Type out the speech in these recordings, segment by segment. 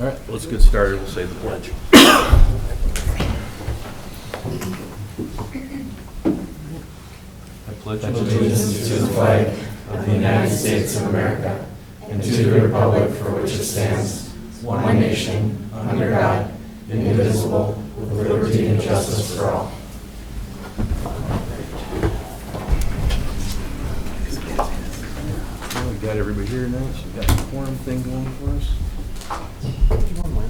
All right, let's get started. We'll say the pledge. I pledge allegiance to the flag of the United States of America and to the republic for which it stands, one nation, under God, indivisible, with liberty and justice for all. Well, we got everybody here now, so we got the quorum thing going for us.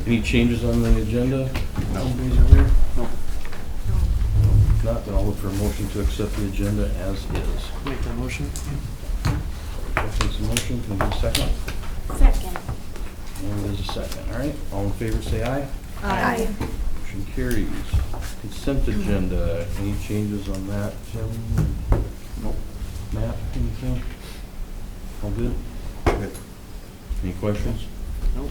Any changes on the agenda? No. Anybody's here? No. If not, then I'll look for a motion to accept the agenda as is. Make that motion. Jeff makes a motion. Can we get a second? Second. And there's a second. All right. All in favor, say aye. Aye. Motion carries. Consent agenda. Any changes on that, Jim? Nope. Matt, anything? All good? Good. Any questions? Nope.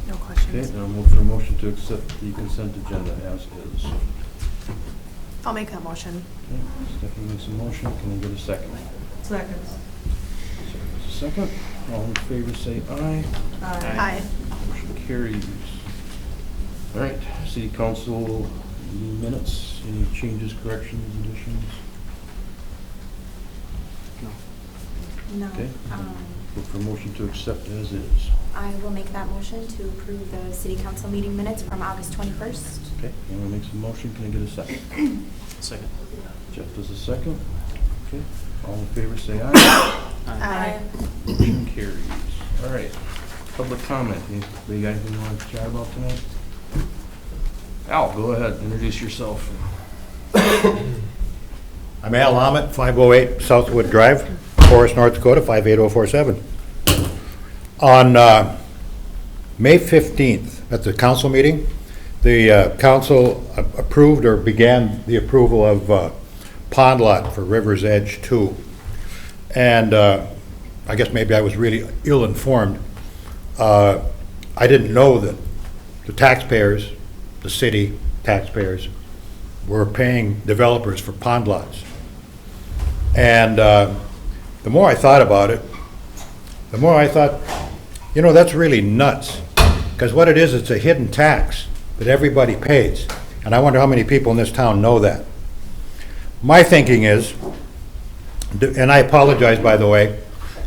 No Okay, questions. then I'll move for a motion to accept the consent agenda as is. I'll make that motion. Okay, Stephanie makes a motion. Can I get a second? Second. Second. All in favor, say aye. Aye. Motion carries. All right, city council minutes. Any changes, corrections, additions? No. Okay. Look for a motion to accept as is. I will make that motion to approve the city council meeting minutes from August 21st. Okay, anyone makes a motion, can I get a second? Second. Jeff does a second. Okay, all in favor say aye. Aye. Motion carries. All right, public comment. Anybody got anything you want to chat about tonight? Al, go ahead, introduce yourself. I'm Al Ahmet, 508 Southwood Drive, Horace, North Dakota, 58047. On May 15th, at the council meeting, the council approved or began the approval of pond lot for River's Edge 2. And I guess maybe I was really ill-informed. I didn't know that the taxpayers, the city taxpayers, were paying developers for pond lots. And the more I thought about it, the more I thought, you know, that's really nuts. Because what it is, it's a hidden tax that everybody pays. And I wonder how many people in this town know that. My thinking is, and I apologize, by the way,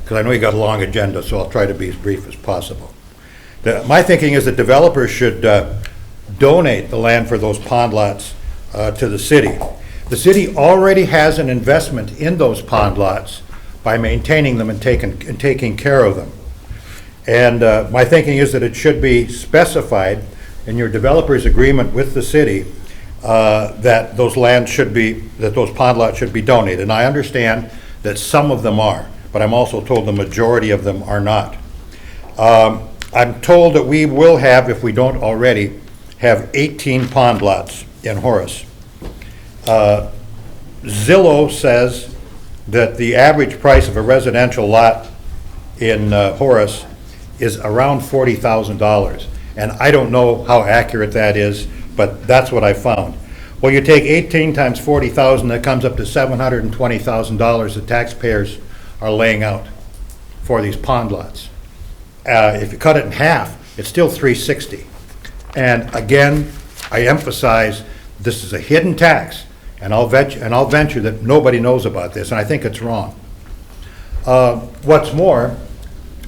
because I know you got a long agenda, so I'll try to be as brief as possible. My thinking is that developers should donate the land for those pond lots to the city. The city already has an investment in those pond lots by maintaining them and taking care of them. And my thinking is that it should be specified in your developer's agreement with the city that those pond lots should be donated. And I understand that some of them are, but I'm also told the majority of them are not. I'm told that we will have, if we don't already, have 18 pond lots in Horace. Zillow says that the average price of a residential lot in Horace is around $40,000. And I don't know how accurate that is, but that's what I found. Well, you take 18 times 40,000, that comes up to $720,000 the taxpayers are laying out for these pond lots. If you cut it in half, it's still $360. And again, I emphasize, this is a hidden tax, and I'll venture that nobody knows about this, and I think it's wrong. What's more,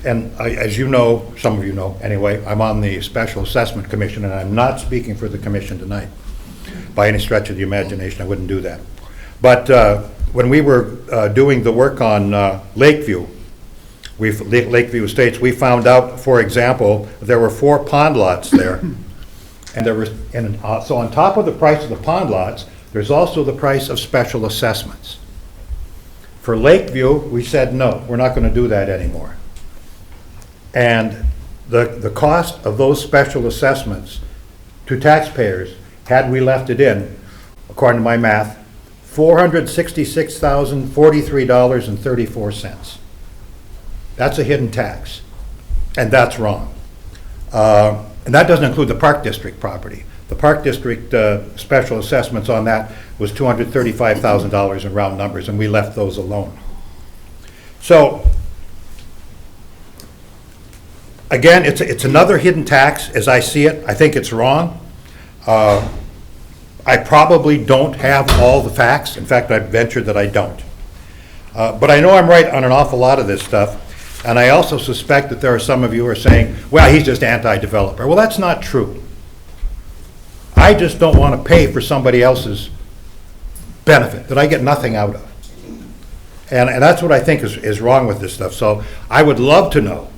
and as you know, some of you know anyway, I'm on the Special Assessment Commission, and I'm not speaking for the commission tonight. By any stretch of the imagination, I wouldn't do that. But when we were doing the work on Lakeview Estates, we found out, for example, there were 4 pond lots there. And so on top of the price of the pond lots, there's also the price of special assessments. For Lakeview, we said, no, we're not going to do that anymore. And the cost of those special assessments to taxpayers, had we left it in, according to my math, $466,043.34. That's a hidden tax, and that's wrong. And that doesn't include the Park District property. The Park District special assessments on that was $235,000 in round numbers, and we left those alone. So Again, it's another hidden tax, as I see it. I think it's wrong. I probably don't have all the facts. In fact, I venture that I don't. But I know I'm right on an awful lot of this stuff, and I also suspect that there are some of you who are saying, well, he's just anti-developer. Well, that's not true. I just don't want to pay for somebody else's benefit that I get nothing out of. And that's what I think is wrong with this stuff. So I would love to know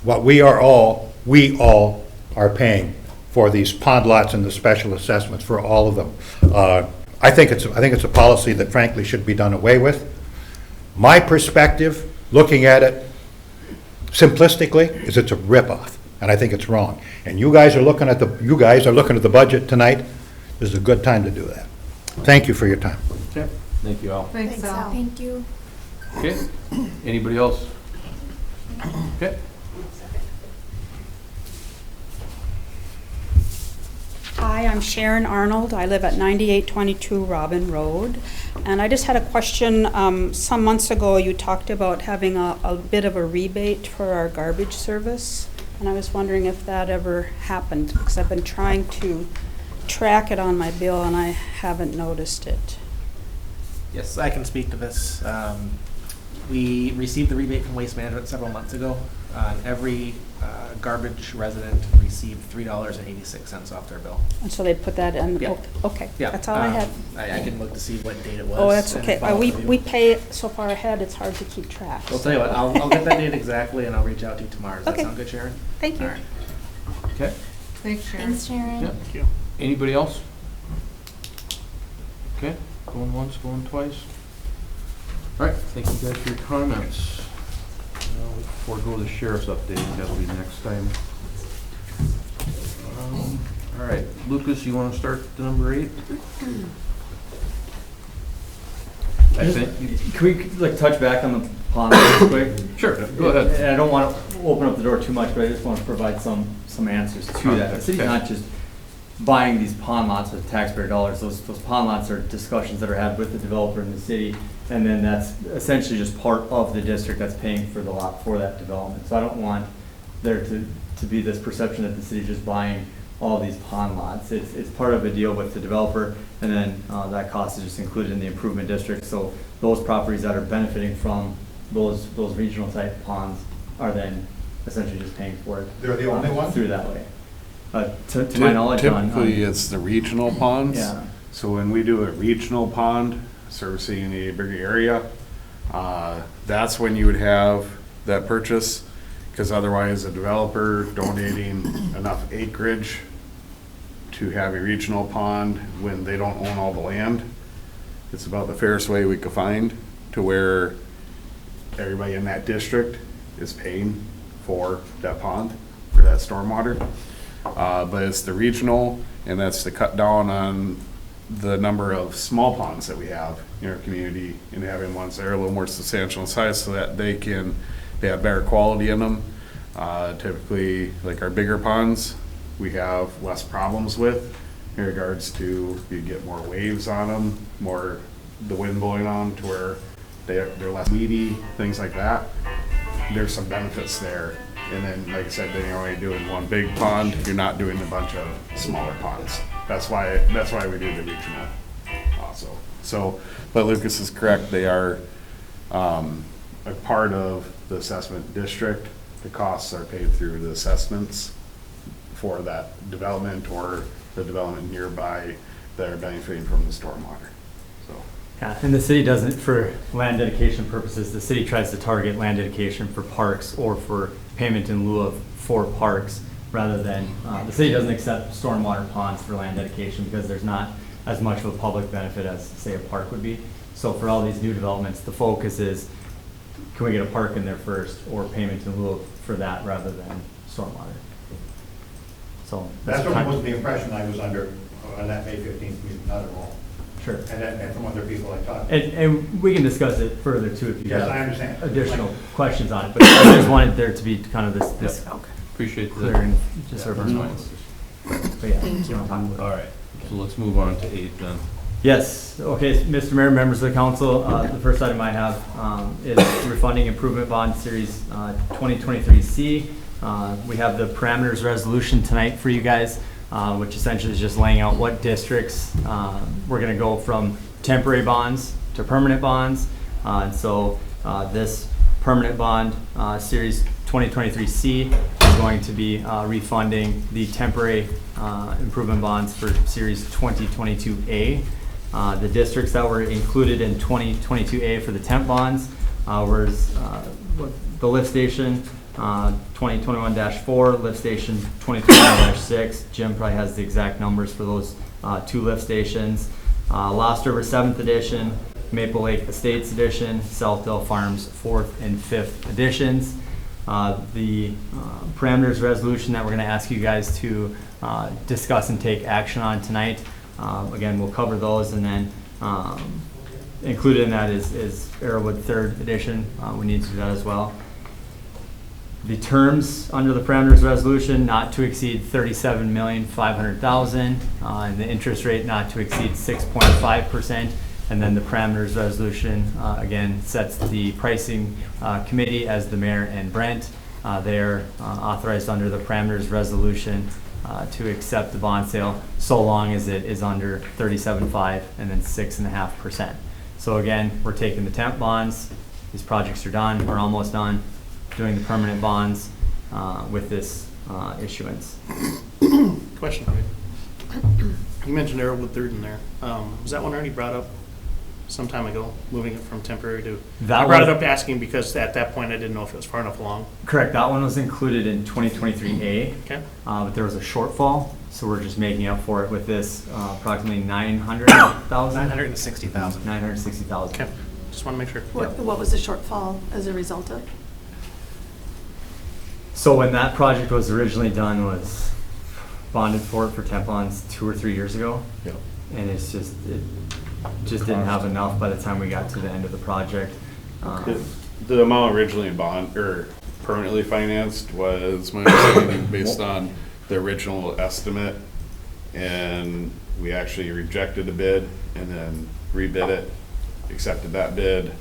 what we all are paying for these pond lots and the special assessments for all of them. I think it's a policy that frankly should be done away with. My perspective, looking at it simplistically, is it's a ripoff, and I think it's wrong. And you guys are looking at the budget tonight. This is a good time to do that. Thank you for your time. Okay, thank you, Al. Thanks, Al. Thank you. Okay, anybody else? Okay. Hi, I'm Sharon Arnold. I live at 9822 Robin Road. And I just had a question. Some months ago, you talked about having a bit of a rebate for our garbage service. And I was wondering if that ever happened, because I've been trying to track it on my bill and I haven't noticed it. Yes, I can speak to this. We received the rebate from Waste Management several months ago. Every garbage resident received $3.86 off their bill. And so they put that in? Yeah. Okay, Yeah, that's all I had. I can look to see what date it was. Oh, that's and okay. follow up We with you. we pay so far ahead, it's hard to keep track. I'll tell you what, I'll get that date exactly and I'll reach out to you tomorrow. Does that Okay. sound good, Sharon? Thank you. All right. Okay, Thanks, Sharon. Thanks, Sharon. yeah. Anybody else? Okay, going once, going twice. All right, thank you guys for your comments. Now, we forego the sheriff's update, that'll be next time. All right, Lucas, you want to start the number 8? I think. Can we like touch back on the pond real quick? Sure, go ahead. And I don't want to open up the door too much, but I just want to provide some answers to that. The city's Okay. not just buying these pond lots with taxpayer dollars. Those pond lots are discussions that are had with the developer in the city, and then that's essentially just part of the district that's paying for the lot for that development. So I don't want there to be this perception that the city's just buying all these pond lots. It's part of a deal with the developer, and then that cost is just included in the improvement district. So those properties that are benefiting from those regional type ponds are then essentially just paying for it. They're the only ones? Through that way. To my knowledge on. Typically, it's the regional ponds. Yeah. So when we do a regional pond servicing a bigger area, that's when you would have that purchase, because otherwise a developer donating enough acreage to have a regional pond when they don't own all the land, it's about the fairest way we could find to where everybody in that district is paying for that pond, for that stormwater. But it's the regional, and that's to cut down on the number of small ponds that we have in our community, and having ones that are a little more substantial in size so that they have better quality in them. Typically, like our bigger ponds, we have less problems with in regards to you get more waves on them, more the wind blowing on them to where they're less weedy, things like that. There's some benefits there. And then, like I said, then you're only doing one big pond. You're not doing a bunch of smaller ponds. That's why we do the regional also. So, but Lucas is correct. They are a part of the assessment district. The costs are paid through the assessments for that development or the development nearby that are benefiting from the stormwater. So. Yeah, and the city doesn't, for land dedication purposes, the city tries to target land dedication for parks or for payment in lieu of for parks, rather than, the city doesn't accept stormwater ponds for land dedication because there's not as much of a public benefit as, say, a park would be. So for all these new developments, the focus is, can we get a park in there first, or payment in lieu of for that rather than stormwater? So That's what was the impression I was under on that May 15th meeting, not at all. Sure. And from other people I talked to. And we can discuss it further too if you Yes, have I understand. additional questions on it, but I just wanted there to be kind of this Appreciate clear that. and just so everyone's minds. But yeah, you want to talk about it. All right, so let's move on to 8 then. Yes, okay, Mr. Mayor, members of the council, the first item I have is refunding improvement bond series 2023C. We have the parameters resolution tonight for you guys, which essentially is just laying out what districts we're gonna go from temporary bonds to permanent bonds. And so this permanent bond series 2023C is going to be refunding the temporary improvement bonds for series 2022A. The districts that were included in 2022A for the temp bonds was the lift station 2021-4, lift station 2021-6. Jim probably has the exact numbers for those two lift stations. Lost River 7th edition, Maple Lake Estates edition, Southdale Farms 4th and 5th editions. The parameters resolution that we're going to ask you guys to discuss and take action on tonight. Again, we'll cover those, and then included in that is Arrowwood 3rd edition. We need to do that as well. The terms under the parameters resolution, not to exceed $37,500,000, and the interest rate not to exceed 6.5%. And then the parameters resolution, again, sets the pricing committee as the mayor and Brent. They're authorized under the parameters resolution to accept the bond sale so long as it is under 37.5 and then 6.5%. So again, we're taking the temp bonds. These projects are done, or almost done, doing the permanent bonds with this issuance. Question. You mentioned Arrowwood 3rd in there. Was that one already brought up some time ago, moving it from temporary to? I brought it up asking because at that point I didn't know if it was far enough along. Correct. That one was included in 2023A. Okay. But there was a shortfall, so we're just making up for it with this approximately 900,000. 960,000. 960,000. Okay. Just want to make sure. What was the shortfall as a result of? So when that project was originally done, was bonded for it for temp bonds 2 or 3 years ago. Yep. And it just didn't have enough by the time we got to the end of the project. The amount originally in bond, or permanently financed, was my understanding based on the original estimate. And we actually rejected a bid and then rebid it, accepted that bid,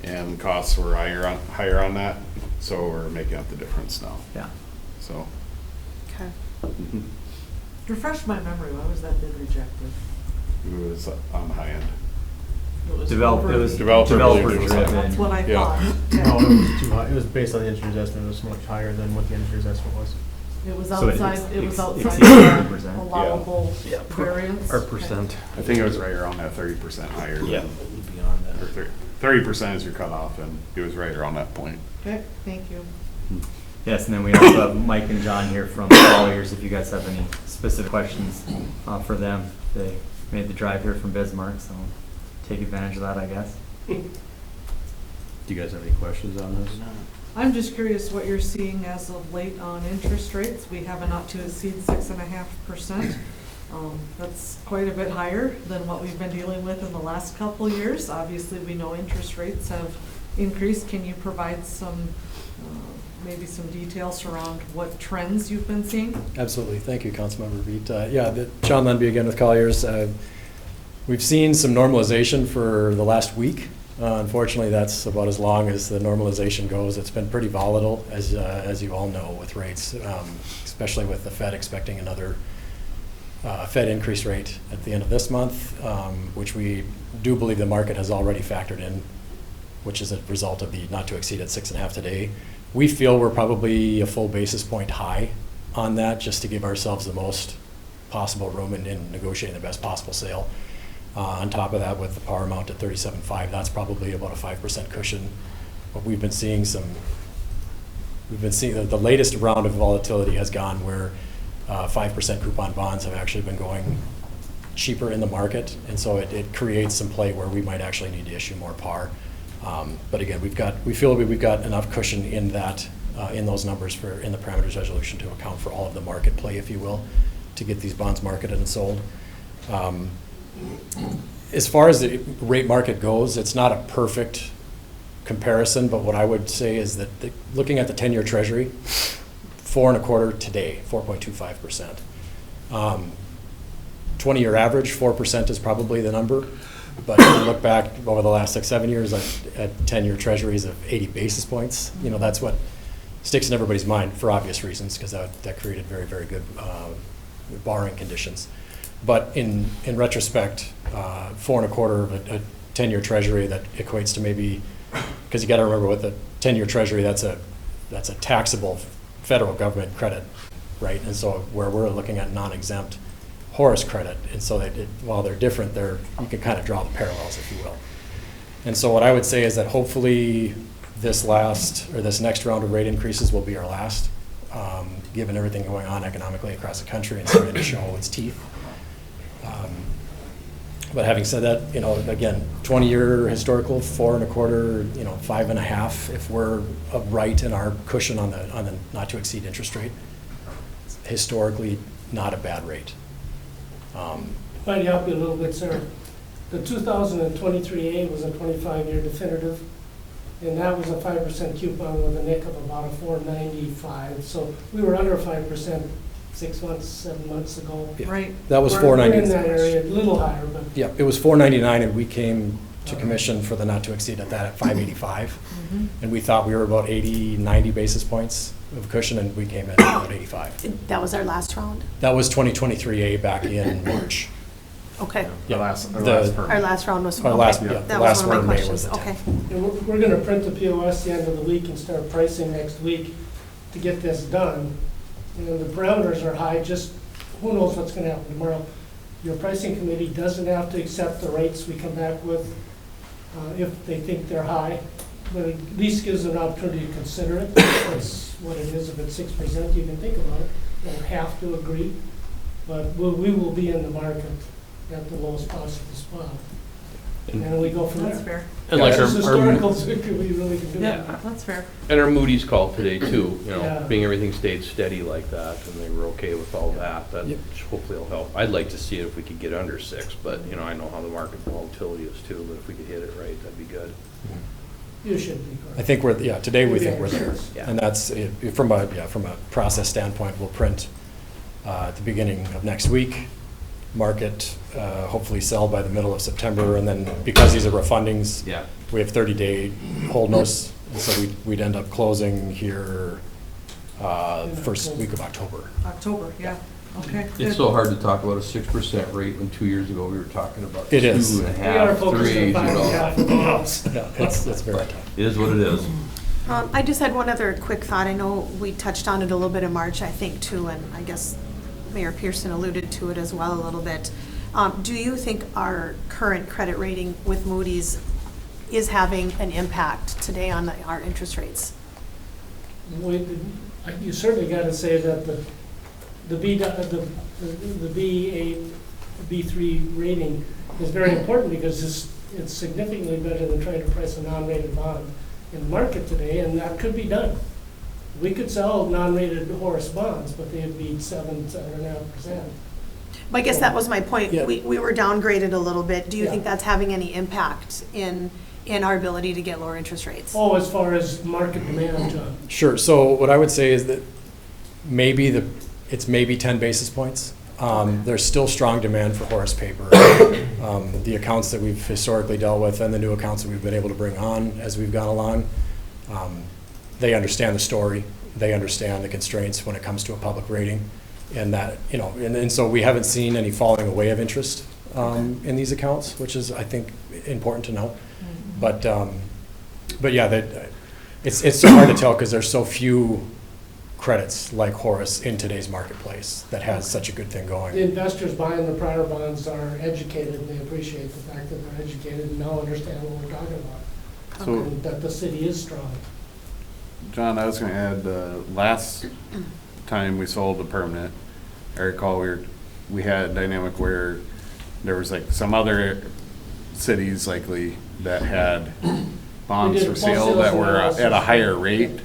and costs were higher on that. So we're making up the difference now. Yeah. So. Okay. Refresh my memory, why was that bid rejected? It was on the high end. It was Developer Developer believed it was high. That's what I Yeah. thought. No, Okay. it was too high. It was based on the engineer's estimate. It was much higher than what the engineer's estimate was. It was So outside, it was outside exceeded the 30%. allowable variance. Or Okay. percent. I think it was right around that 30% higher. Yeah, beyond that. 30% is your cutoff, and it was right around that point. Okay, thank you. Yes, and then we also have Mike and John here from Colliers, if you guys have any specific questions for them. They made the drive here from Bismarck, so take advantage of that, I guess. Do you guys have any questions on this? I'm just curious what you're seeing as of late on interest rates. We have a not to exceed 6.5%. That's quite a bit higher than what we've been dealing with in the last couple of years. Obviously, we know interest rates have increased. Can you provide some, maybe some details around what trends you've been seeing? Absolutely. Thank you, Councilmember Beat. John Lundby again with Colliers. We've seen some normalization for the last week. Unfortunately, that's about as long as the normalization goes. It's been pretty volatile, as you all know, with rates, especially with the Fed expecting another Fed increase rate at the end of this month, which we do believe the market has already factored in, which is a result of the not to exceed at 6.5 today. We feel we're probably a full basis point high on that, just to give ourselves the most possible room in negotiating the best possible sale. On top of that, with the power amount at 37.5, that's probably about a 5% cushion. But we've been seeing the latest round of volatility has gone where 5% coupon bonds have actually been going cheaper in the market, and so it creates some play where we might actually need to issue more par. But again, we feel we've got enough cushion in that in those numbers in the parameters resolution to account for all of the market play, if you will, to get these bonds marketed and sold. As far as the rate market goes, it's not a perfect comparison, but what I would say is that looking at the 10-year Treasury, 4.25 today, 4.25%. 20-year average, 4% is probably the number. But if you look back over the last 6-7 years at 10-year treasuries of 80 basis points, that's what sticks in everybody's mind for obvious reasons, because that created very, very good borrowing conditions. But in retrospect, 4.25 of a 10-year treasury, that equates to maybe, because you got to remember with a 10-year treasury, that's a taxable federal government credit, right? And so where we're looking at non-exempt Horace credit, and so while they're different, you can kind of draw the parallels, if you will. And so what I would say is that hopefully this next round of rate increases will be our last, given everything going on economically across the country and starting to show its teeth. But having said that, again, 20-year historical, 4.25, 5.5, if we're right in our cushion on the not to exceed interest rate, it's historically not a bad rate. Might help you a little bit, sir. The 2023A was a 25-year definitive, and that was a 5% coupon with a NIC of about a 4.95. So we were under 5% 6 months, 7 months ago. Yeah. Right. That was We're $4.99. in that area, a little higher, but. Yeah, it was $4.99, and we came to commission for the not to exceed at $5.85. And we thought we were about 80, 90 basis points of cushion, and we came in at about 85. That was our last round? That was 2023A back in March. Okay. Yeah, Our last Our last round was. Our last, okay. yeah, the That last was one one of my in May was questions. the 10th. Okay. And we're going to print the POS the end of the week and start pricing next week to get this done. And the parameters are high, just who knows what's going to happen tomorrow. Your pricing committee doesn't have to accept the rates we come back with if they think they're high, but at least gives them an opportunity to consider it. That's what it is. If it's 6%, you can think about it. You don't have to agree, but we will be in the market at the lowest possible spot. And then we go from there. That's fair. And like This is our historical, so we really can do Yeah, that. that's fair. And our Moody's call today too, Yeah. being everything stayed steady like that, and they were okay with all that, that Yep. hopefully will help. I'd like to see it if we could get under 6, but, I know how the market volatility is too, but if we could hit it right, that'd be good. You should be. I think today we think we're there. Yeah. And that's, from a process standpoint, we'll print at the beginning of next week, market, hopefully sell by the middle of September, and then because these are refundings, Yeah. we have 30-day hold notice, and so we'd end up closing here first week of October. October, yeah, okay. It's good. so hard to talk about a 6% rate when 2 years ago we were talking about It is. 2.5, We are focused 3, on 5.5 of the house. Yeah, it's very tough. It is what it is. I just had one other quick thought. I know we touched on it a little bit in March, I think, too, and I guess Mayor Pearson alluded to it as well a little bit. Do you think our current credit rating with Moody's is having an impact today on our interest rates? You certainly got to say that the B8, B3 rating is very important because it's significantly better than trying to price a non-rated bond in the market today, and that could be done. We could sell non-rated Horace bonds, but they'd be 7.5%. I guess that was my point. Yeah. We were downgraded a little bit. Do you Yeah. think that's having any impact in our ability to get lower interest rates? Oh, as far as market demand, John. Sure, so what I would say is that it's maybe 10 basis points. There's still strong demand for Horace paper. The accounts that we've historically dealt with and the new accounts that we've been able to bring on as we've gone along, they understand the story. They understand the constraints when it comes to a public rating. And that, and so we haven't seen any falling away of interest in these accounts, which is, I think, important to know. But yeah, it's so hard to tell because there's so few credits like Horace in today's marketplace that has such a good thing going. The investors buying the prior bonds are educated, and they appreciate the fact that they're educated and now understand what we're talking about. So- And that the city is strong. John, I was gonna add, last time we sold the permanent, I recall we had a dynamic where there was like some other cities likely that had bonds We did for sale that were wholesale at a sales. higher rate.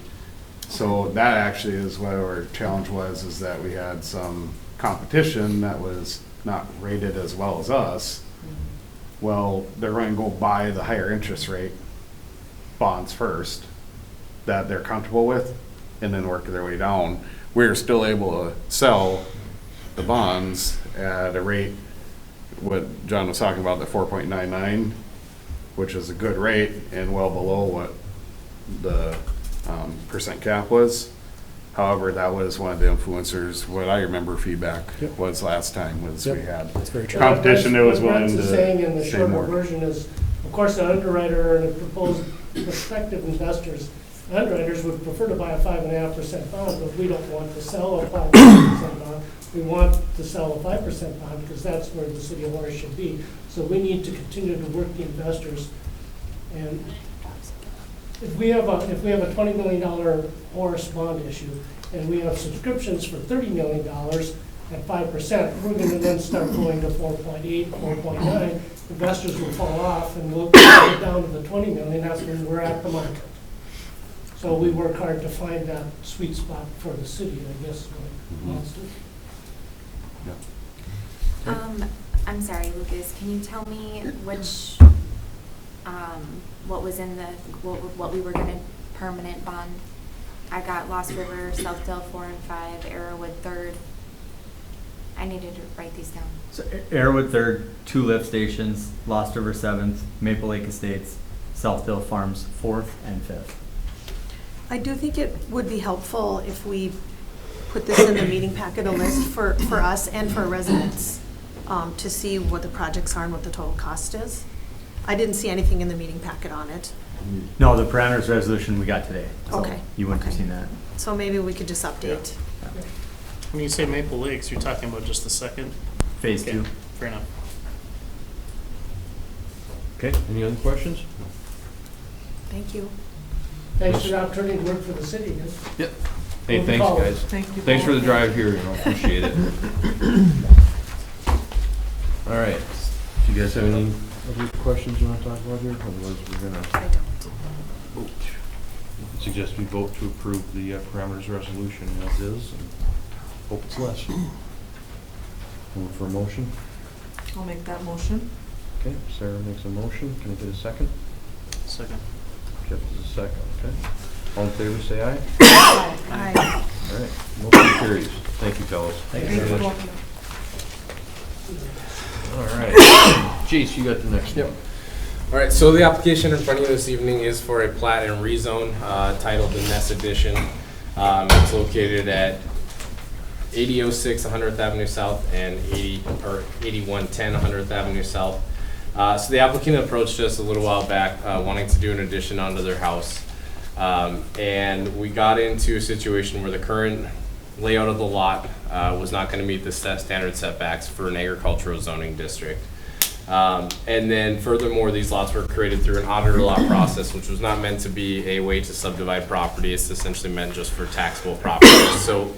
So that actually is what our challenge was, is that we had some competition that was not rated as well as us. Well, they're going to go buy the higher interest rate bonds first that they're comfortable with and then work their way down. We're still able to sell the bonds at a rate what John was talking about, the 4.99, which is a good rate and well below what the percent cap was. However, that was one of the influencers, what I remember feedback was last time was we had That's very true. competition that was What willing Brent's saying in the to say shorter more. version is, of course, the underwriter and the proposed prospective investors, the underwriters would prefer to buy a 5.5% bond, but we don't want to sell a 5% bond. We want to sell a 5% bond because that's where the city of Horace should be. So we need to continue to work the investors. And if we have a $20 million Horace bond issue and we have subscriptions for $30 million at 5%, we're going to then start going to 4.8, 4.9. Investors will fall off and we'll get down to the 20 million. That's when we're at the market. So we work hard to find that sweet spot for the city, I guess, is what it wants to. I'm sorry, Lucas, can you tell me which, what was in the, what we were gonna permanent bond? I got Lost River, Southdale 4 and 5, Arrowwood 3rd. I needed to write these down. So Arrowwood 3rd, 2 lift stations, Lost River 7th, Maple Lake Estates, Southdale Farms 4th and 5th. I do think it would be helpful if we put this in the meeting packet, a list for us and for residents to see what the projects are and what the total cost is. I didn't see anything in the meeting packet on it. No, the parameters resolution we got today. So Okay. You wouldn't have Okay. seen that. So maybe we could just update. When you say Maple Lakes, you're talking about just the second? Phase Okay, 2. fair enough. Okay, any other questions? Thank you. Thanks for the opportunity to work for the city. Yep. Hey, Moving thanks, forward. guys. Thank you. Thanks for Paul. the drive here, appreciate it. All right, do you guys have any other questions you want to talk about here? Otherwise, we're gonna I don't. vote. I suggest we vote to approve the parameters resolution as is, and hope it's less. Looking for a motion? I'll make that motion. Okay, Sarah makes a motion. Can I get a second? Second. Jeff is a second, okay. All in favor, say aye. Aye. All right, motion carries. Thank you, fellas. Thank you. All right. Jace, you got the next one. All right, so the application in front of you this evening is for a plat and rezone titled the Ness Edition. It's located at 8006 100th Avenue South and 8110 100th Avenue South. So the applicant approached us a little while back wanting to do an addition onto their house. And we got into a situation where the current layout of the lot was not going to meet the standard setbacks for an agricultural zoning district. And then furthermore, these lots were created through an auditor lot process, which was not meant to be a way to subdivide property. It's essentially meant just for taxable properties. So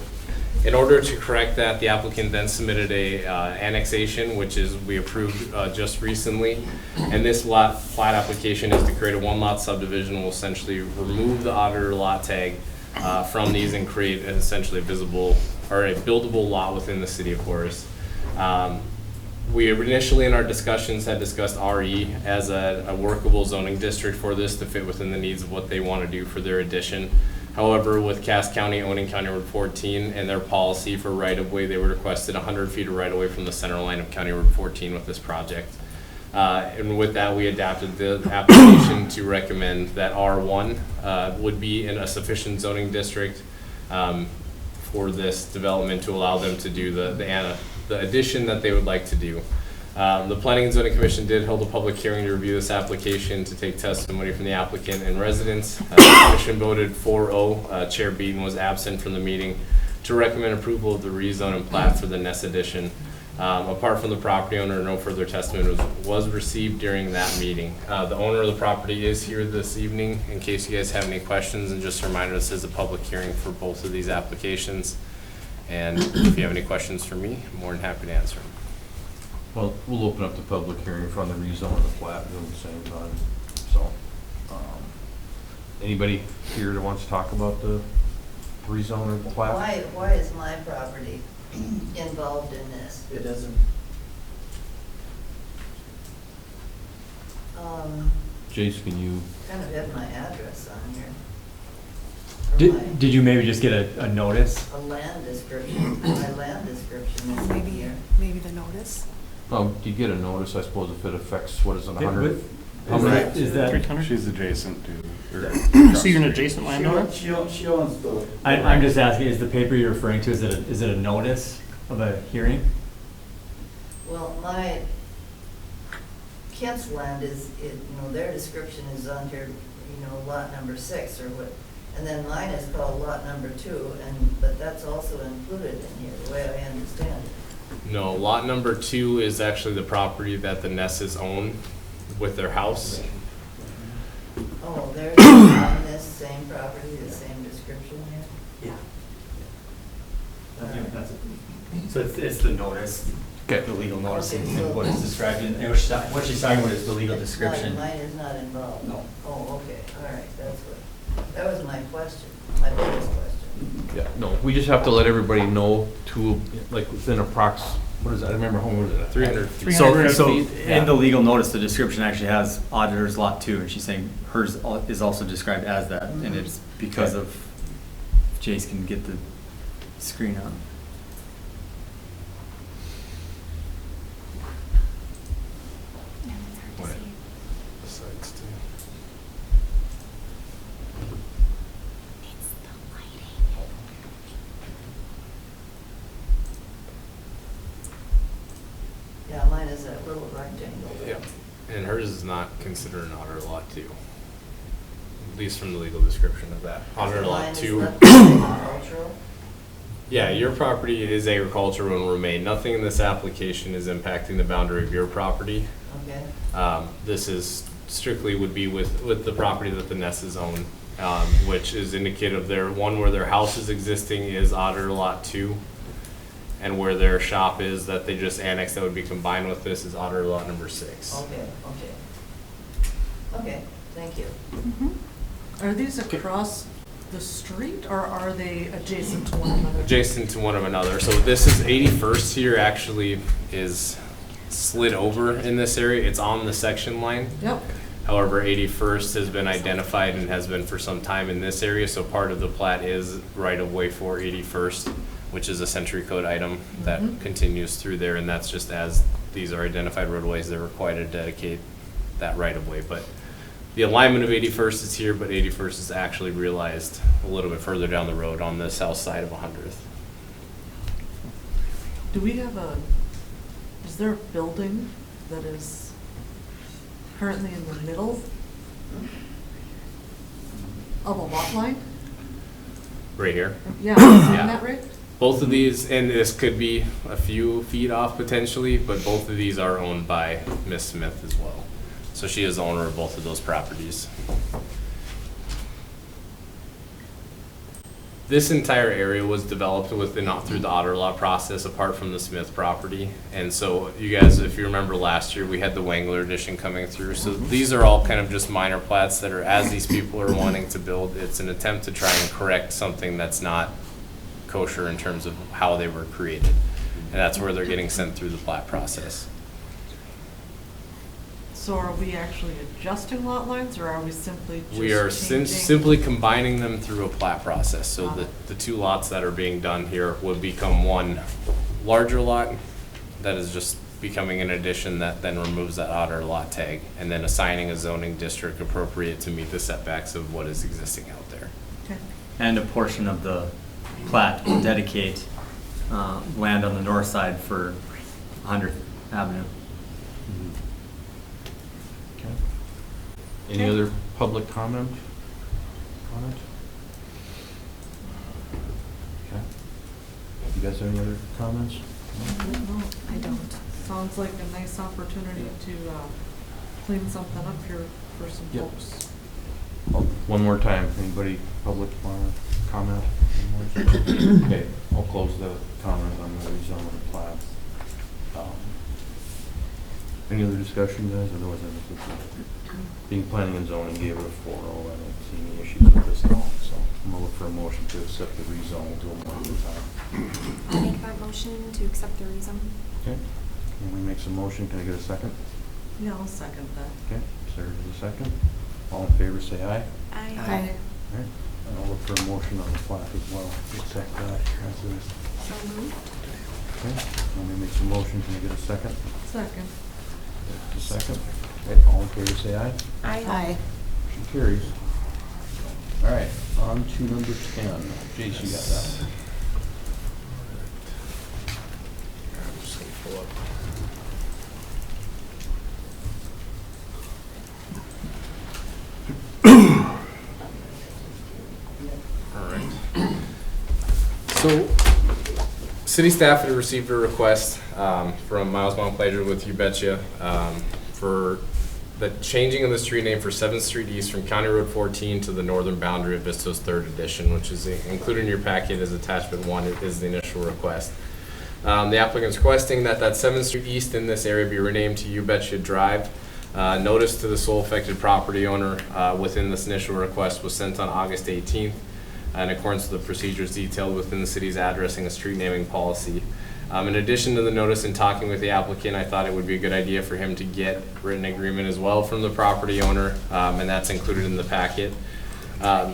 in order to correct that, the applicant then submitted a annexation, which is we approved just recently. And this plat application is to create a 1-lot subdivision. We'll essentially remove the auditor lot tag from these and create essentially a visible or a buildable lot within the city of Horace. We initially in our discussions had discussed RE as a workable zoning district for this to fit within the needs of what they want to do for their addition. However, with Cass County owning County Road 14 and their policy for right-of-way, they were requested 100 feet of right-of-way from the center line of County Road 14 with this project. And with that, we adapted the application to recommend that R1 would be in a sufficient zoning district for this development to allow them to do the addition that they would like to do. The Planning and Zoning Commission did hold a public hearing to review this application to take testimony from the applicant and residents. The Commission voted 4-0. Chair Beaton was absent from the meeting to recommend approval of the rezone and plat for the Ness addition. Apart from the property owner, no further testimony was received during that meeting. The owner of the property is here this evening in case you guys have any questions, and just a reminder, this is a public hearing for both of these applications. And if you have any questions for me, I'm more than happy to answer them. Well, we'll open up the public hearing from the rezone and the plat at the same time. So, anybody here that wants to talk about the rezone or the plat? Why is my property involved in this? It doesn't. Jace, can you? Kind of have my address on here. Did you maybe just get a notice? A land description. My land description is in Maybe, here. maybe the notice. You get a notice, I suppose, if it affects, what is it, 100? Is that? She's adjacent to, or So you're an adjacent landowner? She owns the. I'm just asking, is the paper you're referring to, is it a notice of a hearing? Well, my, Kent's land is, their description is on here, lot number 6 or what, and then mine is called lot number 2, but that's also included in here, the way I understand it. No, lot number 2 is actually the property that the Nesses own with their house. Oh, there's on this same property, the same description here? Yeah. So it's the notice, Okay. the legal notice, Okay, and so- what is described, and what she's talking about is the legal description. Mine is not involved? No. Oh, okay, all right, that was my question, my biggest question. Yeah, no, we just have to let everybody know to, like, within what is that, I remember how was it? 300 feet. So 300 in Yeah. the legal notice, the description actually has auditor's lot 2, and she's saying hers is also described as that, and it's because of, Jace can get the screen on. Yeah, it's hard to What? see. Besides two. It's the lighting. Yeah, mine is that little rectangle there. Yeah, and hers is not considered an outer lot 2. At least from the legal description of that. Outer lot Mine is 2. left agricultural. Yeah, your property is agricultural and will remain. Nothing in this application is impacting the boundary of your property. Okay, This is strictly would be with the property that the Nesses own, which is indicative of their, one where their house is existing is Otter Lot 2, and where their shop is that they just annexed that would be combined with this is Otter Lot number 6. okay, thank you. Are these across the street, or are they adjacent to one another? Adjacent to one of another. So this is 81st here actually is slid over in this area. It's on the section line. Yep. However, 81st has been identified and has been for some time in this area, so part of the plat is right of way for 81st, which is a century code item that continues through there, and that's just as these are identified roadways, they're required to dedicate that right of way. But the alignment of 81st is here, but 81st is actually realized a little bit further down the road on the south side of 100th. Do we have is there a building that is currently in the middle of a lot line? Right here. Yeah, is Yeah. that right? Both of these, and this could be a few feet off potentially, but both of these are owned by Miss Smith as well. So she is the owner of both of those properties. This entire area was developed through the Otter Lot process apart from the Smith property. And so you guys, if you remember last year, we had the Wangler edition coming through. So these are all kind of just minor plats that are, as these people are wanting to build, it's an attempt to try and correct something that's not kosher in terms of how they were created. And that's where they're getting sent through the plat process. So are we actually adjusting lot lines, or are we simply just We are changing? simply combining them through a plat process. So the two lots that are being done here would become one larger lot that is just becoming an addition that then removes that outer lot tag, and then assigning a zoning district appropriate to meet the setbacks of what is existing out there. Okay. And a portion of the plat will dedicate land on the north side for 100th Avenue. Any other public comment on it? Okay. You guys have any other comments? No, I don't. Sounds like a nice opportunity to clean something up here for some Yep. folks. Oh, one more time, anybody public want to comment? Okay, I'll close the comment on the rezone of the plat. Any other discussion, guys? Otherwise, I think being planning and zoning gave it a 4-0. I don't see any issues with this at all. So I'm gonna look for a motion to accept the rezone to a one at a time. I'll make that motion to accept the rezone. Okay, can we make some motion? Can I get a second? Yeah, I'll second that. Okay, Sarah does a second. All in favor, say aye. Aye. All right, and I'll look for a motion on the plat as well. Accept that as is. So moved. Okay, let me make some motion, can I get a second? Second. A second. Okay, all in favor, say aye. Aye. Motion carries. All right, on to number 10. Jace, you got that? I'm just gonna pull up. All right. So, city staff had received a request from Miles Mount Pleasure with You Betcha for the changing of the street name for 7th Street East from County Road 14 to the northern boundary of Visto's 3rd edition, which is included in your packet as attachment 1 is the initial request. The applicant's requesting that 7th Street East in this area be renamed to You Betcha Drive. Notice to the sole affected property owner within this initial request was sent on August 18th in accordance with the procedures detailed within the city's addressing and street naming policy. In addition to the notice and talking with the applicant, I thought it would be a good idea for him to get written agreement as well from the property owner, and that's included in the packet.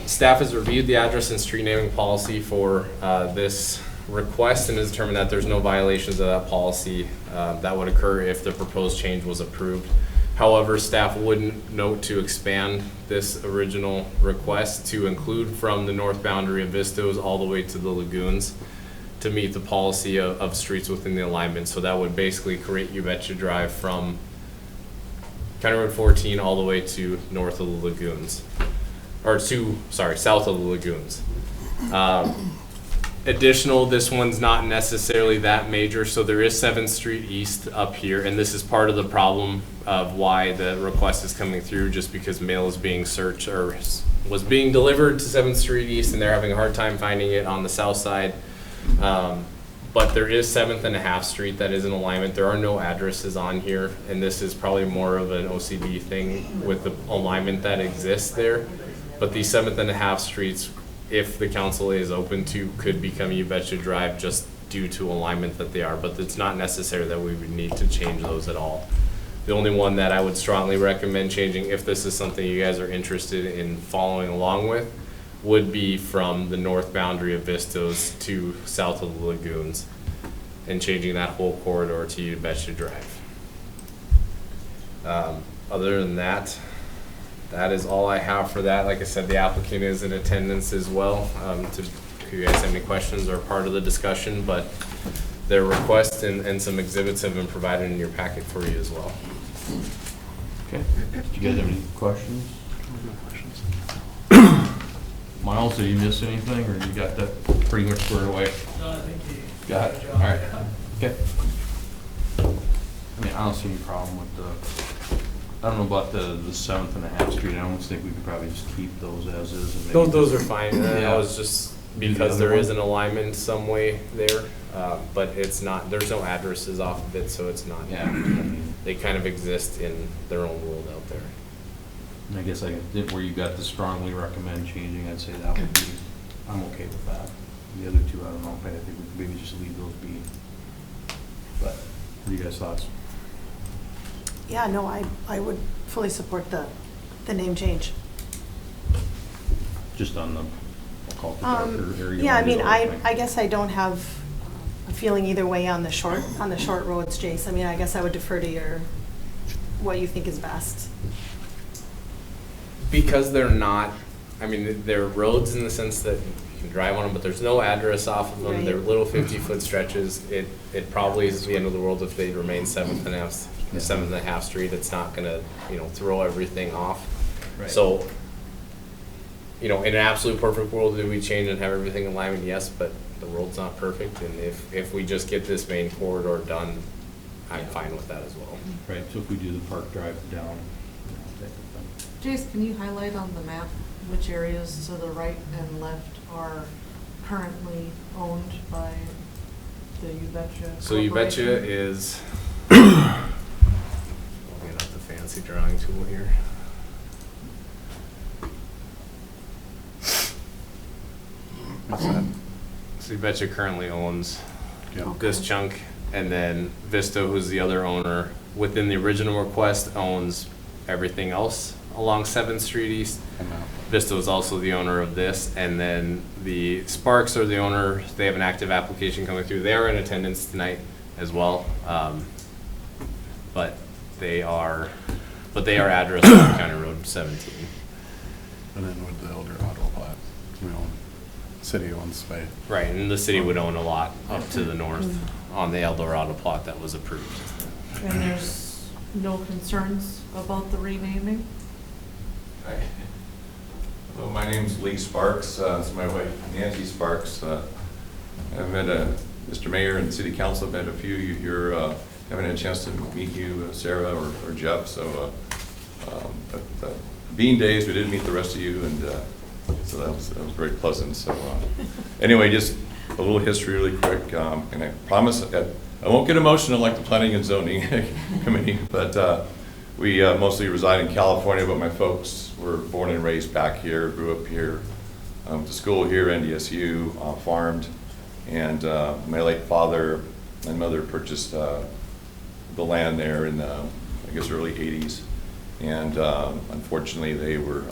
Staff has reviewed the address and street naming policy for this request and has determined that there's no violations of that policy that would occur if the proposed change was approved. However, staff would note to expand this original request to include from the north boundary of Vistos all the way to the lagoons to meet the policy of streets within the alignment. So that would basically create You Betcha Drive from County Road 14 all the way to north of the lagoons, or south of the lagoons. Additional, this one's not necessarily that major, so there is 7th Street East up here, and this is part of the problem of why the request is coming through, just because mail is being searched or was being delivered to 7th Street East, and they're having a hard time finding it on the south side. But there is 7th and a half Street that is in alignment. There are no addresses on here, and this is probably more of an OCD thing with the alignment that exists there. But the 7th and a half Streets, if the council is open to, could become You Betcha Drive just due to alignment that they are, but it's not necessary that we would need to change those at all. The only one that I would strongly recommend changing, if this is something you guys are interested in following along with, would be from the north boundary of Vistos to south of the lagoons and changing that whole corridor to You Betcha Drive. Other than that, that is all I have for that. Like I said, the applicant is in attendance as well. If you guys have any questions or part of the discussion, but their request and some exhibits have been provided in your packet for you as well. Okay. Do you guys have any questions? No questions. Miles, did you miss anything, or you got that pretty much squared away? No, I think you got it. All right. Okay. I mean, I don't see any problem with I don't know about the 7th and a half Street. I almost think we could probably just keep those as is. And maybe Those are fine. Yeah. I was just, because there is an alignment some way there, but it's not, there's no addresses off of it, so it's not. Yeah. They kind of exist in their own world out there. And I guess where you got the strongly recommend changing, I'd say that would be, I'm okay with that. The other two, I don't know, I think we could maybe just leave those be. But, what are you guys' thoughts? Yeah, no, I would fully support the name change. Just on the, I'll call it the darker area. Yeah, I mean, lines, all I guess I don't have a feeling either way on the short roads, Jace. I mean, I guess I would defer to what you think is best. Because they're not, I mean, they're roads in the sense that you can drive on them, but there's no address off of them. Right. They're little 50-foot stretches. It probably is the end of the world if they remain 7th and a half Street. It's not gonna, throw everything off. Right. So, in an absolute perfect world, do we change and have everything in alignment? Yes, but the world's not perfect, and if we just get this main corridor done, I'm fine with that as well. Right, so if we do the park drive down, type of thing. Jace, can you highlight on the map which areas to the right and left are currently owned by the You Betcha? So You Betcha is, I'll get out the fancy drawing tool here. What's that? So You Betcha currently owns this chunk, and then Vista, who's the other owner, within the original request owns everything else along 7th Street East. Vista is also the owner of this, and then the Sparks are the owner. They have an active application coming through. They are in attendance tonight as well, but they are addressed on County Road 17. And then with the Eldorado plat, city owns by. Right, and the city would own a lot up to the north on the Eldorado plot that was approved. And there's no concerns about the renaming? Hi. Hello, my name's Lee Sparks. It's my wife Nancy Sparks. I've met Mr. Mayor and City Council. I've met a few. You're haven't had a chance to meet you, Sarah or Jeff. So, but Bean Days, we did meet the rest of you, and so that was very pleasant. So, anyway, just a little history, really quick, and I promise that I won't get emotional like the Planning and Zoning Committee, but we mostly reside in California, but my folks were born and raised back here, grew up here, went to school here, NDSU, farmed, and my late father and mother purchased the land there in the, I guess, early 80s. And unfortunately, they were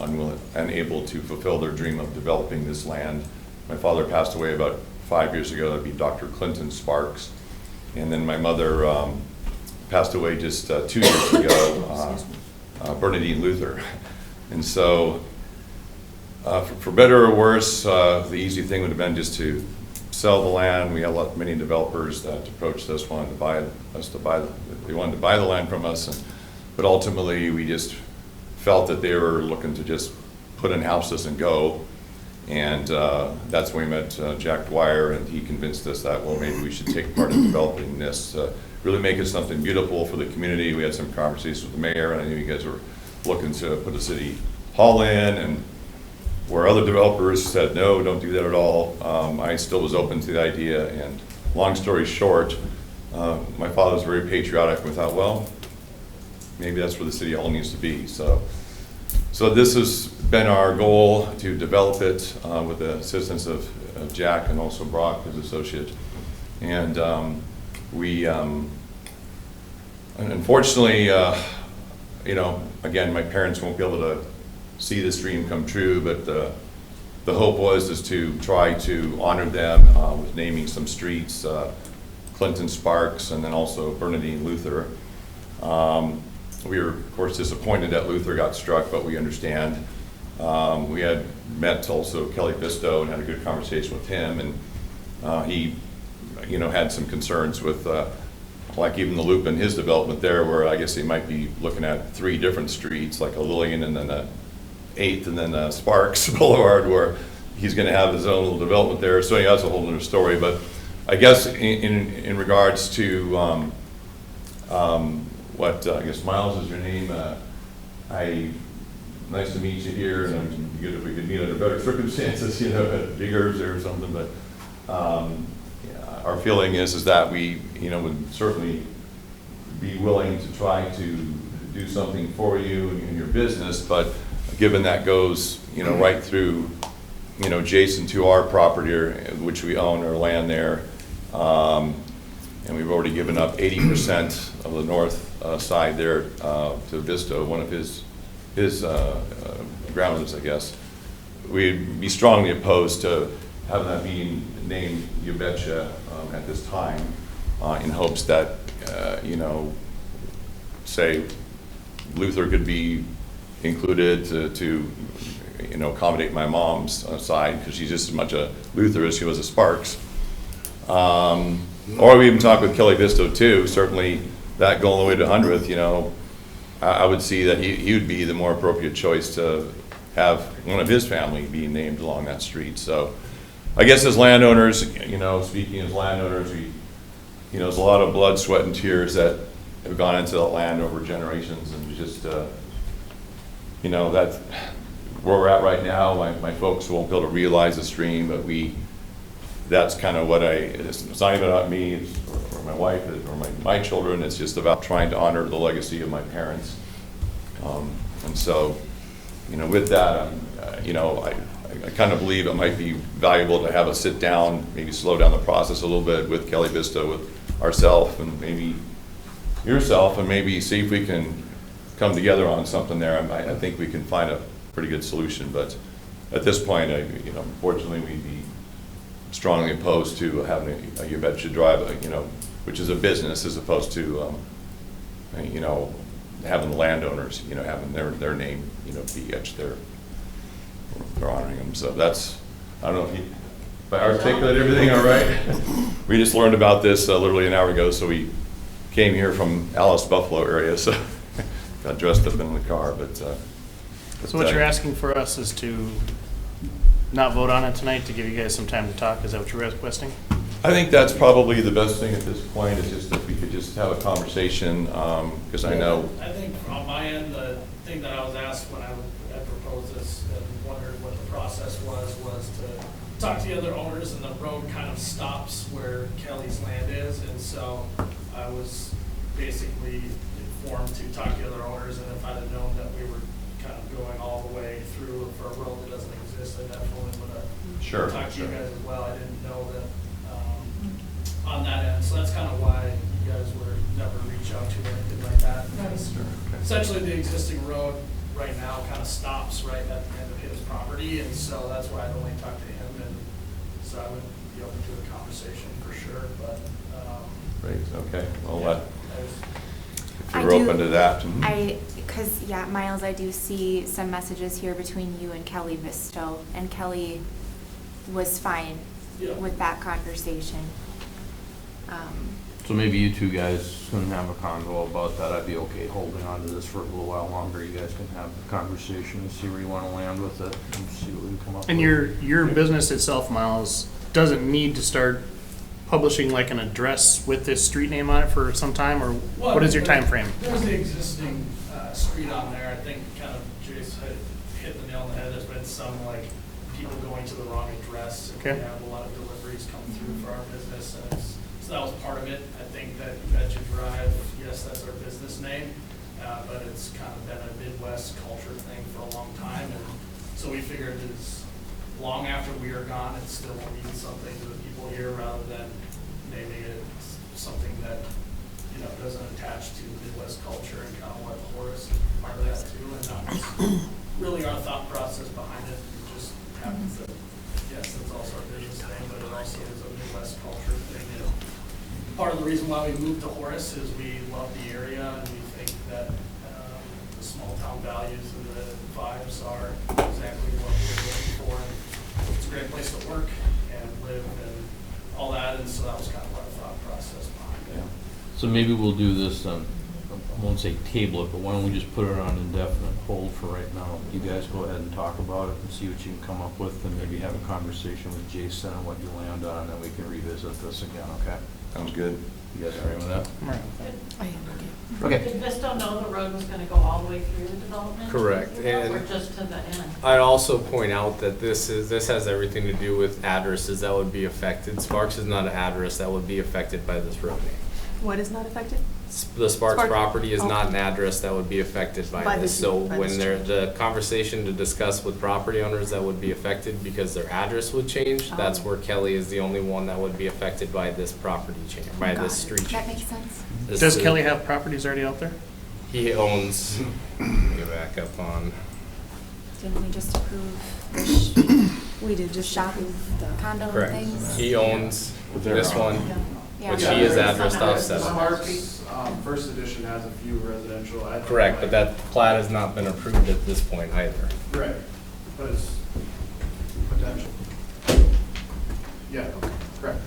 unable to fulfill their dream of developing this land. My father passed away about 5 years ago. That'd be Dr. Clinton Sparks. And then my mother passed away just 2 years ago, Bernadine Luther. And so, for better or worse, the easy thing would have been just to sell the land. We had many developers that approached us, wanted to buy the land from us. But ultimately, we just felt that they were looking to just put in houses and go. And that's when we met Jack Dwyer, and he convinced us that, well, maybe we should take part in developing this, really make it something beautiful for the community. We had some conversations with the mayor, and I knew you guys were looking to put a city hall in, and where other developers said, no, don't do that at all. I still was open to the idea, and long story short, my father was very patriotic, and we thought, well, maybe that's where the city hall needs to be. So this has been our goal, to develop it with the assistance of Jack and also Brock, his associate. And unfortunately, again, my parents won't be able to see this dream come true, but the hope was to try to honor them with naming some streets, Clinton Sparks, and then also Bernadine Luther. We were, of course, disappointed that Luther got struck, but we understand. We had met also Kelly Bisto and had a good conversation with him, and he, had some concerns with, like even the loop in his development there, where I guess he might be looking at 3 different streets, like a Lillian and then a 8th and then a Sparks Boulevard, where he's going to have his own little development there. So yeah, that's a whole other story. But I guess in regards to I guess Miles is your name. Nice to meet you here, and it'd be good if we could meet under better circumstances, at Diggers or something. But our feeling is that we, would certainly be willing to try to do something for you in your business. But given that goes, right through, adjacent to our property, which we own our land there, and we've already given up 80% of the north side there to Visto, one of his grounds, I guess. We'd be strongly opposed to having that being named You Betcha at this time, in hopes that, say Luther could be included to accommodate my mom's side, because she's just as much a Luther as she was a Sparks. Or we even talked with Kelly Visto too. Certainly that going all the way to 100th, I would see that he would be the more appropriate choice to have one of his family be named along that street. So I guess as landowners, speaking as landowners, there's a lot of blood, sweat, and tears that have gone into the land over generations, and just, that's where we're at right now. My folks won't be able to realize this dream, but that's kind of what it's not even about me or my wife or my children. It's just about trying to honor the legacy of my parents. And so, with that, I kind of believe it might be valuable to have a sit down, maybe slow down the process a little bit with Kelly Vista, with ourselves, and maybe yourself, and maybe see if we can come together on something there, I think we can find a pretty good solution. But at this point, unfortunately, we'd be strongly opposed to having a You Betcha Drive, which is a business, as opposed to, having the landowners, having their name, be etched there. They're honoring them. So that's, I don't know if I articulate everything all right. We just learned about this literally an hour ago, so we came here from Alice Buffalo area, so got dressed up in the car. But so what you're asking for us is to not vote on it tonight, to give you guys some time to talk? Is that what you're requesting? I think that's probably the best thing at this point, is just if we could just have a conversation, because I know. I think on my end, the thing that I was asked when I proposed this and wondered what the process was to talk to the other owners, and the road kind of stops where Kelly's land is, and so I was basically informed to talk to the other owners, and if I'd have known that we were kind of going all the way through for a road that doesn't exist, I definitely would have talked to you guys as well. I didn't know that on that end, so that's kind of why you guys would never reach out to or anything like that. Essentially, the existing road right now kind of stops right at the end of his property, and so that's why I'd only talk to him, and so I would be open to a conversation for sure. But Great. Okay. Well, if I you're open to that. Because, Miles, I do see some messages here between you and Kelly Visto, and Kelly was fine with that conversation. So maybe you two guys can have a convo about that. I'd be okay holding on to this for a little while longer. You guys can have the conversation and see where you want to land with it and see what we can come up with. And your business itself, Miles, doesn't need to start publishing like an address with this street name on it for some time, or what is your time frame? There's the existing street on there. I think kind of Jace hit the nail on the head. There's been some people going to the wrong address. And we have a lot of deliveries come through for our business, and so that was part of it. I think that Betcha Drive, yes, that's our business name, but it's kind of been a Midwest culture thing for a long time, and so we figured it's long after we are gone, it still will mean something to the people here, rather than naming it something that doesn't attach to Midwest culture, and kind of what Horace is part of that too, and that's really our thought process behind it. It just happens that yes, it's also our business name, but it also is a Midwest culture thing. And part of the reason why we moved to Horace is we love the area, and we think that the small town values and the vibes are exactly what we're looking for. And it's a great place to work and live and all that, and so that was kind of our thought process behind it. So maybe we'll do this on, I won't say table it, but why don't we just put it on indefinite hold for right now? You guys go ahead and talk about it and see what you can come up with, and maybe have a conversation with Jason on what you land on, and then we can revisit this again, okay? Sounds good. You guys all right with that? I'm all right with that. I am. Okay. Did Visto know the road was gonna go all the way through the development? Correct, Or and just to the end? I'd also point out that this has everything to do with addresses that would be affected. Sparks is not an address that would be affected by this road name. What is not affected? The Sparks Spark- property is not an okay. address that would be affected by By this. this- So by when this there, change. the conversation to discuss with property owners that would be affected because their address would change, that's Oh. where Kelly is the only one that would be affected by this property change, by Got this it. street change. That makes sense. This Does is- Kelly have properties already out there? He owns, let me get back up on, Didn't we just approve We did just shop condo correct. things? He owns this one, Yeah. which he is addressed off 7. Sparks, first edition has a few residential. I think Correct, but like- that plat has not been approved at this point either. Right, but it's potential. Yeah, correct.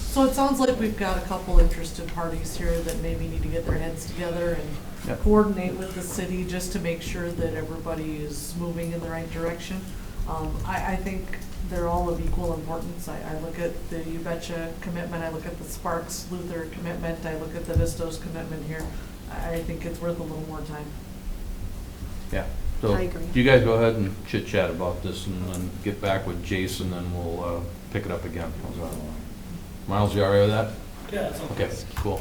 So it sounds like we've got a couple interested parties here that maybe need to get their heads together and Yep. coordinate with the city just to make sure that everybody is moving in the right direction. I think they're all of equal importance. I look at the You Betcha commitment, I look at the Sparks Luther commitment, I look at the Vistos commitment here. I think it's worth a little more time. Yeah. So I agree. you guys go ahead and chit chat about this, and then get back with Jason, then we'll pick it up again. How's that? Miles, you all right with that? Yeah, it's Okay, cool.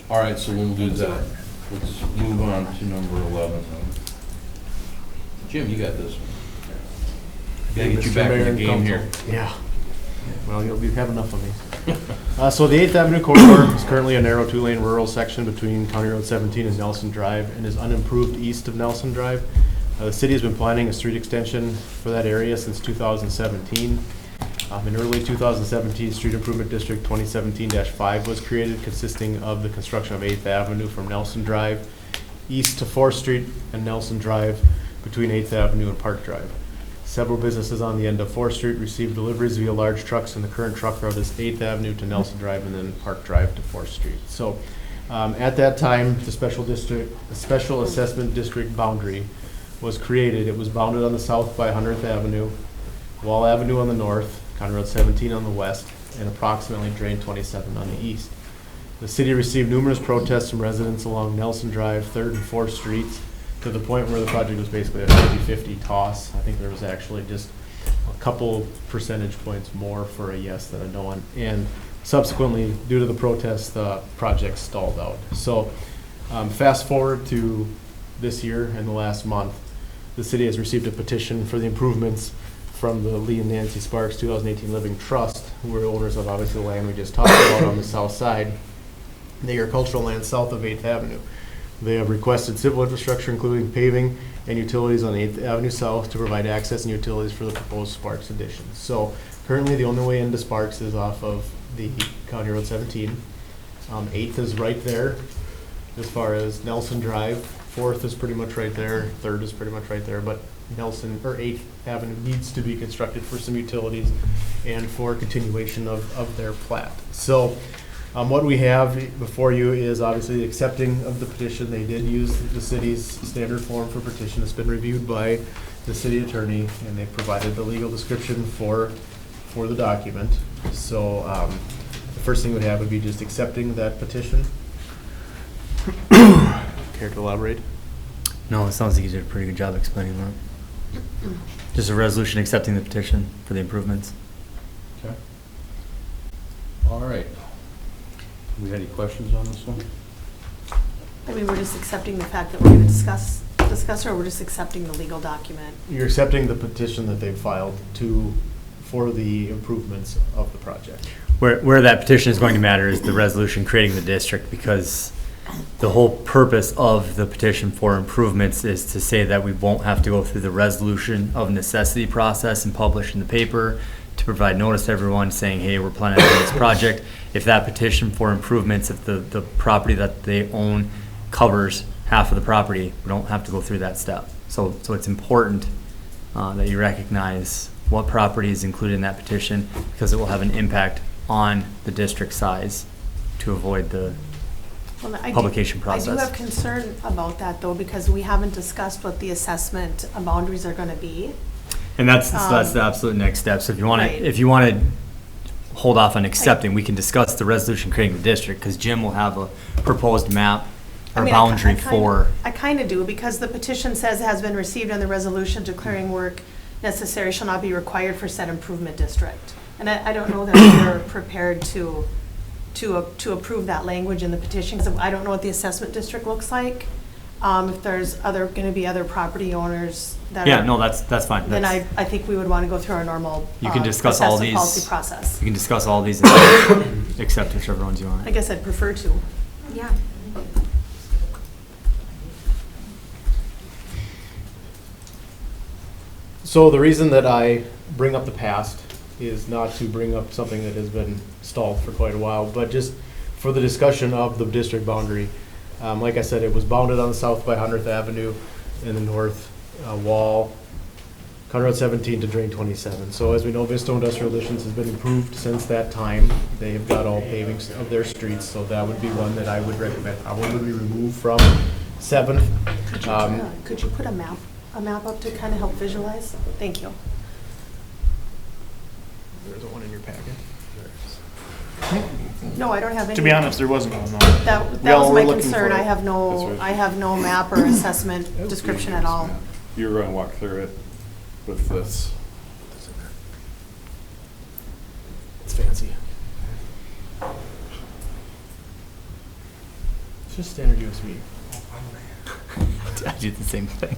All right, so we'll do that. Let's move on to number 11. Jim, you got this one. Gotta get you back in the game here. Yeah. Well, you'll have enough of me. So the 8th Avenue corridor is currently a narrow two-lane rural section between County Road 17 and Nelson Drive and is unimproved east of Nelson Drive. The city has been planning a street extension for that area since 2017. In early 2017, Street Improvement District 2017-5 was created, consisting of the construction of 8th Avenue from Nelson Drive east to 4th Street and Nelson Drive between 8th Avenue and Park Drive. Several businesses on the end of 4th Street received deliveries via large trucks, and the current truck route is 8th Avenue to Nelson Drive and then Park Drive to 4th Street. So at that time, the special assessment district boundary was created. It was bounded on the south by 100th Avenue, Wall Avenue on the north, County Road 17 on the west, and approximately Drain 27 on the east. The city received numerous protests from residents along Nelson Drive, 3rd and 4th Streets, to the point where the project was basically a 50-50 toss. I think there was actually just a couple percentage points more for a yes than a no. And subsequently, due to the protests, the project stalled out. So fast forward to this year and the last month, the city has received a petition for the improvements from the Lee and Nancy Sparks 2018 Living Trust, who are owners of obviously the land we just talked about on the south side, the agricultural land south of 8th Avenue. They have requested civil infrastructure, including paving and utilities on 8th Avenue South, to provide access and utilities for the proposed Sparks addition. So currently the only way into Sparks is off of the County Road 17. 8th is right there as far as Nelson Drive. 4th is pretty much right there. 3rd is pretty much right there, but 8th Avenue needs to be constructed for some utilities and for continuation of their plat. So what we have before you is obviously the accepting of the petition. They did use the city's standard form for petition. It's been reviewed by the city attorney, and they provided the legal description for the document. So the first thing we have would be just accepting that petition. Care to elaborate? No, it sounds like you did a pretty good job explaining that. Just a resolution accepting the petition for the improvements. Okay. All right. We had any questions on this one? I mean, we're just accepting the fact that we're going to discuss, or we're just accepting the legal document? You're accepting the petition that they filed for the improvements of the project. Where that petition is going to matter is the resolution creating the district, because the whole purpose of the petition for improvements is to say that we won't have to go through the resolution of necessity process and publish in the paper to provide notice to everyone saying, hey, we're planning on this project. If that petition for improvements, if the property that they own covers half of the property, we don't have to go through that step. So it's important that you recognize what property is included in that petition, because it will have an impact on the district size to avoid the publication process. I do have concern about that, though, because we haven't discussed what the assessment boundaries are going to be. And that's the absolute next step. So if you want Right. to, hold off on accepting, we can discuss the resolution creating the district, because Jim will have a proposed map or boundary for. I kind of do, because the petition says has been received and the resolution declaring work necessary shall not be required for said improvement district. And I don't know that we're prepared to approve that language in the petition, because I don't know what the assessment district looks like. If there's going to be other property owners that Yeah, no, that's fine. then I think we would want to go through our normal You can discuss all assessment these. policy process. You can discuss all these and accept whichever ones you want. I guess I'd prefer to. Yeah. So the reason that I bring up the past is not to bring up something that has been stalled for quite a while, but just for the discussion of the district boundary. Like I said, it was bounded on the south by 100th Avenue, in the north wall, County Road 17 to Drain 27. So as we know, Visto Industrial Relations has been improved since that time. They have got all paving of their streets, so that would be one that I would recommend probably be removed from 7th. Could you put a map up to kind of help visualize? Thank you. There's one in your packet. No, I don't have any. To be honest, there wasn't one. No. That was my concern. I have no map or assessment description at all. You were going to walk through it with this. It's fancy. It's just standard USB. I did the same thing.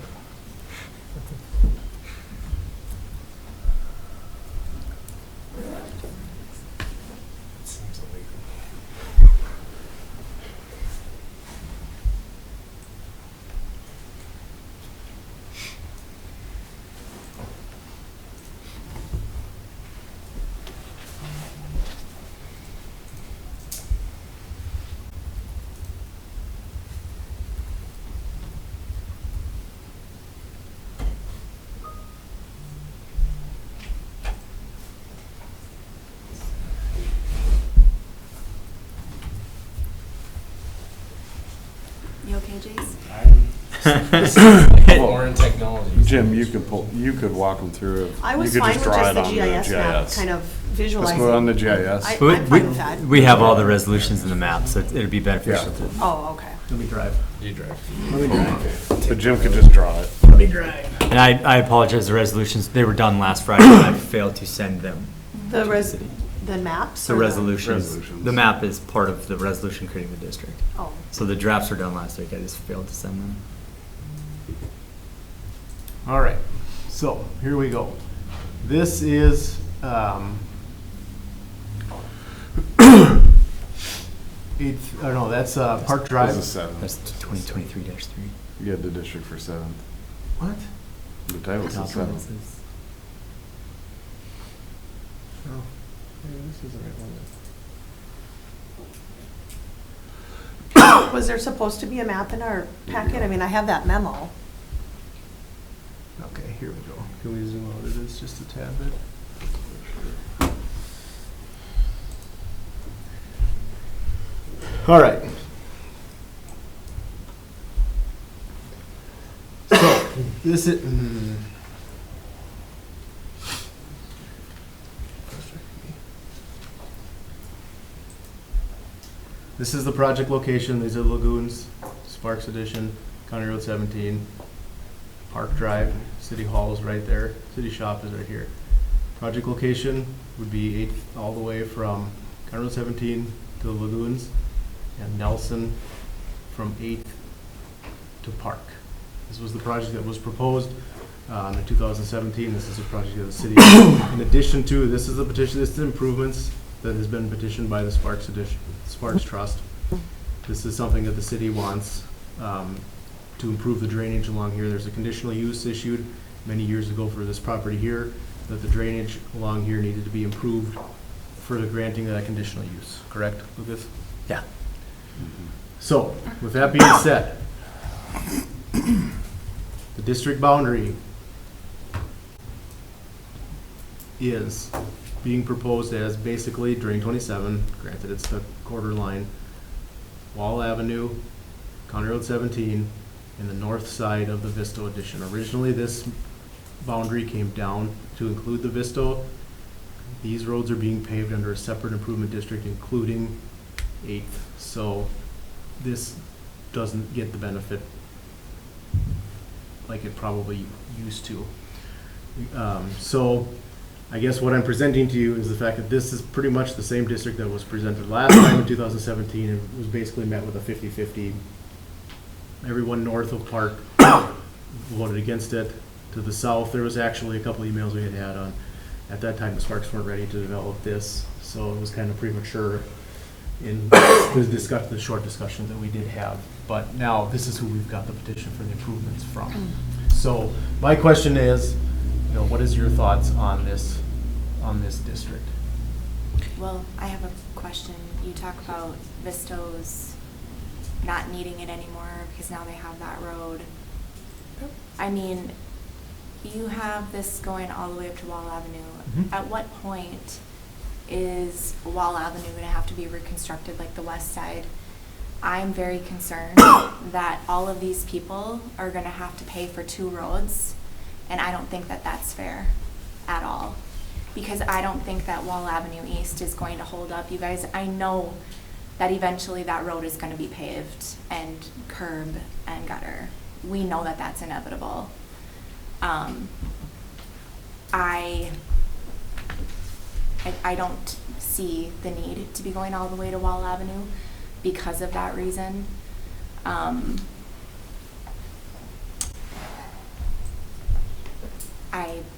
Okay, Jace? This is like foreign technology. Jim, you could walk them through it. I was You could fine with draw just it the on GIS map, GIS. kind of Let's visualizing. go on the GIS. I'm fine with that. We have all the resolutions in the map, so it'd be beneficial to. Oh, okay. Let me drive. You drive. Let me drive. But Jim could just draw it. Let me drive. And I apologize, the resolutions, they were done last Friday, and I failed to send them. The maps? The or resolutions, the map is part of the resolution creating the district. Oh. So the drafts were done last week, I just failed to send them. All right, so here we go. This is eighth, or no, that's Park Drive. This is 7th. That's 2023-3. You had the district for 7th. What? The title says 7th. Oh, maybe this is the right one. Was there supposed to be a map in our packet? I mean, I have that memo. Okay, here we go. Can we zoom out of this just a tad bit? All right. So, this is, this is the project location. These are lagoons, Sparks Edition, County Road 17, Park Drive, City Hall is right there, City Shop is right here. Project location would be 8th all the way from County Road 17 to the lagoons, and Nelson from 8th to Park. This was the project that was proposed in 2017. This is a project of the city. In addition to, this is the petition, this is improvements that has been petitioned by the Sparks Trust. This is something that the city wants to improve the drainage along here. There's a conditional use issued many years ago for this property here, that the drainage along here needed to be improved for the granting of that conditional use. Correct, Lucas? Yeah. So, with that being said, the district boundary is being proposed as basically drain 27, granted it's the quarter line, Wall Avenue, County Road 17, and the north side of the Visto addition. Originally, this boundary came down to include the Visto. These roads are being paved under a separate improvement district, including 8th. So this doesn't get the benefit like it probably used to. So I guess what I'm presenting to you is the fact that this is pretty much the same district that was presented last time in 2017. It was basically met with a 50-50. Everyone north of Park voted against it. To the south, there was actually a couple emails we had on. At that time, the Sparks weren't ready to develop this, so it was kind of premature in the short discussion that we did have. But now, this is who we've got the petition for the improvements from. So my question is, what is your thoughts on this district? Well, I have a question. You talk about Vistos not needing it anymore because now they have that road. I mean, you have this going all the way up to Wall Avenue. Mm-hmm. At what point is Wall Avenue going to have to be reconstructed like the west side? I'm very concerned that all of these people are going to have to pay for 2 roads, and I don't think that that's fair at all. Because I don't think that Wall Avenue East is going to hold up. You guys, I know that eventually that road is going to be paved and curb and gutter. We know that that's inevitable. I don't see the need to be going all the way to Wall Avenue because of that reason. I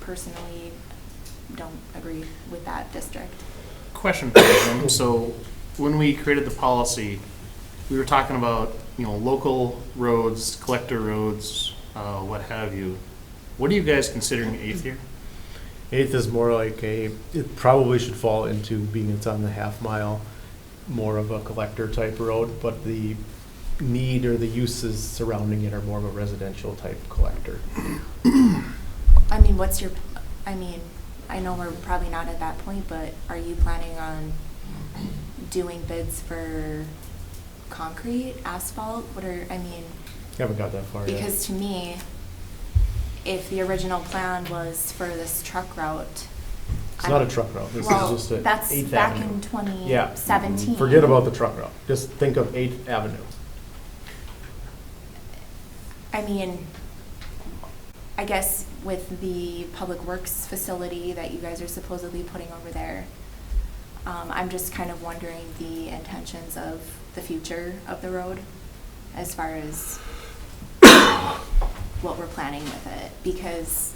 personally don't agree with that district. Question for you, Jim. So when we created the policy, we were talking about, local roads, collector roads, what have you. What are you guys considering 8th here? 8th is more like it probably should fall into being it's on the half-mile, more of a collector type road, but the need or the uses surrounding it are more of a residential type collector. I mean, I know we're probably not at that point, but are you planning on doing bids for concrete, asphalt? I mean, Haven't got that far yet. because to me, if the original plan was for this truck route. It's not a truck route. This Well, is just a that's 8th back Avenue. in Yeah. 2017. Forget about the truck route. Just think of 8th Avenue. I mean, I guess with the public works facility that you guys are supposedly putting over there, I'm just kind of wondering the intentions of the future of the road as far as what we're planning with it, because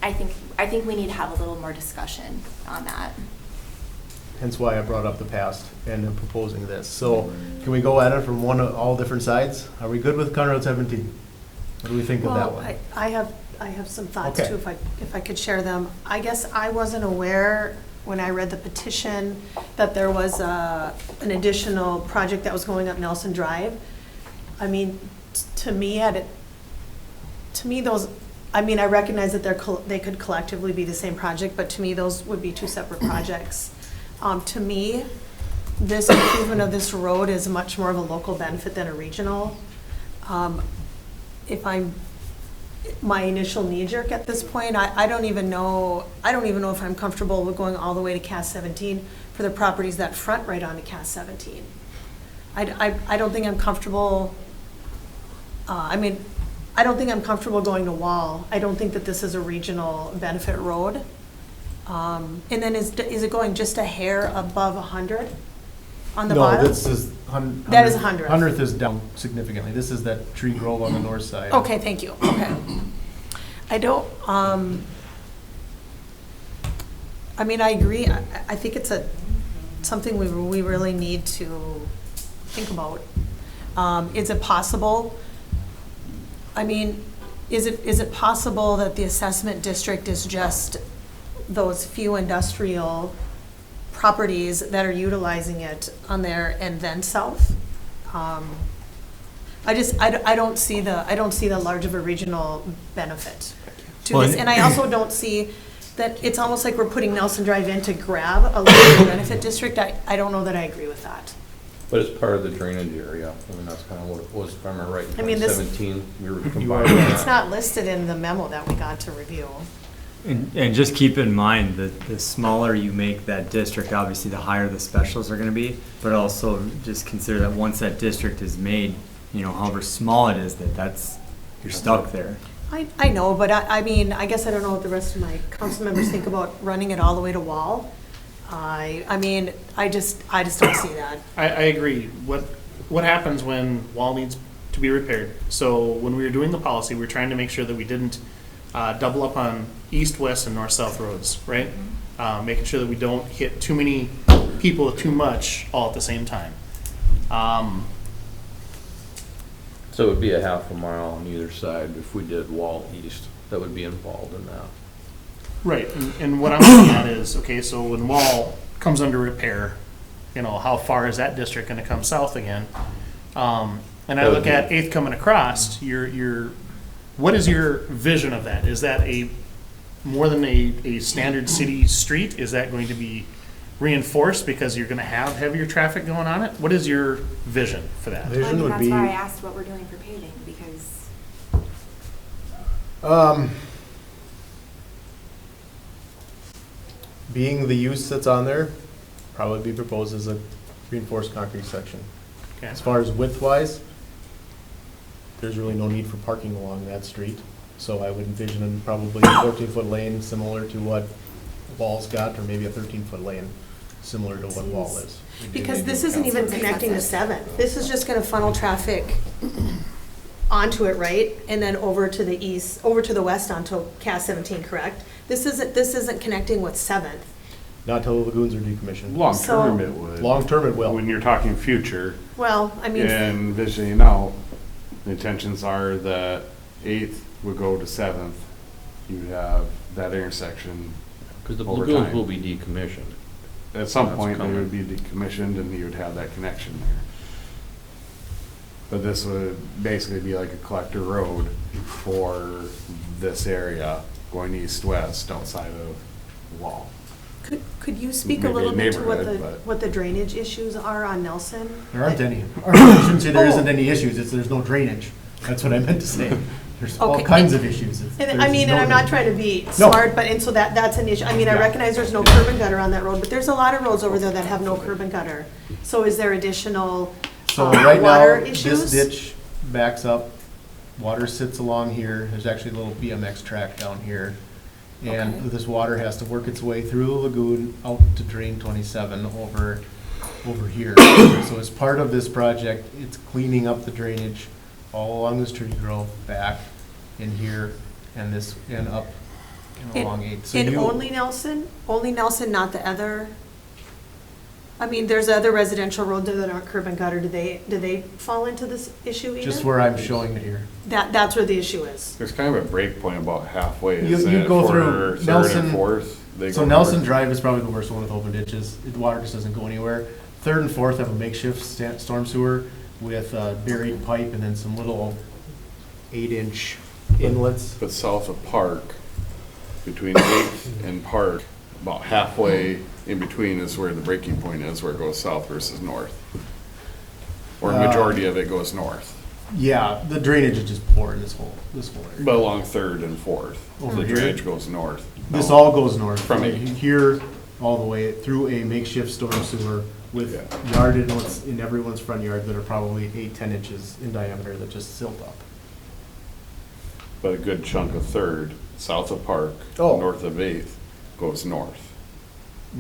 I think we need to have a little more discussion on that. Hence why I brought up the past and am proposing this. So can we go at it from all different sides? Are we good with County Road 17? What do we think of that one? I have some thoughts Okay. too, if I could share them. I guess I wasn't aware when I read the petition that there was an additional project that was going up Nelson Drive. I mean, to me, those, I mean, I recognize that they could collectively be the same project, but to me, those would be two separate projects. To me, this improvement of this road is much more of a local benefit than a regional. My initial knee jerk at this point, I don't even know if I'm comfortable with going all the way to Cass 17 for the properties that front right onto Cass 17. I don't think I'm comfortable, I don't think I'm comfortable going to Wall. I don't think that this is a regional benefit road. And then is it going just a hair above 100 on the bottom? No, this is. That is 100th. 100th is down significantly. This is that tree grove on the north side. Okay, thank you. Okay. I don't, I mean, I agree. I think it's something we really need to think about. Is it possible? I mean, is it possible that the assessment district is just those few industrial properties that are utilizing it on there and then south? I don't see the large of a regional benefit to this, and I also don't see that it's almost like we're putting Nelson Drive in to grab a local benefit district. I don't know that I agree with that. But it's part of the drainage area. I mean, that's kind of what it was, if I'm right, in I mean, this- 2017, we were combining It's that. not listed in the memo that we got to review. And just keep in mind that the smaller you make that district, obviously the higher the specials are gonna be, but also just consider that once that district is made, you know, however small it is, you're stuck there. I know, but I mean, I guess I don't know what the rest of my council members think about running it all the way to Wall. I mean, I just don't see that. I agree. What happens when Wall needs to be repaired? So when we were doing the policy, we were trying to make sure that we didn't double up on east, west, and north-south roads, right? Making sure that we don't hit too many people too much all at the same time. So it would be a half a mile on either side if we did Wall East, that would be involved in that. Right, and what I'm looking at is, okay, so when Wall comes under repair, you know, how far is that district gonna come south again? And I look at 8th coming across, what is your vision of that? Is that more than a standard city street? Is that going to be reinforced because you're gonna have heavier traffic going on it? What is your vision for that? Vision would That's be. why I asked what we're doing for paving, because Being the use that's on there, probably be proposed as a reinforced concrete section. Okay. As far as width-wise, there's really no need for parking along that street. So I would envision probably a 14-foot lane similar to what Wall's got, or maybe a 13-foot lane similar to what Wall is. Because this isn't even connecting to 7th. This is just gonna funnel traffic onto it, right? And then over to the east, over to the west onto Cass 17, correct? This isn't connecting with 7th. Not till the lagoons are decommissioned. Long-term it would. Long-term it will. When you're talking future. Well, I mean. And visioning now, the intentions are that 8th would go to 7th. You would have that intersection. Because the over lagoons time. will be decommissioned. At some That's point, they coming. would be decommissioned and you would have that connection there. But this would basically be like a collector road for this area going east-west outside of Wall. Could you speak a Maybe little bit to neighborhood, but- what the drainage issues are on Nelson? There aren't any. Or I shouldn't say there Oh. isn't any issues, it's there's no drainage. That's what I meant to say. There's all Okay. kinds of issues. And I mean, and I'm not trying to be No. smart, but, and so that's an issue. I mean, I Yeah. recognize there's no curb and gutter on that road, but there's a lot of roads over there that have no curb and gutter. So is there additional So right water now, issues? this ditch backs up, water sits along here, there's actually a little BMX track down here. And Okay. this water has to work its way through the lagoon out to drain 27 over here. So as part of this project, it's cleaning up the drainage all along this tree grove, back in here, and this, and up and along 8th. So In you- only Nelson, not the other? I mean, there's other residential roads that aren't curb and gutter. Do they fall into this issue either? Just where I'm showing it here. That's where the issue is. There's kind of a break point about halfway, You isn't you it, go for through Third Nelson. and Fourth? They So go Nelson north. Drive is probably the worst one with open ditches. The water just doesn't go anywhere. 3rd and 4th have a makeshift storm sewer with buried pipe and then some little 8-inch inlets. But south of Park, between 8th and Park, about halfway in between is where the breaking point is, where it goes south versus north. Or a majority of it goes north. Yeah, the drainage is just poor in this whole area. But along 3rd and 4th, Over the here? drainage goes north. This No. all goes north. From From it. here all the way through a makeshift storm sewer with yard inlets in everyone's front yard that are probably 8-10 inches in diameter that just silt up. But a good chunk of 3rd, south of Park, Oh. north of 8th, goes north.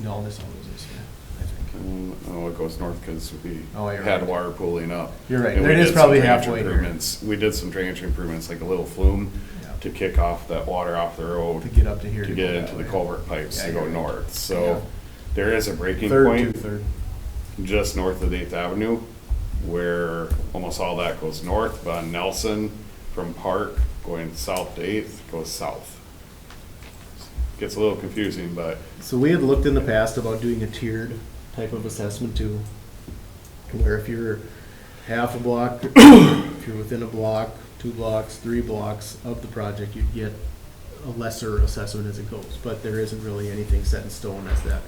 No, this one was this year, I think. Oh, it goes north because we Oh, you're had right. water pooling up. You're right. And we It is did some probably drainage halfway here. improvements. We did some drainage improvements, like a little flume Yeah. to kick off that water off the road. To get up to here. To to get go into that the way. culvert pipes Yeah, to go you're right. north. Yeah. So there is a breaking 3rd point to 3rd. just north of 8th Avenue where almost all that goes north, but on Nelson from Park going south to 8th goes south. Gets a little confusing, but So we had looked in the past about doing a tiered type of assessment too, where if you're half a block, if you're within a block, 2 blocks, 3 blocks of the project, you'd get a lesser assessment as it goes, but there isn't really anything set in stone as that.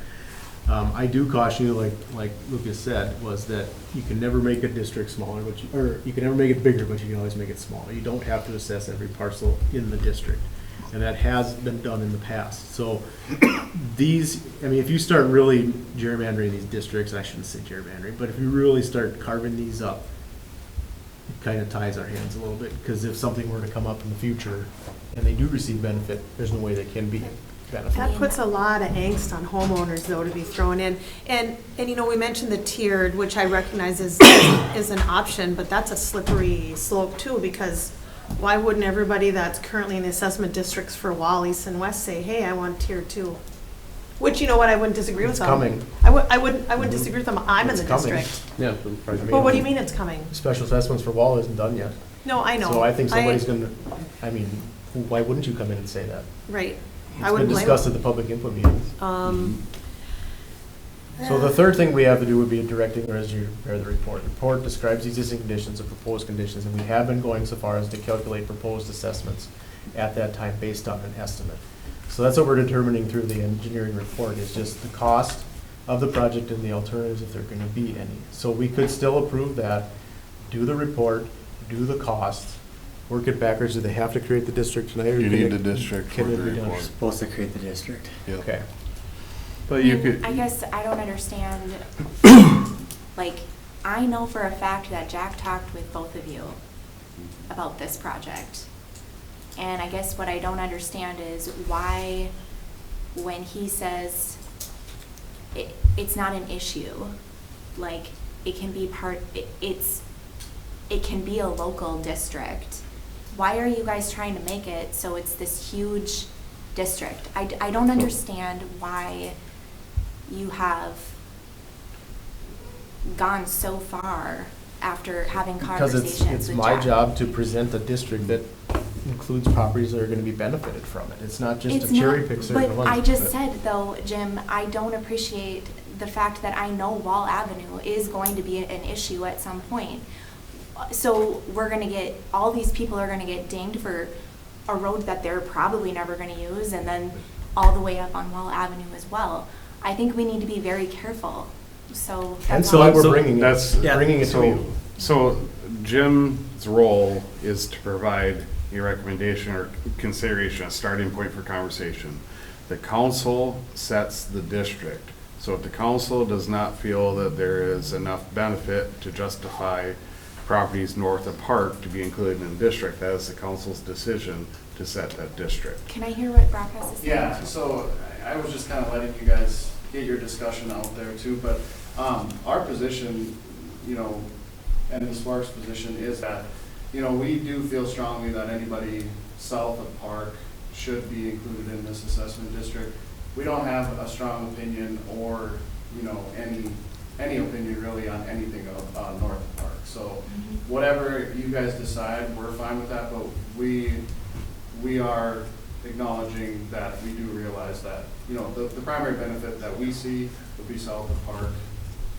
I do caution you, like Lucas said, was that you can never make a district smaller, or you can never make it bigger, but you can always make it smaller. You don't have to assess every parcel in the district. And that has been done in the past. So these, I mean, if you start really gerrymandering these districts, I shouldn't say gerrymandering, but if you really start carving these up, it kind of ties our hands a little bit, because if something were to come up in the future and they do receive benefit, there's no way they can be benefit. That puts a lot of angst on homeowners, though, to be thrown in. And you know, we mentioned the tiered, which I recognize is an option, but that's a slippery slope too, because why wouldn't everybody that's currently in the assessment districts for Wall, East, and West say, hey, I want tier 2? Which, you know what, I wouldn't disagree with It's them. coming. I wouldn't disagree with them, I'm in It's the coming. district. Yeah. Well, what do you mean it's coming? Special assessments for Wall isn't done yet. No, I know. So I think somebody's gonna, I mean, why wouldn't you come in and say that? Right. I It's been wouldn't blame discussed them. at the public input meetings. So the third thing we have to do would be directing the register to prepare the report. The report describes the existing conditions and proposed conditions, and we have been going so far as to calculate proposed assessments at that time based on an estimate. So that's what we're determining through the engineering report, is just the cost of the project and the alternatives if there are gonna be any. So we could still approve that, do the report, do the cost, work it backwards. Do they have to create the district tonight? or You can need it- the district can for it the be done? report. Supposed to create the district. Okay. but you could, I guess I don't understand, like, I know for a fact that Jack talked with both of you about this project. And I guess what I don't understand is why, when he says it's not an issue, like, it can be it can be a local district. Why are you guys trying to make it so it's this huge district? I don't understand why you have gone so far after having Because conversations it's with my Jack. job to present a district that includes properties that are gonna be benefited from it. It's not just It's to cherry not- pick certain ones. But I just said, though, Jim, I don't appreciate the fact that I know Wall Avenue is going to be an issue at some point. So we're gonna get, all these people are gonna get dinged for a road that they're probably never gonna use, and then all the way up on Wall Avenue as well. I think we need to be very careful. So Hence that's all. why we're bringing it to So, you. so Jim's role is to provide a recommendation or consideration, a starting point for conversation. The council sets the district. So if the council does not feel that there is enough benefit to justify properties north of Park to be included in the district, that is the council's decision to set that district. Can I hear what Brock has to say? Yeah, so I was just kind of letting you guys get your discussion out there too, but our position, you know, and the Sparks position is that, you know, we do feel strongly that anybody south of Park should be included in this assessment district. We don't have a strong opinion or, you know, any opinion really on anything north of Park. So whatever you guys decide, we're fine with that, but we are acknowledging that we do realize that, you know, the primary benefit that we see would be south of Park.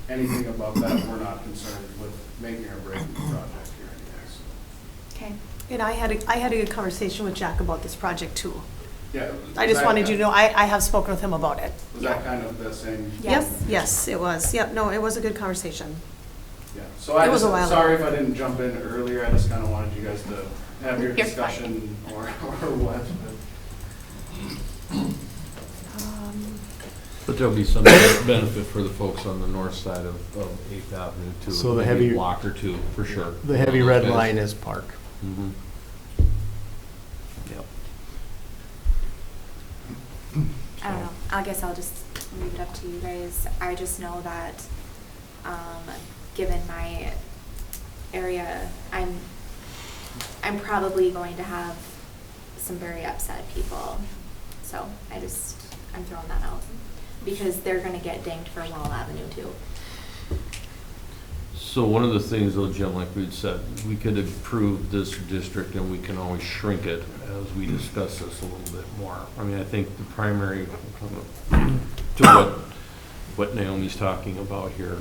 Anything above that, we're not concerned with making or breaking the project here anyway. So. Okay. And I had a good conversation with Jack about this project too. Yeah. I just wanted you to know, I have spoken with him about it. Was that kind of the same? Yes. Yes, it was. Yep, no, it was a good conversation. Yeah, so I It was just, a while sorry ago. if I didn't jump in earlier, I just kind of wanted you guys to have your You're discussion or what. But there'll be some benefit for the folks on the north side of 8th Avenue too. So the Maybe a heavy- block or two, for sure. The heavy red line is Park. Mhm. Yep. I don't know. I guess I'll just leave it up to you guys. I just know that, given my area, I'm probably going to have some very upset people. So I'm throwing that out because they're going to get dinged for Wall Avenue too. So one of the things though, Jim, like we'd said, we could improve this district and we can always shrink it as we discuss this a little bit more. I mean, I think the primary, to what Naomi's talking about here,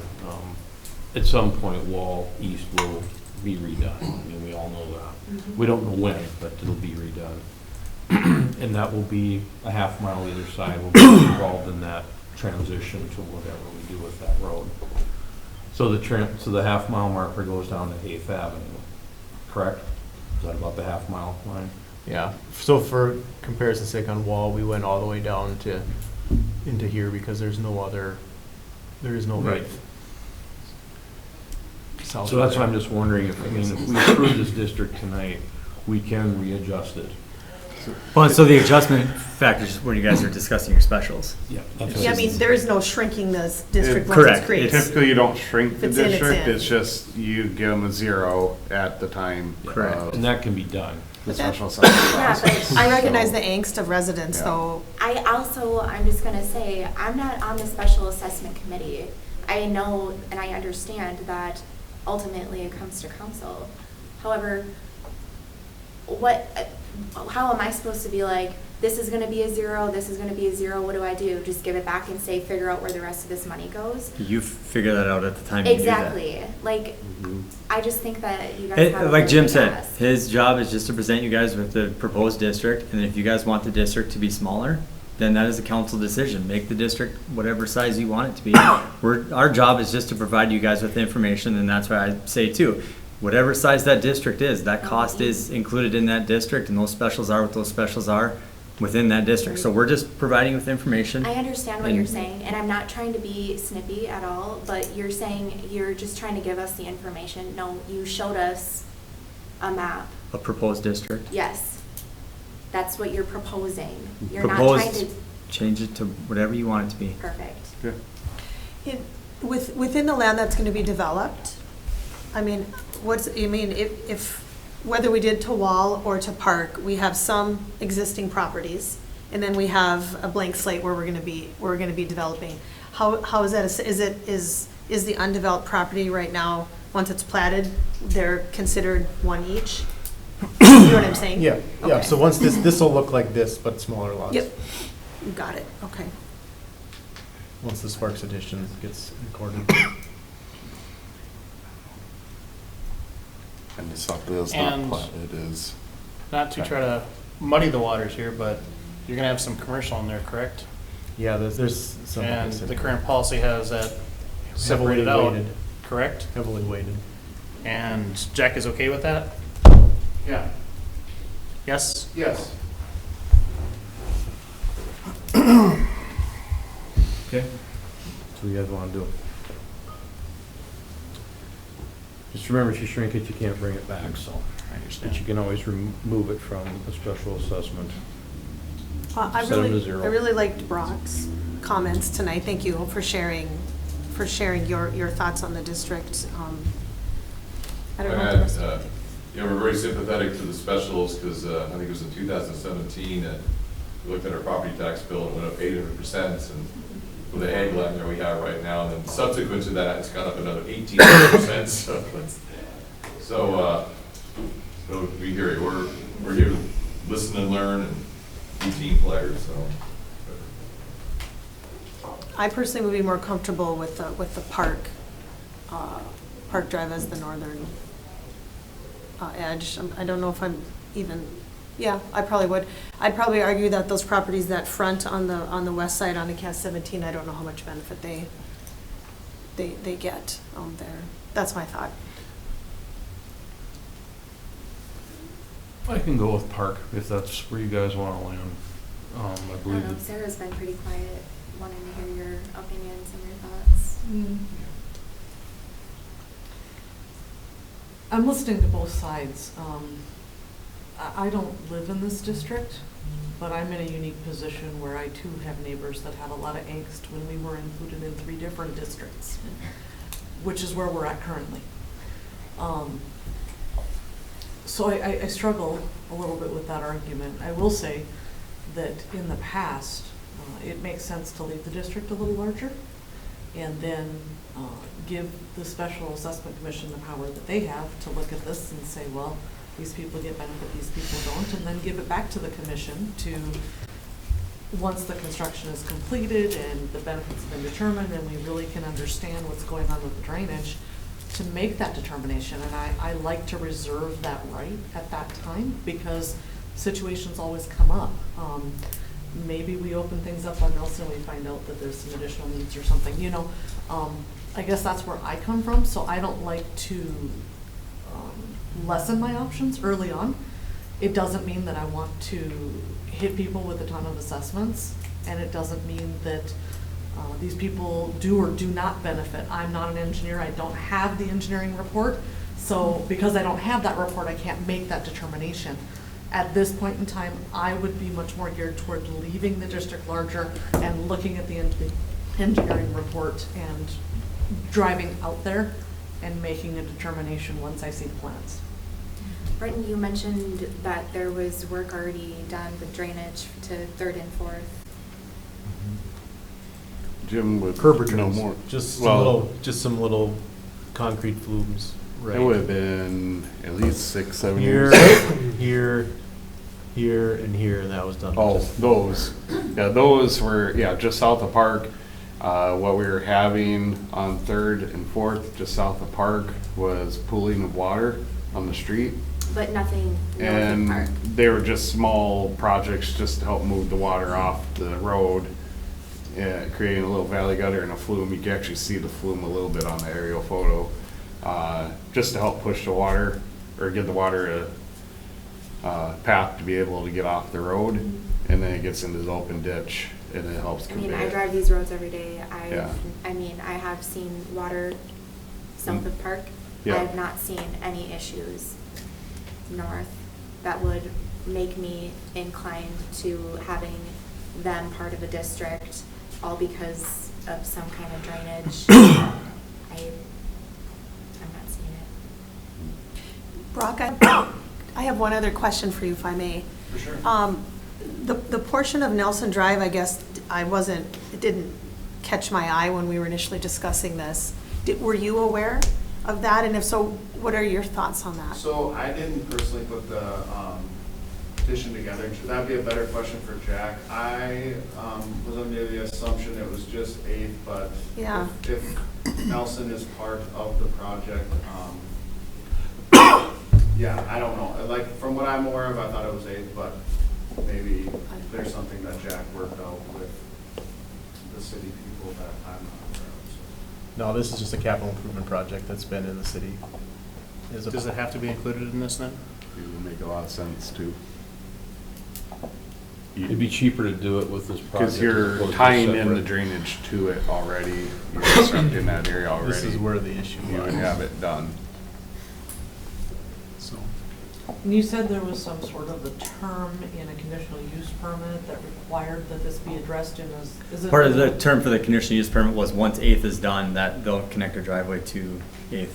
at some point Wall East will be redone. I mean, we all know that. We don't know when, but it'll be redone. And that will be a half mile either side will be involved in that transition to whatever we do with that road. So the half mile marker goes down to 8th Avenue, correct? Is that about the half mile line? Yeah, so for comparison's sake on Wall, we went all the way down to, into here because there is no Right. eighth. So that's why I'm just wondering if we approve this district tonight, we can readjust it. Well, so the adjustment factor is when you guys are discussing your specials. Yeah. Yeah, I mean, there is no shrinking this district once Correct. it's created. Typically, you don't shrink the If it's in, it's district, in. it's just you give them a 0 at the time. Correct. of And that can be done. The special Yeah, assessment but process. I recognize the angst of residents, Yeah. though. I'm just gonna say, I'm not on the special assessment committee. I know and I understand that ultimately it comes to council. However, how am I supposed to be like, this is gonna be a 0, this is gonna be a 0, what do I do? Just give it back and say, figure out where the rest of this money goes? You figure that out at the time you do that. Exactly. Like, I just think that you guys have a Like really Jim big said, ask. his job is just to present you guys with the proposed district, and if you guys want the district to be smaller, then that is a council decision. Make the district whatever size you want it to be. Our job is just to provide you guys with information, and that's why I say too, whatever size that district is, that cost is included in that district, and those specials are what those specials are within that district. So we're just providing with information. I understand what and- you're saying, and I'm not trying to be snippy at all, but you're saying you're just trying to give us the information. No, you showed us a map. A proposed district. Yes. That's what you're proposing. You're not trying Proposed, to, change it to whatever you want it to be. perfect. Within the land that's gonna be developed, I mean, if whether we did to Wall or to Park, we have some existing properties, and then we have a blank slate where we're gonna be developing. How is that, is the undeveloped property right now, once it's platted, they're considered one each? You know what I'm saying? Yeah, Okay. so once this will look like this, but smaller lots. Yep, you got it, okay. Once the Sparks edition gets recorded. And the stuff that is not And- platted is. Not to try to muddy the waters here, but you're gonna have some commercial in there, correct? Yeah, there's some. And the current policy has that separated Heavily out, weighted. correct? Heavily weighted. And Jack is okay with that? Yeah. Yes? Yes. Okay. So what you guys want to do? Just remember, if you shrink it, you can't bring it back, so. I understand. But you can always remove it from a special assessment. I Set 'em to really, zero. I really liked Brock's comments tonight. Thank you for sharing your thoughts on the district. I don't know what the rest of it. Yeah, we're very sympathetic to the specials because I think it was in 2017, we looked at our property tax bill, it went up 800%, and with the ag land there we have right now, and then subsequent to that, it's gone up another 18%. So we hear you. We're here to listen and learn and be team players. So I personally would be more comfortable with the Park Drive as the northern edge. I don't know if I'm even, yeah, I probably would. I'd probably argue that those properties that front on the west side on the Cass 17, I don't know how much benefit they get there. That's my thought. I can go with Park if that's where you guys want to land. I I believe don't know, that Sarah's been pretty quiet, wanting to hear your opinions and your thoughts. I'm listening to both sides. I don't live in this district, but I'm in a unique position where I too have neighbors that had a lot of angst when we were included in 3 different districts, which is where we're at currently. So I struggle a little bit with that argument. I will say that in the past, it makes sense to leave the district a little larger and then give the Special Assessment Commission the power that they have to look at this and say, well, these people get benefit, these people don't, and then give it back to the commission to, once the construction is completed and the benefits have been determined and we really can understand what's going on with the drainage, to make that determination. And I like to reserve that right at that time because situations always come up. Maybe we open things up on Nelson and we find out that there's some additional needs or something, you know. I guess that's where I come from, so I don't like to lessen my options early on. It doesn't mean that I want to hit people with a ton of assessments, and it doesn't mean that these people do or do not benefit. I'm not an engineer, I don't have the engineering report, so because I don't have that report, I can't make that determination. At this point in time, I would be much more geared toward leaving the district larger and looking at the engineering report and driving out there and making a determination once I see the plans. Britton, you mentioned that there was work already done with drainage to 3rd and 4th. Jim would Curb know more. Just some Well, little concrete flumes. it would have been at least 6-7 Here, years. here, and here, and that was done. Oh, those. Yeah, those were, just south of Park. What we were having on 3rd and 4th, just south of Park, was pooling of water on the street. But nothing north of And Park. they were just small projects just to help move the water off the road, creating a little valley gutter and a flume. You can actually see the flume a little bit on the aerial photo, just to help push the water or give the water a path to be able to get off the road. And then it gets into the open ditch and it helps I convey mean, I it. drive these roads every day. Yeah. I mean, I have seen water south of Park. Yeah. I have not seen any issues north that would make me inclined to having them part of a district, all because of some kind of drainage. I'm not seeing it. Brock, I have one other question for you, if I may. For sure. The portion of Nelson Drive, I guess, it didn't catch my eye when we were initially discussing this. Were you aware of that? And if so, what are your thoughts on that? So I didn't personally put the petition together. That'd be a better question for Jack. I was under the assumption it was just 8th, but Yeah. if Nelson is part of the project, yeah, I don't know. Like, from what I'm aware of, I thought it was 8th, but maybe there's something that Jack worked out with city people that I'm not aware of, so. No, this is just a capital improvement project that's been in the city. Does it have to be included in this then? It would make a lot of sense too. It'd be cheaper to do it with this project. Because as you're opposed to tying in the separate. drainage to it already, you're constructing that area already. This is where the issue You would lies. have it done. So, And you said there was some sort of a term in a conditional use permit that required that this be addressed in as, is it? Part of the term for the conditional use permit was once 8th is done, that they'll connect their driveway to 8th.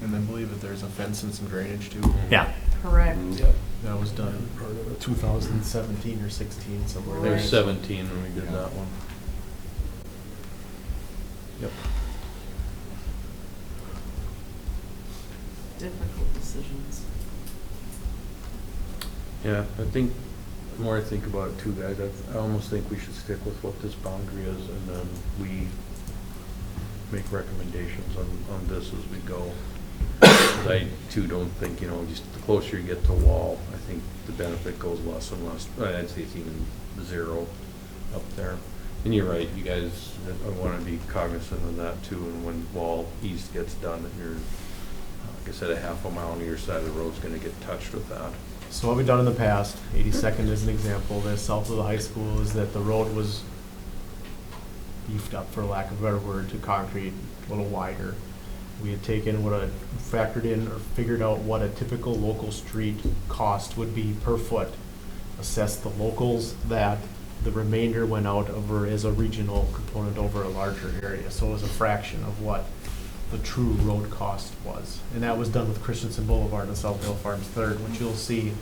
and then believe that there's a fence and some drainage too. Yeah. Correct. Yep. That was done 2017 or 16, somewhere It there. was 17 when we did that one. Yep. Difficult decisions. Yeah, I think, the more I think about it too, guys, I almost think we should stick with what this boundary is, and then we make recommendations on this as we go. 'Cause I too don't think, just the closer you get to wall, I think the benefit goes less and less. I'd say it's even 0 up there. And you're right, you guys, I want to be cognizant of that too, and when wall east gets done, that you're, like I said, a half a mile on either side of the road's gonna get touched with that. So what we've done in the past, 82nd is an example, the south of the high school, is that the road was beefed up, for lack of a better word, to concrete, a little wider. We had factored in or figured out what a typical local street cost would be per foot, assessed the locals that, the remainder went out over as a regional component over a larger area. So it was a fraction of what the true road cost was. And that was done with Christensen Boulevard and South Hill Farms Third, which you'll see,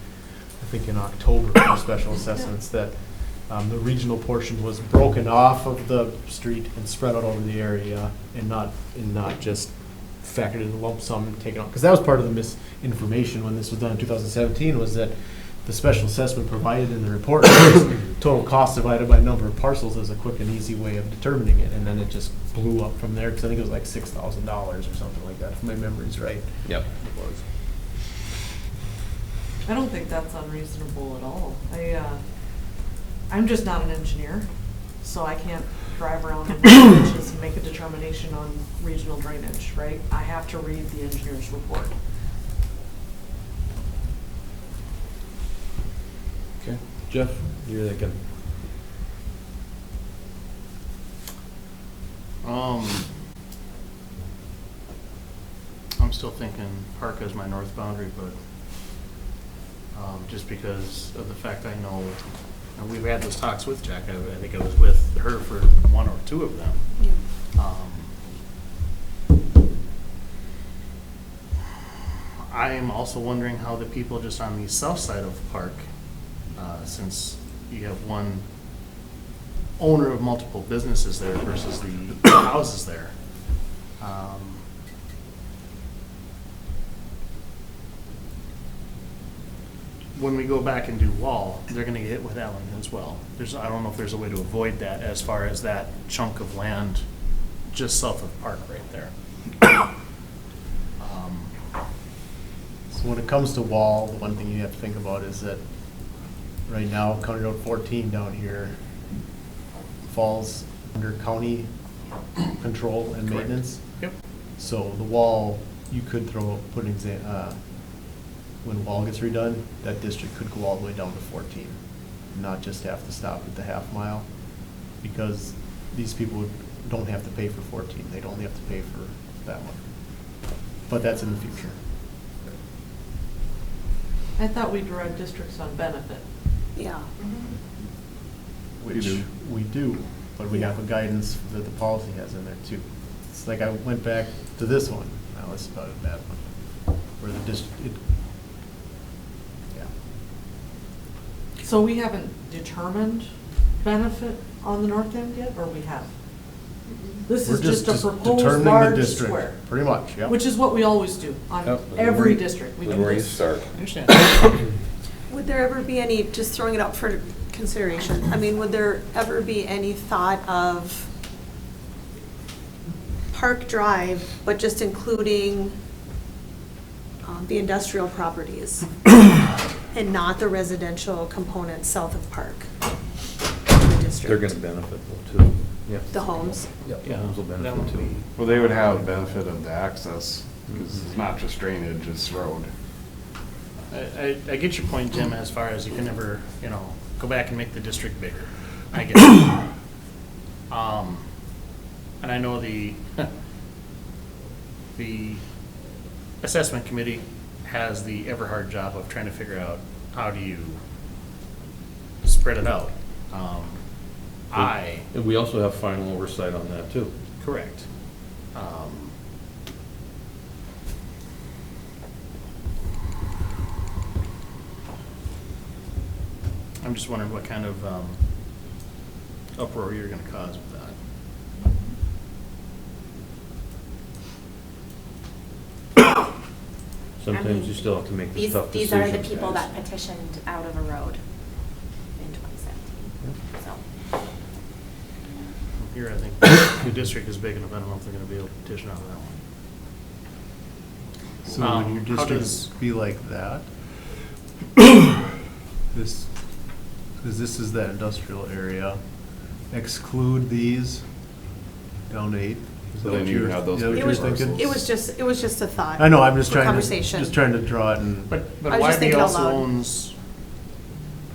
I think in October, for special assessments, that the regional portion was broken off of the street and spread out over the area, and not just factored in a lump sum and taken out. Because that was part of the misinformation when this was done in 2017, was that the special assessment provided in the report was total cost divided by number of parcels as a quick and easy way of determining it, and then it just blew up from there, because I think it was like $6,000 or something like that, if my memory's right. Yep. It was. I don't think that's unreasonable at all. I'm just not an engineer, so I can't drive around in trenches and make a determination on regional drainage, right? I have to read the engineer's report. Okay. Jeff, you're thinking? I'm still thinking park as my north boundary, but just because of the fact I know, and we've had those talks with Jack, I think I was with her for 1 or 2 of them. I am also wondering how the people just on the south side of the park, since you have one owner of multiple businesses there versus the houses there. When we go back and do wall, they're gonna get hit with Allen as well. I don't know if there's a way to avoid that as far as that chunk of land just south of Park right there. So when it comes to wall, the one thing you have to think about is that right now, County Road 14 down here falls under county control and maintenance. Yep. So the wall, you could when the wall gets redone, that district could go all the way down to 14, not just have to stop at the half mile, because these people don't have to pay for 14, they'd only have to pay for that one. But that's in the future. I thought we derived districts on benefit. Yeah. Which we do, but we have a guidance that the policy has in there too. It's like I went back to this one, now it's about a bad one, where the district, So we haven't determined benefit on the north end yet, or we have? This We're is just a proposed determining the large district, square. pretty much, yeah. Which is what we always do on Yep. every district. We do Where you this. start. I understand. Would there ever be any, just throwing it out for consideration, I mean, would there ever be any thought of Park Drive, but just including the industrial properties and not the residential component south of Park? The district? They're gonna benefit though too. Yeah. the homes. Yep, Yeah, homes will that benefit would too. be- Well, they would have benefit of the access, because it's not just drainage, it's road. I get your point, Jim, as far as you can never, go back and make the district bigger. I get it. And I know the assessment committee has the ever hard job of trying to figure out how do you spread it out. And we also have final oversight on that too. Correct. I'm just wondering what kind of uproar you're gonna cause with that. Sometimes you still have to make the tough These decisions. are the people guys. that petitioned out of a road in 2017, so. Here, I think the district is big enough, I don't know if they're gonna be able to petition out of that one. So would your How district does- be like that? This, because this is that industrial area, exclude these down to 8? Is So that then what you you're- have those is that what big you're parcels. thinking? It was just a thought. I know, I'm just for trying conversation. to draw it and. But I was just YB thinking out also loud. owns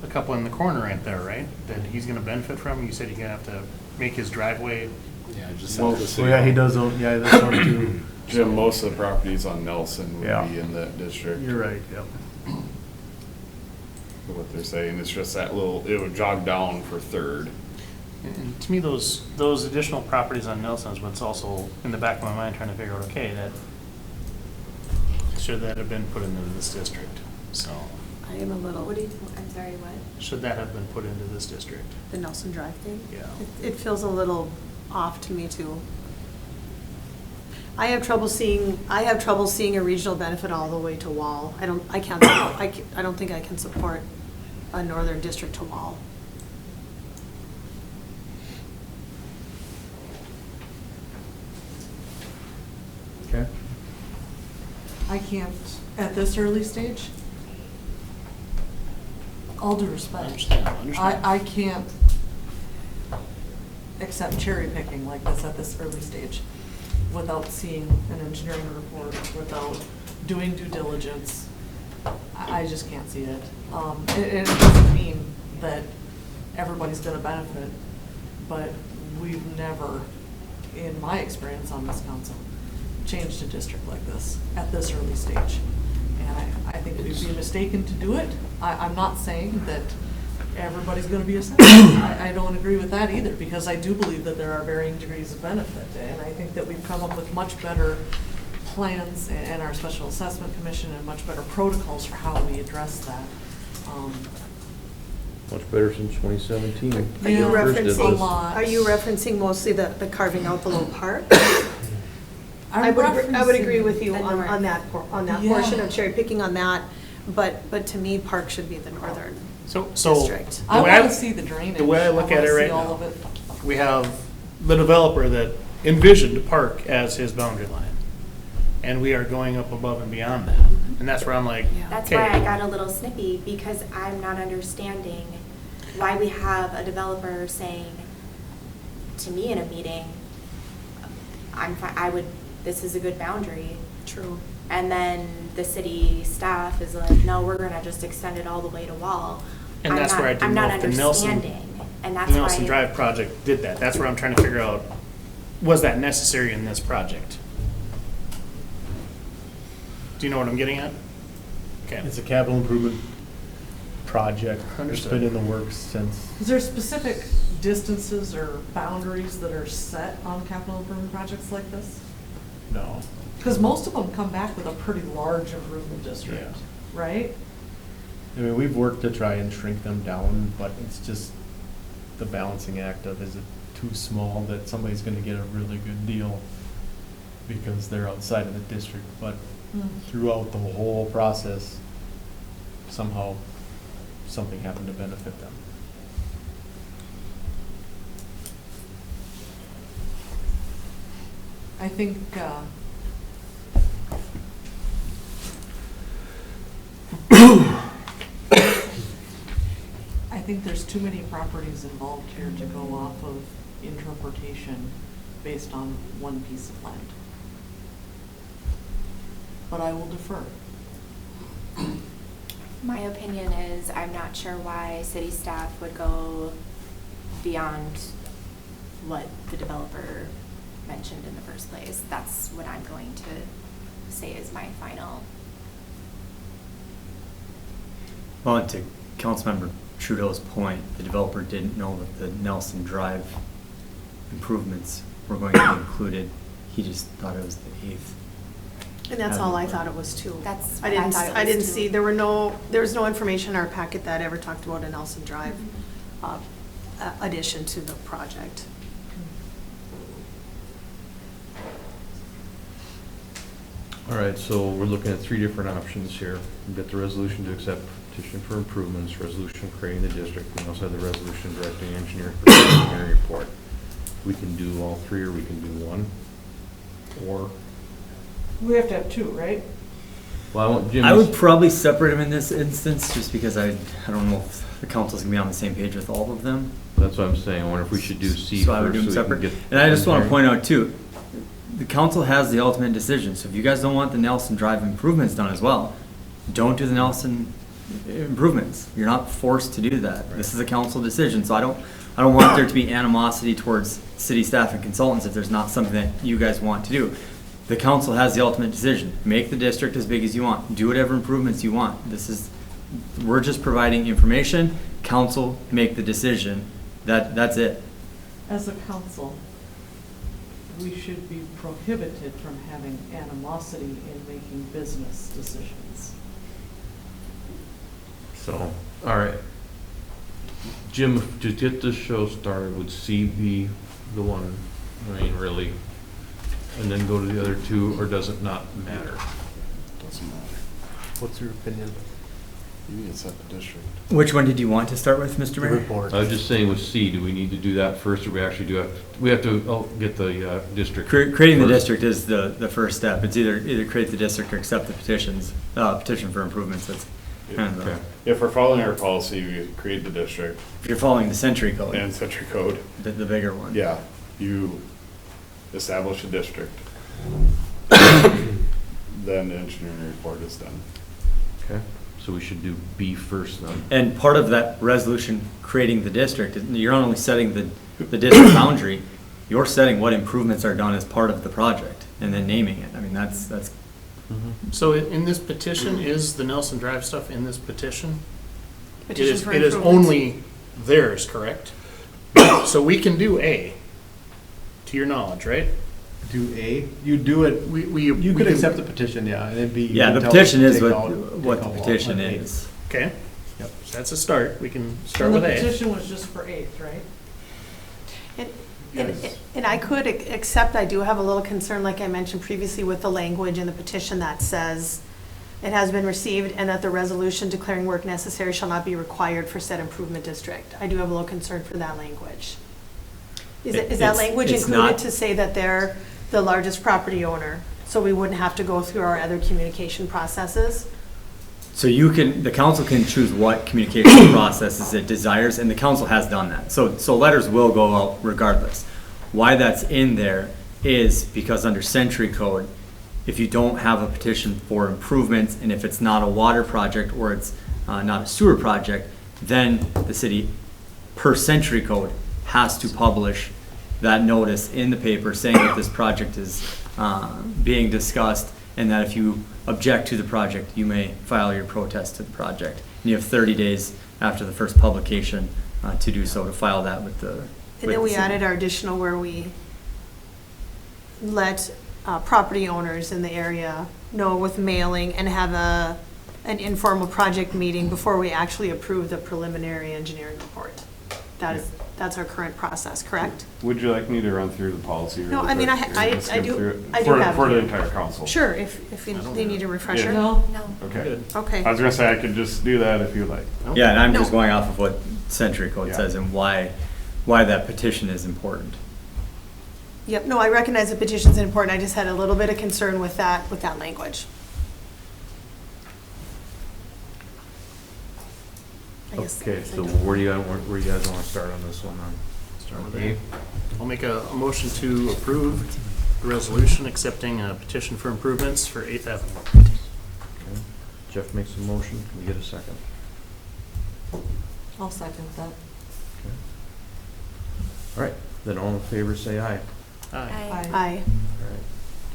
a couple in the corner right there, right? That he's gonna benefit from. You said you're gonna have to make his driveway. Yeah, just. Oh, yeah, he does own, yeah, that's one too. Jim, most of the properties on Nelson Yeah. would be in that district. You're right, yep. What they're saying, it's just that little, it would jog down for Third. And to me, those additional properties on Nelson is what's also in the back of my mind trying to figure out, okay, that, should that have been put into this district? So, I am a little, I'm sorry, what? should that have been put into this district? the Nelson Drive thing? Yeah. It feels a little off to me too. I have trouble seeing a regional benefit all the way to Wall. I don't think I can support a northern district to Wall. Okay. I can't, at this early stage, all due respect, I can't accept cherry picking like this at this early stage without seeing an engineering report, without doing due diligence. I just can't see it. It doesn't mean that everybody's gonna benefit, but we've never, in my experience on this council, changed a district like this at this early stage. And I think we'd be mistaken to do it. I'm not saying that everybody's gonna be assessed. I don't agree with that either, because I do believe that there are varying degrees of benefit. And I think that we've come up with much better plans and our special assessment commission and much better protocols for how we address that. Much better since 2017. Are you referencing, lot. are you referencing mostly the carving out the little park? I'm I would agree referencing with you the on that, Yeah. portion of cherry picking on that, but to me, park should be the northern So district. I want to see the drainage. The way I look at it right all of now, it. we have the developer that envisioned the park as his boundary line. And we are going up above and beyond that. And that's where I'm like, That's okay. why I got a little snippy, because I'm not understanding why we have a developer saying to me in a meeting, this is a good boundary. True. And then the city staff is like, no, we're gonna just extend it all the way to Wall. And that's where I didn't know if the Nelson, And that's the Nelson why, Drive project did that. That's where I'm trying to figure out, was that necessary in this project? Do you know what I'm getting at? Okay. It's a capital improvement project. It's Understood. been in the works since. Is there specific distances or boundaries that are set on capital improvement projects like this? No. Because most of them come back with a pretty large improvement district, Yeah. right? I mean, we've worked to try and shrink them down, but it's just the balancing act of, is it too small that somebody's gonna get a really good deal because they're outside of the district, but throughout the whole process, somehow something happened to benefit them. I think, I think there's too many properties involved here to go off of interpretation based on one piece of land. But I will defer. My opinion is I'm not sure why city staff would go beyond what the developer mentioned in the first place. That's what I'm going to say is my final. Well, and to Councilmember Trudeau's point, the developer didn't know that the Nelson Drive improvements were going to be included. He just thought it was the 8th. And that's all I thought it was too. That's I what I didn't, thought it I was didn't too. see, there was no information in our packet that ever talked about a Nelson Drive addition to the project. All right, so we're looking at 3 different options here. We've got the resolution to accept petition for improvements, resolution creating the district. We also have the resolution directing engineer for the engineering report. We can do all 3, or we can do 1, or, We have to have 2, right? well, I want Jim. I would probably separate them in this instance, just because I don't know if the council's gonna be on the same page with all of them. That's what I'm saying. I wonder if we should do C So I would first do them so we can separate. get. And I just want to point out too, the council has the ultimate decision. So if you guys don't want the Nelson Drive improvements done as well, don't do the Nelson improvements. You're not forced to do that. This is a council decision, so I don't want there to be animosity towards city staff and consultants if there's not something that you guys want to do. The council has the ultimate decision. Make the district as big as you want. Do whatever improvements you want. We're just providing information. Council make the decision. That's it. As a council, we should be prohibited from having animosity in making business decisions. So, all right. Jim, to get this show started, would C be the one, I mean, really? And then go to the other 2, or does it not matter? Doesn't matter. What's your opinion? You can set the district. Which one did you want to start with, Mr. Mayor? Report. I was just saying with C, do we need to do that first, or we actually we have to get the district? Creating the first? district is the first step. It's either create the district or accept the petition for improvements. That's kind of Okay. If we're following our policy, we create the district. if you're following the century code. And century code. The bigger one. Yeah, you establish a district. Then the engineering report is done. Okay, so we should do B first then. And part of that resolution creating the district, you're not only setting the district boundary, you're setting what improvements are done as part of the project and then naming it. I mean, that's. So in this petition, is the Nelson Drive stuff in this petition? Petition for It is improvements. only theirs, correct? So we can do A, to your knowledge, right? Do A? You do it, you could accept the petition, yeah, and then B. you Yeah, can the tell petition us is to take what out the all petition of A. is. Okay, Yep. so that's a start. We can start And the with A. petition was just for 8th, right? And I could accept, I do have a little concern, like I mentioned previously, with the language in the petition that says it has been received and that the resolution declaring work necessary shall not be required for said improvement district. I do have a little concern for that language. Is that It's language not- included to say that they're the largest property owner? So we wouldn't have to go through our other communication processes? So the council can choose what communication processes it desires, and the council has done that. So letters will go out regardless. Why that's in there is because under century code, if you don't have a petition for improvements, and if it's not a water project or it's not a sewer project, then the city, per century code, has to publish that notice in the paper saying that this project is being discussed, and that if you object to the project, you may file your protest to the project. And you have 30 days after the first publication to do so, to file that with the. And then we added our additional where we let property owners in the area know with mailing and have an informal project meeting before we actually approve the preliminary engineering report. That's our current process, correct? Would you like me to run through the policy? No, really I mean, quick? Or I just skim do through it? I do have it For the here. entire council? Sure, if they need a refresher. No. Okay. Okay. I was gonna say I could just do that if you like. Yeah, and I'm No. just going off of what century code Yeah. says and why that petition is important. Yep, no, I recognize the petition's important. I just had a little bit of concern with that language. I guess Okay, that's so it. where do you guys want to start on this one then? Start with A? I'll make a motion to approve the resolution accepting a petition for improvements for 8th Avenue. Okay. Jeff makes a motion. Can we get a second? I'll second that. Okay. All right, then all in favor say aye. Aye. All right,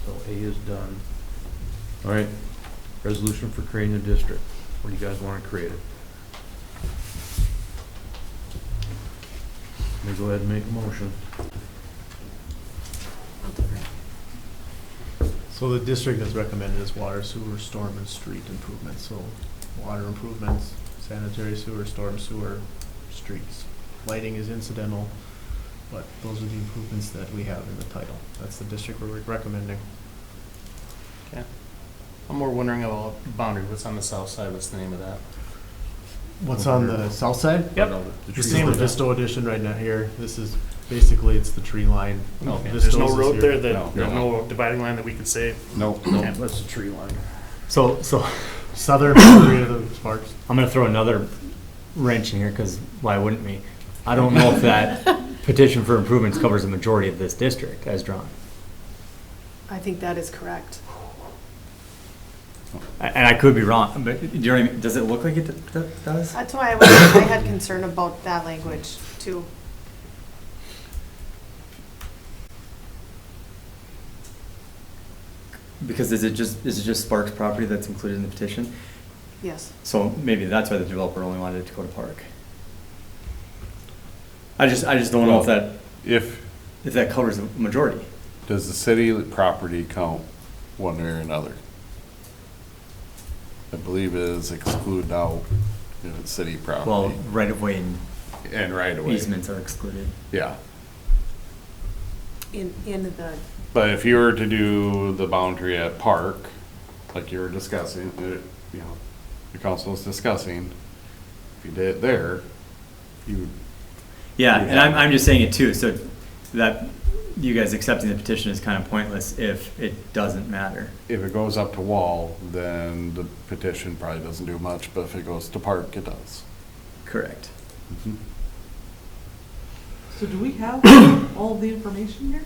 so A is done. All right, resolution for creating a district. What do you guys want to create it? Let me go ahead and make a motion. So the district has recommended is water, sewer, storm, and street improvements. So water improvements, sanitary sewer, storm sewer, streets. Lighting is incidental, but those are the improvements that we have in the title. That's the district we're recommending. Okay. I'm more wondering about boundary. What's on the south side? What's the name of that? What's on the south side? Yep. This is the Visto addition right now here. This is basically, it's the tree line. Okay. Vistos There's no is road here. there, that there's no dividing line that we could say? Nope. Okay. That's the tree line. So southern boundary of the Sparks. I'm gonna throw another wrench in here, because why wouldn't we? I don't know if that petition for improvements covers the majority of this district as drawn. I think that is correct. And I could be wrong, but do you know what I mean? Does it look like it does? That's why I had concern about that language too. Because is it just Sparks property that's included in the petition? Yes. So maybe that's why the developer only wanted it to go to Park. I just don't know if that covers the majority. Does the city property count one way or another? I believe it is excluded out, city property. Well, right of way and right of way easements are excluded. Yeah. In the. But if you were to do the boundary at Park, like you were discussing, the council was discussing, if you did it there, you. Yeah, and I'm just saying it too, so that you guys accepting the petition is kind of pointless if it doesn't matter. If it goes up to Wall, then the petition probably doesn't do much, but if it goes to Park, it does. Correct. Mm-hmm. So do we have all of the information here?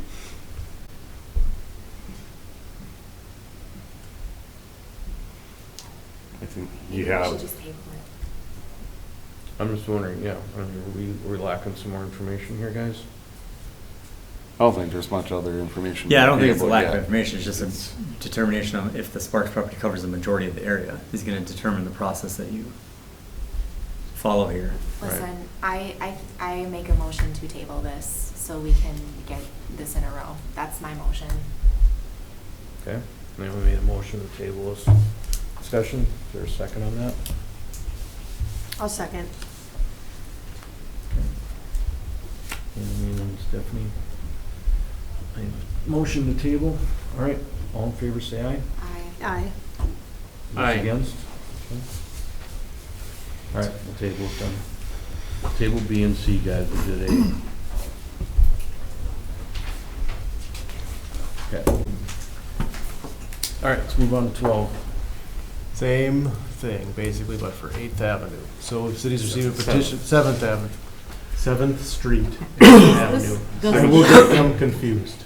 I think Maybe you we have. should just table it. I'm just wondering, yeah, I mean, are we lacking some more information here, guys? I don't think there's much other information. Yeah, I don't think it's a lack of yet. information, it's just a determination of if the Sparks property covers the majority of the area. Is gonna determine the process that you follow here. Listen, I make a motion to table this so we can get this in a row. That's my motion. Okay, then we made a motion to table this discussion. Is there a second on that? I'll second. Amy and Stephanie. I have a motion to table. All right, all in favor say aye. Aye. Those against? Okay. All right, we'll table it then. Table B and C, guys, we did A. Okay. All right, let's move on to 12. Same thing, basically, but for 8th Avenue. So if cities receive a petition, 7th Avenue, 7th Street, 8th Avenue. I will get them confused.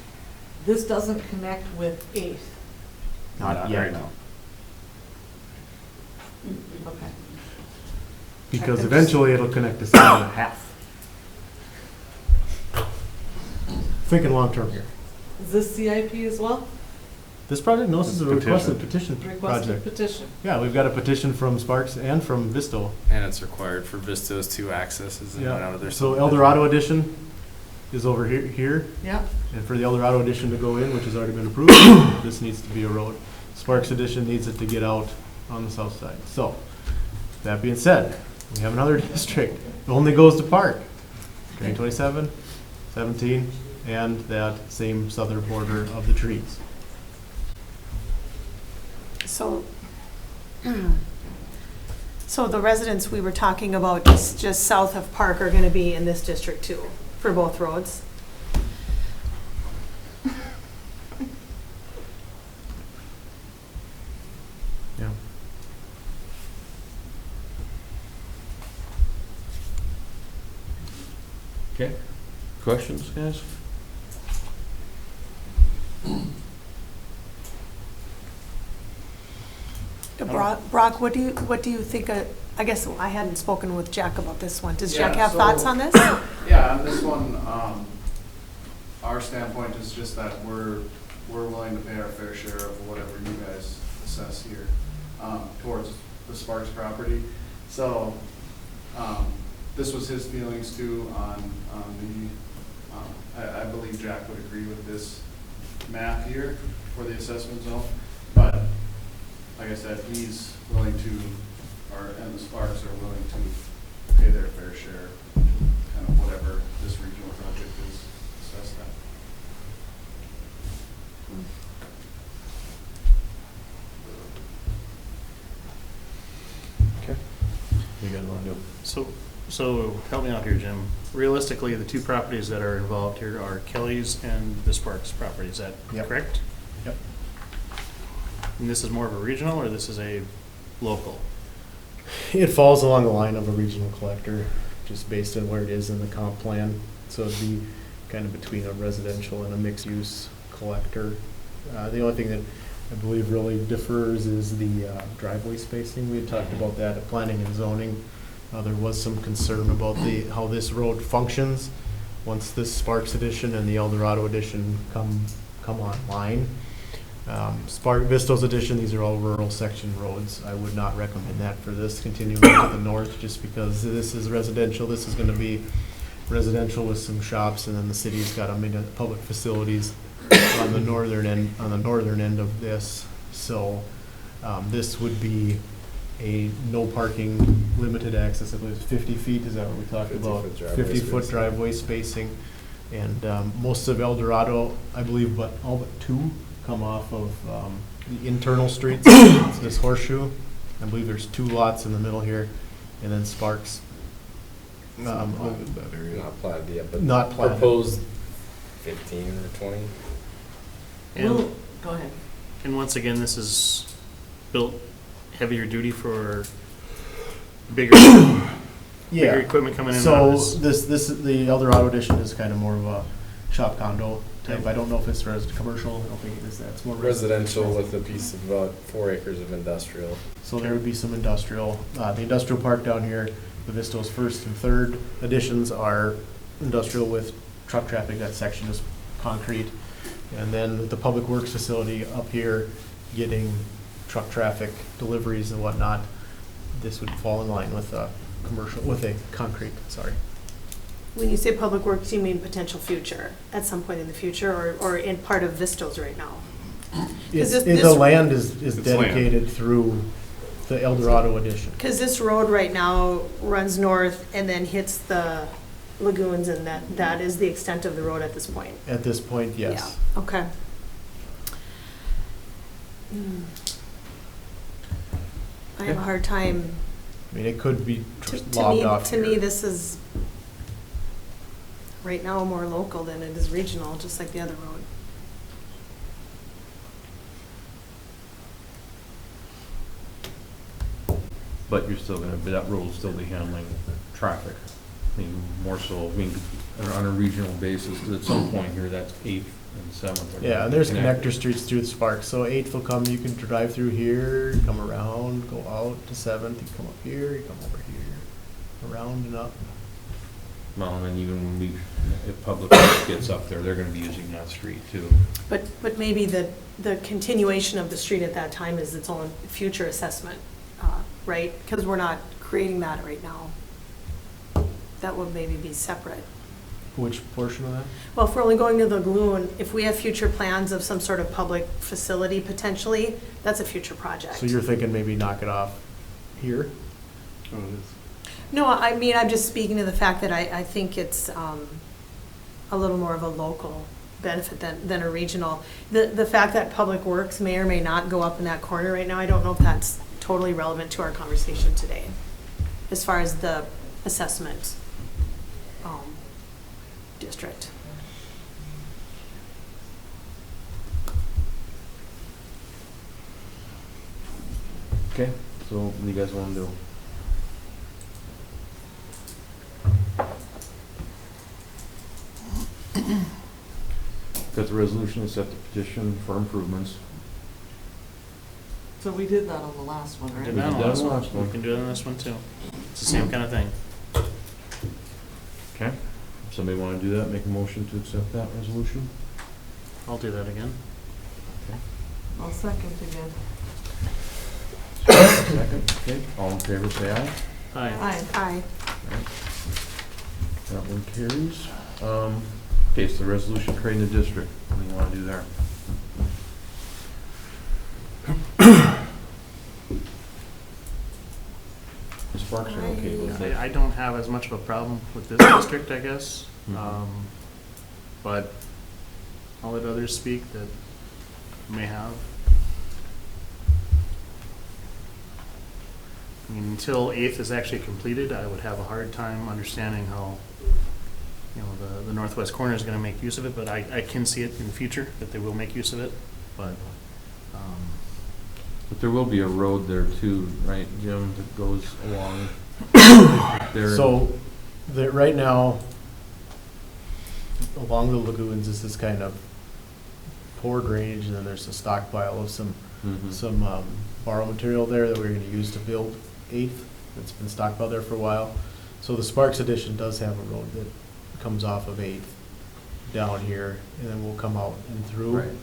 This doesn't connect with 8th. Not yet. Okay. Because eventually it'll connect to 7.5. Thinking long-term here. Is this CIP as well? This project, no, this is a requested petition Requested project. petition. Yeah, we've got a petition from Sparks and from Visto. And it's required for Vista's 2 accesses in and out of their. So El Dorado addition is over here. Yeah. And for the El Dorado addition to go in, which has already been approved, this needs to be a road. Sparks addition needs it to get out on the south side. So, that being said, we have another district. It only goes to Park. Drain 27, 17, and that same southern border of the trees. So, so the residents we were talking about just south of Park are gonna be in this district too, for both roads? Yeah. Okay. Questions, guys? Brock, what do you think, I guess I hadn't spoken with Jack about this one. Does Jack Yeah, have so- thoughts on this? Yeah, on this one, our standpoint is just that we're willing to pay our fair share of whatever you guys assess here, towards the Sparks property. So, this was his feelings too on I believe Jack would agree with this math here for the assessment zone. But, like I said, he's willing to, and the Sparks are willing to pay their fair share, kind of whatever this regional project is assessed at. Okay. You guys want to do? So help me out here, Jim. Realistically, the two properties that are involved here are Kelly's and the Sparks property. Is that correct? Yep. And this is more of a regional, or this is a local? It falls along the line of a regional collector, just based on where it is in the comp plan. So it'd be kind of between a residential and a mixed-use collector. The only thing that I believe really differs is the driveway spacing. We had talked about that at planning and zoning. There was some concern about how this road functions once this Sparks edition and the El Dorado edition come online. Vistos edition, these are all rural section roads. I would not recommend that for this continuing to the north, just because this is residential. This is going to be residential with some shops, and then the city's got public facilities on the northern end of this. So this would be a no parking, limited access. I believe it's 50 feet. Is that what we talked about? 50-foot driveway spacing. And most of El Dorado, I believe, but all but two come off of the internal streets. It's this horseshoe. I believe there's 2 lots in the middle here, and then Sparks. That area. Not platted yet, but not platted. Proposed 15 or 20. And, Go ahead. and once again, this is built heavier duty for bigger equipment coming in. So the El Dorado edition is kind of more of a shop condo type. I don't know if it's commercial. I don't think it is that. It's more Residential with a piece of about 4 acres of industrial. So there would be some industrial. The industrial park down here, the Vistos first and third editions are industrial with truck traffic. That section is concrete. And then the public works facility up here getting truck traffic, deliveries and whatnot. This would fall in line with a concrete, sorry. When you say public works, you mean potential future, at some point in the future, or in part of Vistos right now? The land is dedicated through the El Dorado edition. Because this road right now runs north and then hits the lagoons, and that is the extent of the road at this point? At this point, yes. Yeah, okay. I have a hard time. I mean, it could be To lobbed off me, here. this is right now more local than it is regional, just like the other road. But you're still gonna, that road will still be handling traffic. I mean, more so, I mean, on a regional basis, because at some point here, that's 8th and 7th. Yeah, and there's connector streets through the Sparks. So 8th will come, you can drive through here, come around, go out to 7th, you come up here, you come over here, around and up. Well, and then even when if public works gets up there, they're gonna be using that street too. But maybe the continuation of the street at that time is its own future assessment, right? Because we're not creating that right now. That would maybe be separate. Which portion of that? Well, if we're only going to the lagoon, if we have future plans of some sort of public facility potentially, that's a future project. So you're thinking maybe knock it off here? Oh, it is. No, I mean, I'm just speaking to the fact that I think it's a little more of a local benefit than a regional. The fact that Public Works may or may not go up in that corner right now, I don't know if that's totally relevant to our conversation today, as far as the assessment district. Okay, so what do you guys wanna do? Got the resolution to set the petition for improvements. So we did that on the last one, right? Did that on the last one. We can do it on this one too. It's the same kind of thing. Okay. Somebody want to do that, make a motion to accept that resolution? I'll do that again. I'll second again. Second, okay, all in favor, say aye. Aye. Aye. Aye. Alright. That one carries. Okay, so the resolution creating the district, what do you want to do there? The Sparks are okay with it. I don't have as much of a problem with this district, I guess. But I'll let others speak that may have. I mean, until 8th is actually completed, I would have a hard time understanding how, you know, the northwest corner is going to make use of it, but I can see it in the future that they will make use of it, but. But there will be a road there too, right, Jim, that goes along there. So, right now, along the lagoons, this is kind of poor drainage, and then there's a stockpile of some borrow material there that we're gonna use to build 8th. It's been stockpiled there for a while. So the Sparks addition does have a road that comes off of 8th down here, and then we'll come out and through. Right.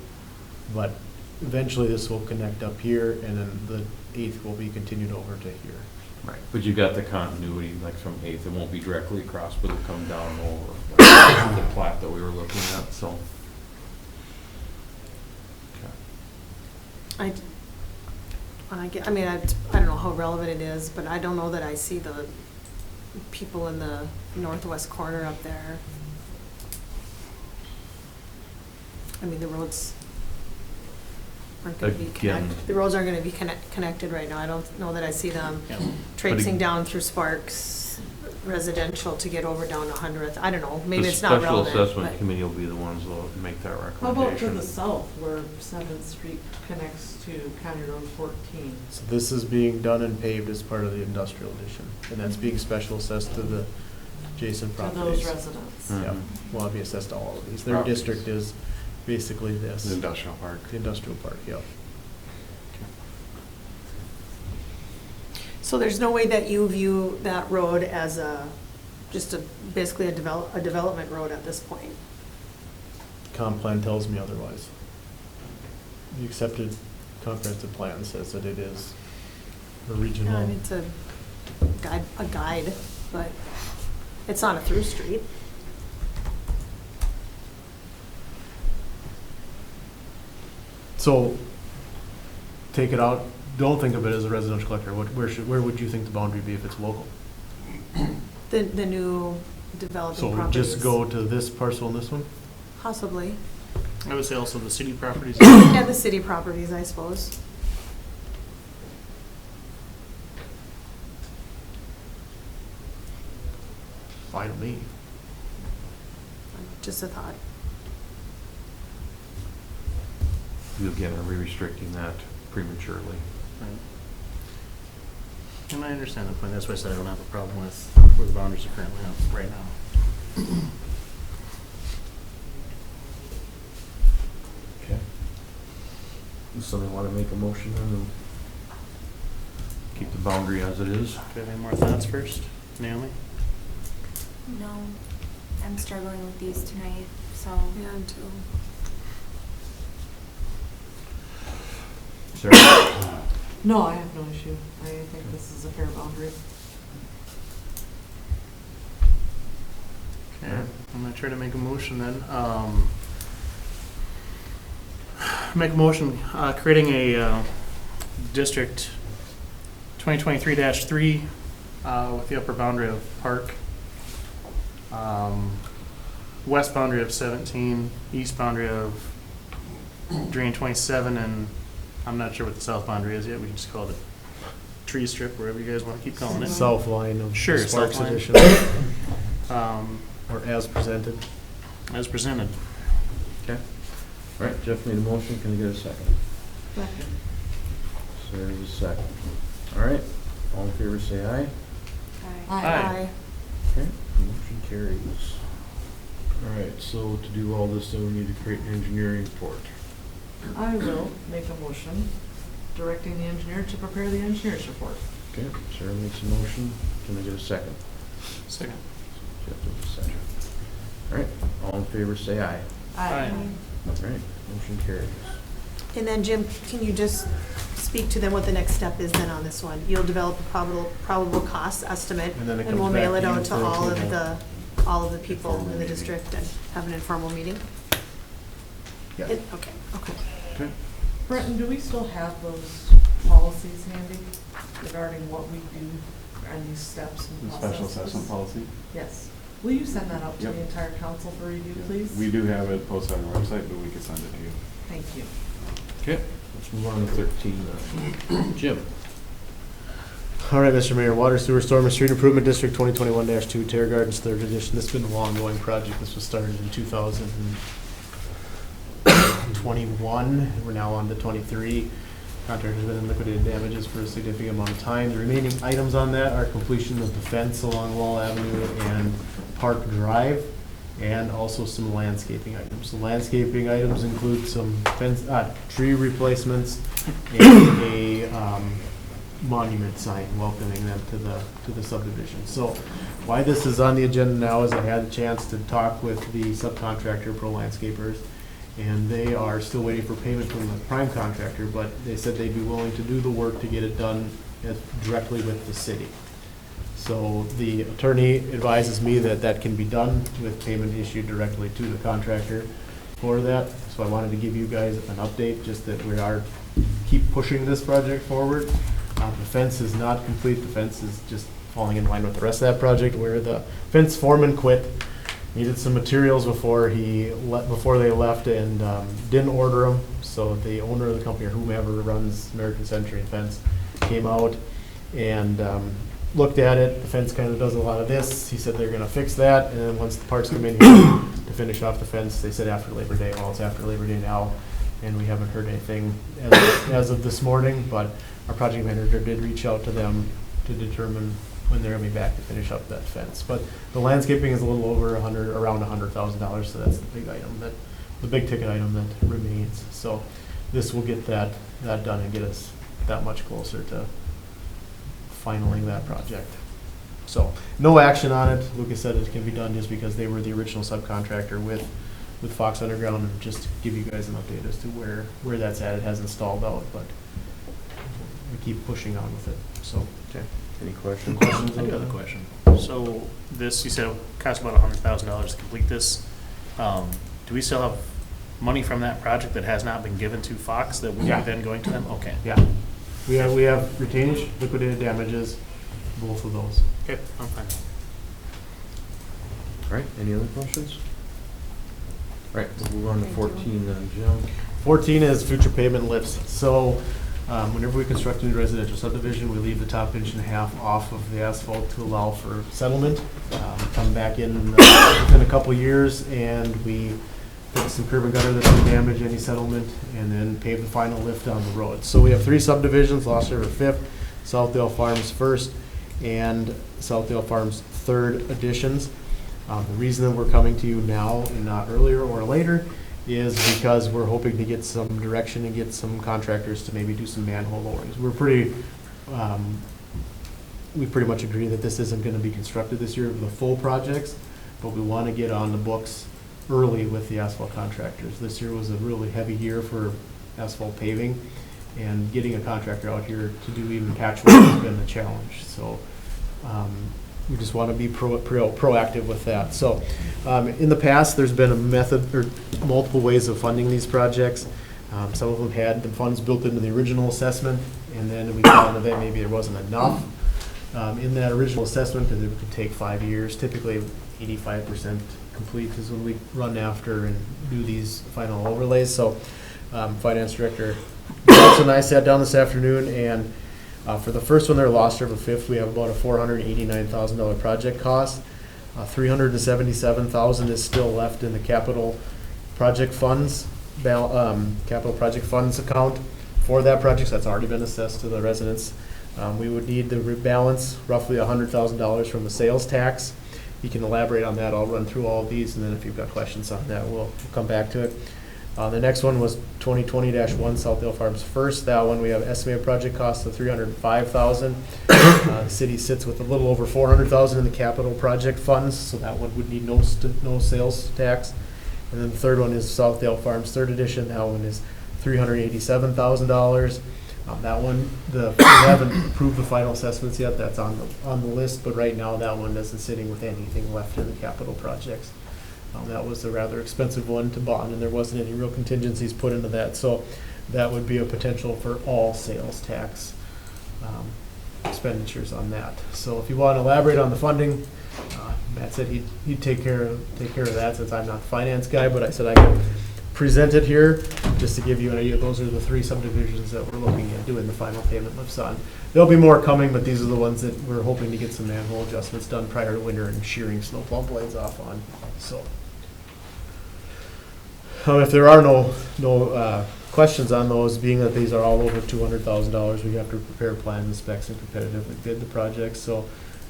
But eventually this will connect up here, and then the 8th will be continued over to here. Right, but you got the continuity, like from 8th, it won't be directly across, but it'll come down over, like the plat that we were looking at, so. I mean, I don't know how relevant it is, but I don't know that I see the people in the northwest corner up there. I mean, the roads aren't going to be connected. The roads aren't going to be connected right now. I don't know that I see them traipsing down through Sparks residential to get over down to 100th. I don't know. Maybe it's not relevant. The special assessment committee will be the ones that will make that recommendation. How about to the south where 7th Street connects to County Road 14? So this is being done and paved as part of the industrial addition, and that's being special assessed to the adjacent properties. To those residents. Yeah, will be assessed to all of these. Their district is basically this. The industrial park. The industrial park, yep. So there's no way that you view that road as basically a development road at this point? Comp plan tells me otherwise. The accepted comprehensive plan says that it is a regional. Yeah, I mean, it's a guide, but it's not a through street. So, take it out, don't think of it as a residential collector. Where would you think the boundary be if it's local? The new developing So properties. just go to this parcel and this one? Possibly. I would say also the city properties. And the city properties, I suppose. Fine with me. Just a thought. You again are restricting that prematurely. Right. And I understand the point. That's why I said I don't have a problem with where the boundaries are currently at right now. Okay. Does somebody want to make a motion and keep the boundary as it is? Do you have any more thoughts first, Naomi? No, I'm struggling with these tonight, so. Yeah, I'm too. Sarah? No, I have no issue. I think this is a fair boundary. Okay, I'm gonna try to make a motion then. Make a motion, creating a District 2023-3 with the upper boundary of Park, west boundary of 17, east boundary of Drain 27, and I'm not sure what the south boundary is yet. We can just call it a tree strip, wherever you guys want to keep calling it. South line of Sure, Sparks south line. Edition. Or as presented. As presented. Okay. All right, Jeff made a motion. Can I get a second? Second. Sarah's a second. All right. All in favor, say aye. Aye. Okay. Motion carries. All right. So to do all this, then we need to create an engineering report. I will make a motion directing the engineer to prepare the engineer's report. Okay, Sarah makes a motion. Can I get a second? Second. Jeff does a second. All right, all in favor, say aye. Aye. All right, motion carries. And then Jim, can you just speak to them what the next step is then on this one? You'll develop a probable cost estimate, And then it and we'll comes mail back it to you out to for all approval. of the people in the district and have an informal meeting? Yeah. Okay, okay. Okay. Brenton, do we still have those policies handy regarding what we do and these steps and The special processes? assessment policy? Yes. Will you send that out to Yep. the entire council for review, please? We do have it posted on our website, but we can send it to you. Thank you. Okay, let's move on to 13 now. Jim. All right, Mr. Mayor, Water, Sewer, Storm, and Street Improvement District 2021-2, Terra Gardens, third edition. This has been a long-going project. This was started in 2021. We're now on to 23. Contractor's been in liquidated damages for a significant amount of time. The remaining items on that are completion of the fence along Wall Avenue and Park Drive, and also some landscaping items. The landscaping items include some fence, tree replacements, and a monument sign welcoming them to the subdivision. So why this is on the agenda now is I had a chance to talk with the subcontractor, Pro Landscapers, and they are still waiting for payment from the prime contractor, but they said they'd be willing to do the work to get it done directly with the city. So the attorney advises me that that can be done with payment issued directly to the contractor for that. So I wanted to give you guys an update, just that we are keep pushing this project forward. The fence is not complete. The fence is just falling in line with the rest of that project, where the fence foreman quit. Needed some materials before they left, and didn't order them. So the owner of the company, or whomever runs American Century and Fence, came out and looked at it. The fence kind of does a lot of this. He said they're going to fix that, and then once the parts come in here to finish off the fence, they said after Labor Day. Well, it's after Labor Day now, and we haven't heard anything as of this morning, but our project manager did reach out to them to determine when they're going to be back to finish up that fence. But the landscaping is a little over around $100,000, so that's the big item, the big ticket item that remains. So this will get that done and get us that much closer to finaling that project. So no action on it. Lucas said it can be done just because they were the original subcontractor with Fox Underground, and just to give you guys an update as to where that's at. It hasn't stalled out, but we keep pushing on with it. So. Okay. Any questions? I do have a question. So this, you said, cost about $100,000 to complete this. Do we still have money from that project that has not been given to Fox that we are then going to them? Okay. Yeah. We have retainage, liquidated damages, both of those. Okay, I'm fine. All right, any other questions? All right, we'll move on to 14 then, Jim. 14 is future pavement lifts. So whenever we construct a new residential subdivision, we leave the top inch and a half off of the asphalt to allow for settlement. Come back in a couple years, and we fix some curb and gutter that didn't damage any settlement, and then pave the final lift on the road. So we have 3 subdivisions: Lost River 5th, Southdale Farms 1st, and Southdale Farms 3rd additions. The reason that we're coming to you now and not earlier or later is because we're hoping to get some direction and get some contractors to maybe do some manhole lowerings. We pretty much agree that this isn't going to be constructed this year of the full projects, but we want to get on the books early with the asphalt contractors. This year was a really heavy year for asphalt paving, and getting a contractor out here to do even patchwork has been a challenge. So we just want to be proactive with that. So in the past, there's been a method or multiple ways of funding these projects. Some of them had the funds built into the original assessment, and then we found that maybe there wasn't enough in that original assessment, because it could take 5 years. Typically 85% complete is when we run after and do these final overlays. So Finance Director Horace and I sat down this afternoon, and for the first one there, Lost River 5th, we have about a $489,000 project cost. $377,000 is still left in the capital project funds account for that project. So that's already been assessed to the residents. We would need to rebalance roughly $100,000 from the sales tax. You can elaborate on that. I'll run through all of these, and then if you've got questions on that, we'll come back to it. The next one was 2020-1 Southdale Farms First. That one, we have estimated project cost of $305,000. The city sits with a little over $400,000 in the capital project funds, so that one would need no sales tax. And then the third one is Southdale Farms Third Edition. That one is $387,000. That one, we haven't approved the final assessments yet. That's on the list, but right now that one isn't sitting with anything left in the capital projects. That was a rather expensive one to bond, and there wasn't any real contingencies put into that. So that would be a potential for all sales tax expenditures on that. So if you want to elaborate on the funding, Matt said he'd take care of that, since I'm not the finance guy, but I said I could present it here just to give you an idea. Those are the 3 subdivisions that we're looking at doing the final payment lifts on. There'll be more coming, but these are the ones that we're hoping to get some manhole adjustments done prior to winter and shearing snowplow blades off on. So if there are no questions on those, being that these are all over $200,000, we have to prepare plans and specs and competitively bid the projects. So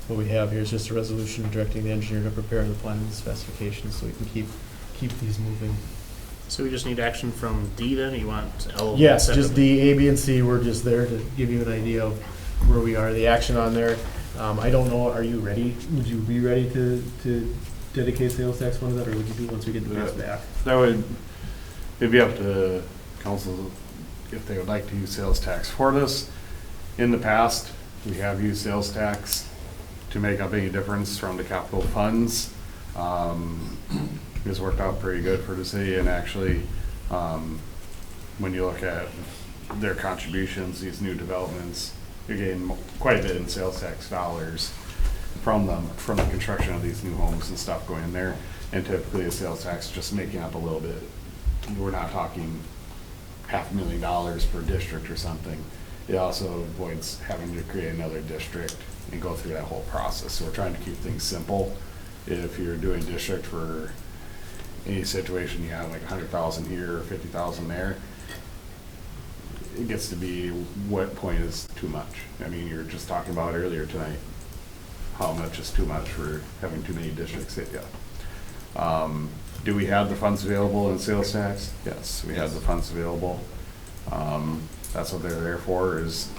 what we have here is just a resolution directing the engineer to prepare the plans and specifications so we can keep these moving. So we just need action from D then? You want L? Yes, separately? just D, A, B, and C. We're just there to give you an idea of where we are, the action on there. I don't know, are you ready? Would you be ready to dedicate sales tax funds to that, or would you do once we get the bids back? It'd be up to council if they would like to use sales tax for this. In the past, we have used sales tax to make up any difference from the capital funds. It's worked out pretty good for the city, and actually, when you look at their contributions, these new developments, you're getting quite a bit in sales tax dollars from the construction of these new homes and stuff going in there. And typically, the sales tax just making up a little bit. We're not talking $500,000 per district or something. It also avoids having to create another district and go through that whole process. So we're trying to keep things simple. If you're doing district for any situation, you have like 100,000 here or 50,000 there, it gets to be what point is too much. I mean, you were just talking about earlier tonight how much is too much for having too many districts hit you. Do we have the funds available in sales tax? Yes, we have the funds available. That's what they're there for, is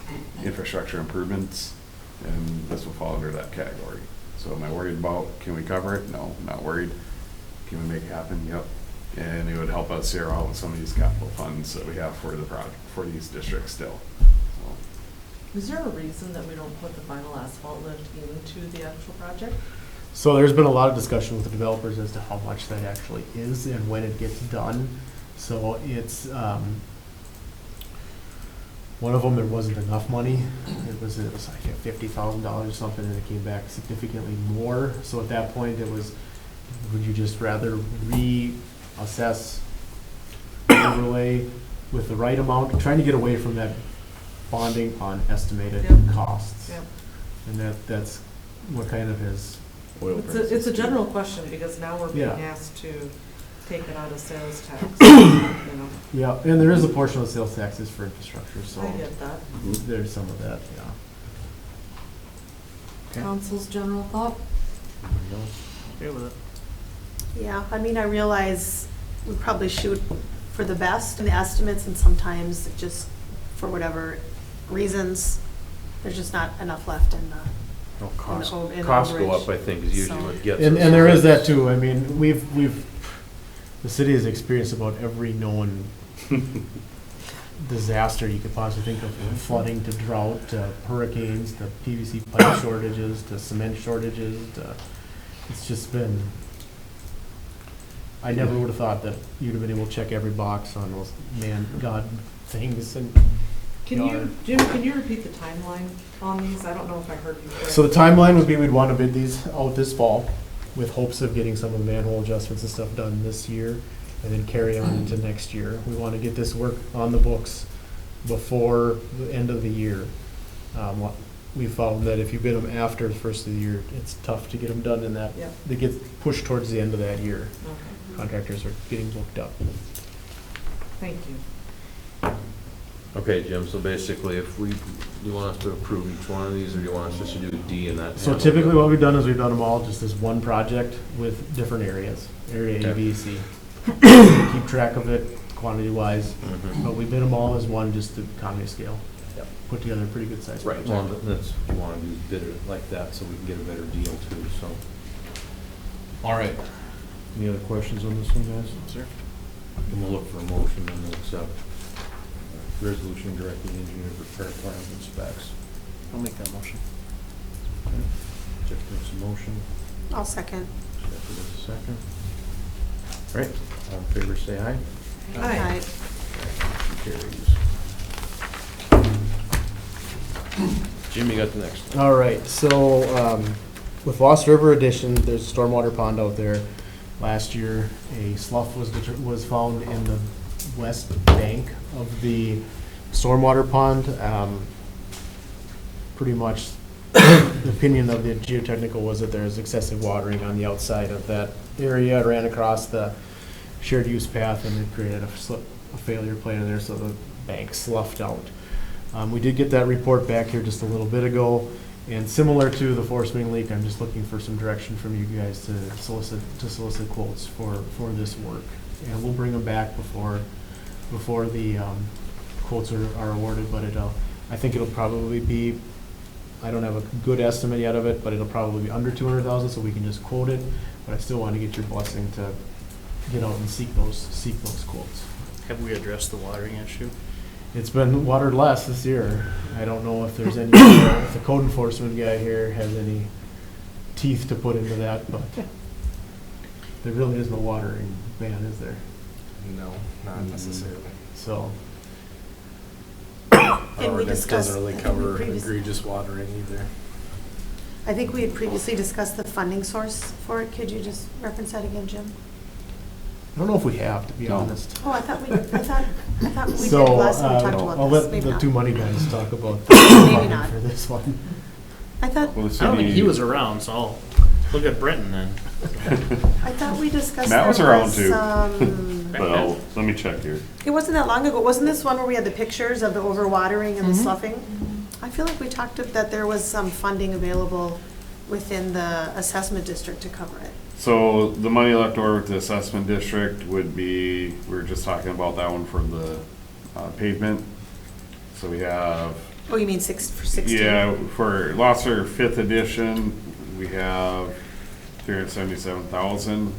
infrastructure improvements, and this will fall under that category. So am I worried about, can we cover it? No, I'm not worried. Can we make it happen? Yep. And it would help us zero out with some of these capital funds that we have for the project, for these districts still. So. Is there a reason that we don't put the final asphalt lift into the actual project? So there's been a lot of discussion with the developers as to how much that actually is and when it gets done. So it's, one of them, there wasn't enough money. It was like $50,000 or something, and it came back significantly more. So at that point, it was, would you just rather reassess, overlay with the right amount, trying to get away from that bonding on estimated costs. Yep. And that's what kind of is. It's a general question, because now we're being Yeah. asked to take it out of sales tax. You know. Yeah, and there is a portion of sales taxes for infrastructure, so. I get that. There's some of that, yeah. Okay. Council's general thought? Okay with it. Yeah, I mean, I realize we probably shoot for the best in the estimates, and sometimes it just, for whatever reasons, there's just not enough left in the. Costs in go overage. up, I think, is usually So- what gets us. And there is that too. I mean, the city has experienced about every known disaster you could possibly think of, from flooding to drought to hurricanes to PVC pipe shortages to cement shortages to, it's just been, I never would have thought that you'd have been able to check every box on those God things. And Jim, can you repeat the timeline on these? I don't know if I heard you correctly. So the timeline would be, we'd want to bid these out this fall with hopes of getting some of the manhole adjustments and stuff done this year, and then carry on into next year. We want to get this work on the books before the end of the year. We found that if you bid them after the first of the year, it's tough to get them done in that. Yep. They get pushed towards the end of that year. Okay. Contractors are getting booked up. Thank you. Okay, Jim, so basically, do you want us to approve each one of these, or do you want us just to do D and that? So typically what we've done is we've done them all just as one project with different areas, area A, B, C. Keep track of it quantity-wise, but we bid them all as one, just to economy of scale. Yep. Put together a pretty good size Right, project. well, that's, you wanna do bid it like that so we can get a better deal too, so. All right. Any other questions on this one, guys? Sir? And we'll look for a motion and we'll accept resolution directing the engineer to prepare plans and specs. I'll make that motion. Okay. Jeff makes a motion. I'll second. Stephanie does a second. All right, all in favor, say aye. Aye. Motion carries. Jim, you got the next one. All right, so with Lost River Edition, there's a stormwater pond out there. Last year, a slough was found in the west bank of the stormwater pond. Pretty much, the opinion of the geotechnical was that there was excessive watering on the outside of that area. It ran across the shared use path and it created a failure plan in there, so the bank sloughed out. We did get that report back here just a little bit ago, and similar to the force main leak, I'm just looking for some direction from you guys to solicit quotes for this work. And we'll bring them back before the quotes are awarded, but I think it'll probably be, I don't have a good estimate yet of it, but it'll probably be under 200,000, so we can just quote it. But I still want to get your blessing to get out and seek those quotes. Have we addressed the watering issue? It's been watered less this year. I don't know if there's any, if the code enforcement guy here has any teeth to put into that, but there really is no watering ban, is there? No, not necessarily. So. And we Ordinance discussed. doesn't really I think we cover previously- egregious watering either. I think we had previously discussed the funding source for it. Could you just reference that again, Jim? I don't know if we have, to be honest. Oh, I thought we did So, last time we talked about I'll this. let Maybe the not. two money guys talk about Maybe funding not. for this one. I thought, Well, the I don't think city- he was around, so I'll look at Brenton then. I thought we discussed. Matt was there around was, too. um, But let me check here. It wasn't that long ago. Wasn't this one where we had the pictures of the overwatering and the Mhm. sloughing? I feel like we talked that there was some funding available within the assessment district to cover it. So the money left over with the assessment district would be, we were just talking about that one for the pavement. So we have. Oh, you mean for 16? Yeah, for Lost River 5th edition, we have 377,000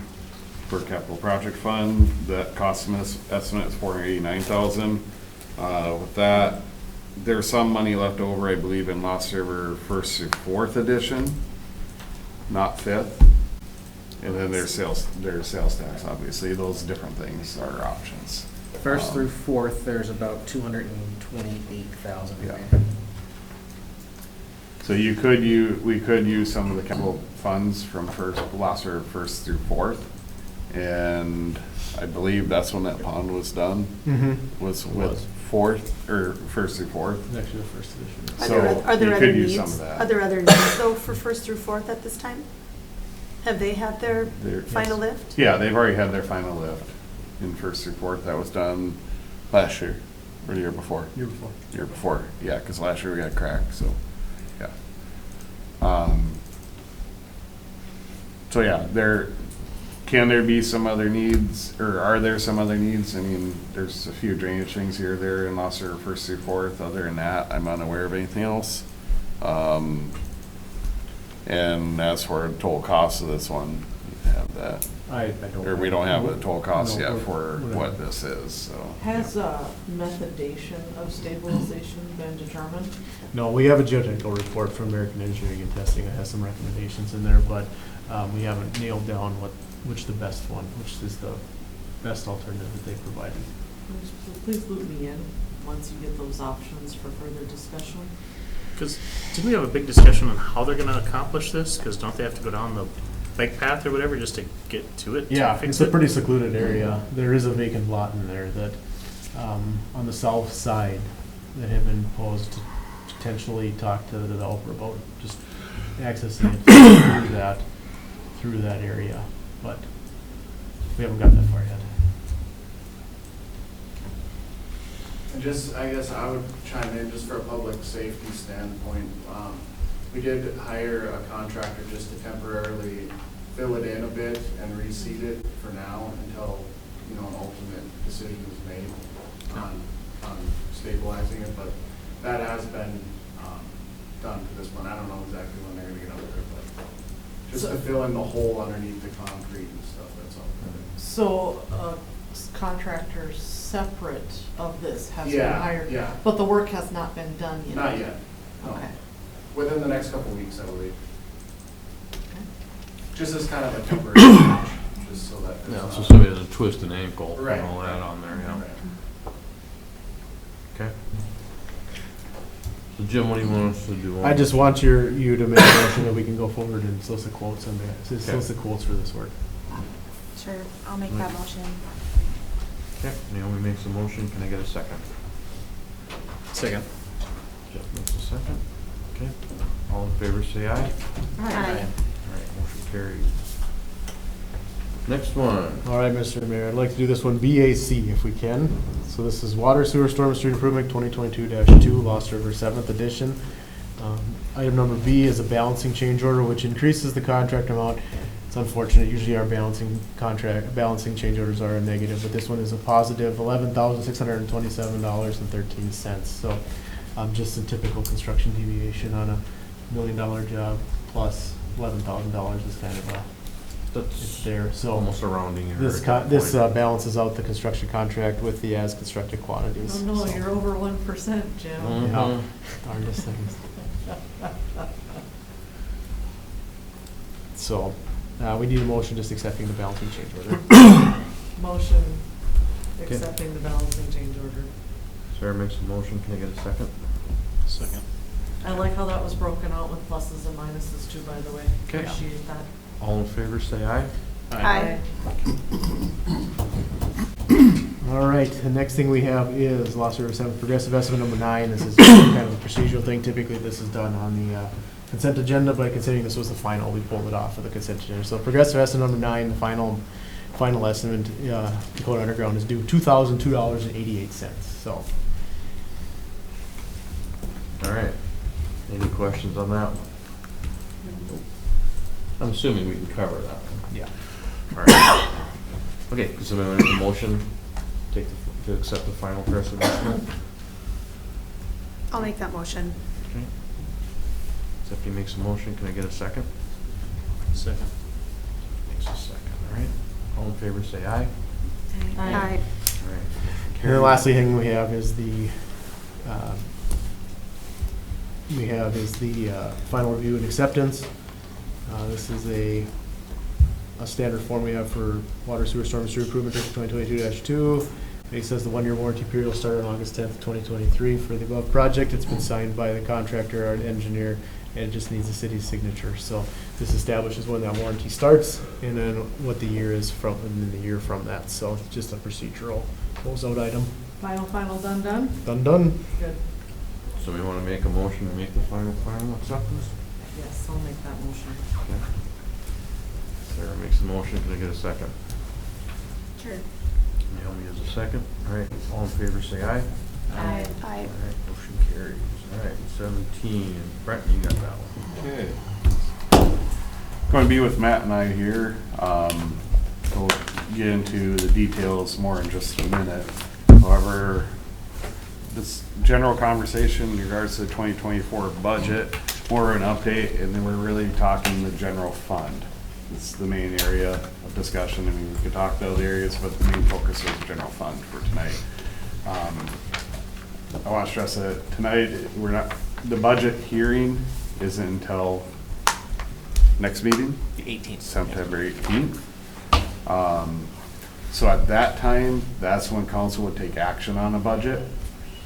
for capital project fund. That cost estimate is 489,000. With that, there's some money left over, I believe, in Lost River 1st through 4th edition, not 5th. And then there's sales tax, obviously. Those different things are options. First through fourth, there's about 228,000. Yeah. So we could use some of the capital funds from Lost River 1st through 4th. And I believe that's when that pond was done. Mm-hmm. Was with 4th, or 1st through 4th. Next year, first edition. So Are there you other could use needs? some of that. Are there other needs though for 1st through 4th at this time? Have they had their final lift? Yeah, they've already had their final lift in 1st through 4th. That was done last year, or the year before. Year before. Year before, yeah, because last year we got cracked, so, yeah. So yeah, can there be some other needs, or are there some other needs? I mean, there's a few drainage things here or there in Lost River 1st through 4th. Other than that, I'm unaware of anything else. And as for the total cost of this one, you have that. I don't. Or we don't have a total cost No, yet we're- for we're what not. this is, so. Has methodation of stabilization been determined? No, we have a geotechnical report from American Engineering and Testing that has some recommendations in there, but we haven't nailed down which is the best alternative that they provided. So please loop me in once you get those options for further discussion. Because didn't we have a big discussion on how they're gonna accomplish this? Because don't they have to go down the bike path or whatever just to get to it? to Yeah, fix it's a it? pretty secluded area. There is a vacant lot in there that, on the south side, that have been proposed to potentially talk to the developer about just accessing it through that area, but we haven't got that far yet. And just, I guess I would chime in just for a public safety standpoint. We did hire a contractor just to temporarily fill it in a bit and reseed it for now until you know, an ultimate decision is made on stabilizing it, but that has been done to this point. I don't know exactly when they're gonna get up there, but just to fill in the hole underneath the concrete and stuff, that's all. So, contractor separate of this has been Yeah, hired? yeah. But the work has not been done yet? Not yet, no. Okay. Within the next couple of weeks, I believe. Just as kind of a temporary patch, just so that. Yeah, so somebody has a twist an ankle Right. and all that on there, yeah. Right. Okay. So Jim, what do you want us to do? I just want you to make a motion that we can go forward and solicit quotes on that, solicit quotes for this work. Sure, I'll make that motion. Okay, Naomi makes a motion, can I get a second? Second. Jeff makes a second. Okay, all in favor say aye. Aye. All right, motion carries. Next one. All right, Mr. Mayor, I'd like to do this one BAC if we can. So this is Water Sewer Storm Street Improvement 2022-2, Lost River 7th edition. Item number B is a balancing change order, which increases the contract amount. It's unfortunate, usually our balancing change orders are a negative, but this one is a positive $11,627.13. So just a typical construction deviation on $1 million job plus $11,000 is kind of it's there. So almost a rounding error. This balances out the construction contract with the as constructed quantities. Oh, no, so. you're over 1%, Jim. Yeah, darndest things. So, we need a motion just accepting the balancing change order. Motion Okay. accepting the balancing change order. Sarah makes a motion, can I get a second? Second. I like how that was broken out with pluses and minuses too, by the way. Okay. Appreciate that. All in favor say aye. Aye. All right, the next thing we have is Lost River 7 Progressive Estimate number 9. This is kind of a procedural thing. Typically, this is done on the consent agenda, but considering this was the final, we pulled it off of the consent agenda. So Progressive Estimate number 9, the final estimate, Dakota Underground is due $2,002.88. So. All right, any questions on that one? I'm assuming we can cover that one. Yeah. All right. Okay, does somebody want to make a motion to accept the final progressive estimate? I'll make that motion. Okay. Stephanie makes a motion, can I get a second? Second. Makes a second, all right. All in favor say aye. Aye. All right. And the last thing we have is the final review and acceptance. This is a standard form we have for Water Sewer Storm Sewer Improvement District 2022-2. It says the one-year warranty period will start on August 10th, 2023 for the above project. It's been signed by the contractor, our engineer, and it just needs the city's signature. So this establishes when that warranty starts and then what the year is from, and then the year from that. So it's just a procedural closeout item. Final, done? Done. Good. So we want to make a motion to make the final acceptance? Yes, I'll make that motion. Okay. Sarah makes a motion, can I get a second? Sure. Naomi has a second. All right, all in favor say aye. Aye. All right, motion carries. All right, 17, Brent, you got that one. Okay. Going to be with Matt and I here. We'll get into the details more in just a minute. However, this general conversation in regards to the 2024 budget, more an update, and then we're really talking the general fund. It's the main area of discussion. I mean, we could talk to other areas, but the main focus is the general fund for tonight. I want to stress that tonight, the budget hearing isn't until next meeting? The 18th. September 18th. So at that time, that's when council would take action on a budget.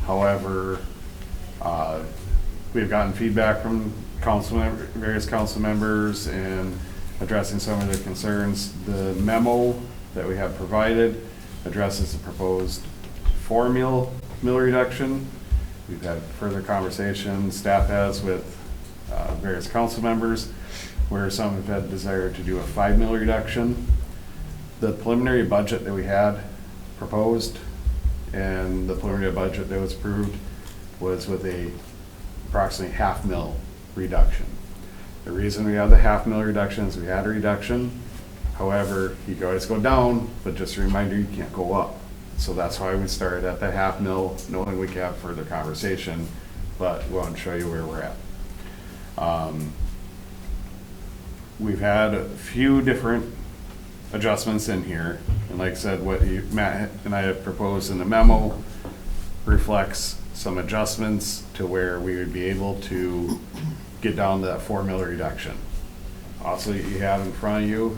However, we've gotten feedback from various council members and addressing some of their concerns. The memo that we have provided addresses the proposed mill reduction. We've had further conversations, staff has, with various council members, where some have had desire to do a 5 mill reduction. The preliminary budget that we had proposed and the preliminary budget that was approved was with a approximately half mill reduction. The reason we have the half mill reduction is we had a reduction However, you can always go down, but just a reminder, you can't go up. So that's why we started at the half mil, knowing we could have further conversation, but we want to show you where we're at. We've had a few different adjustments in here, and like I said, what Matt and I have proposed in the memo reflects some adjustments to where we would be able to get down to that 4 mil reduction. Also, you have in front of you,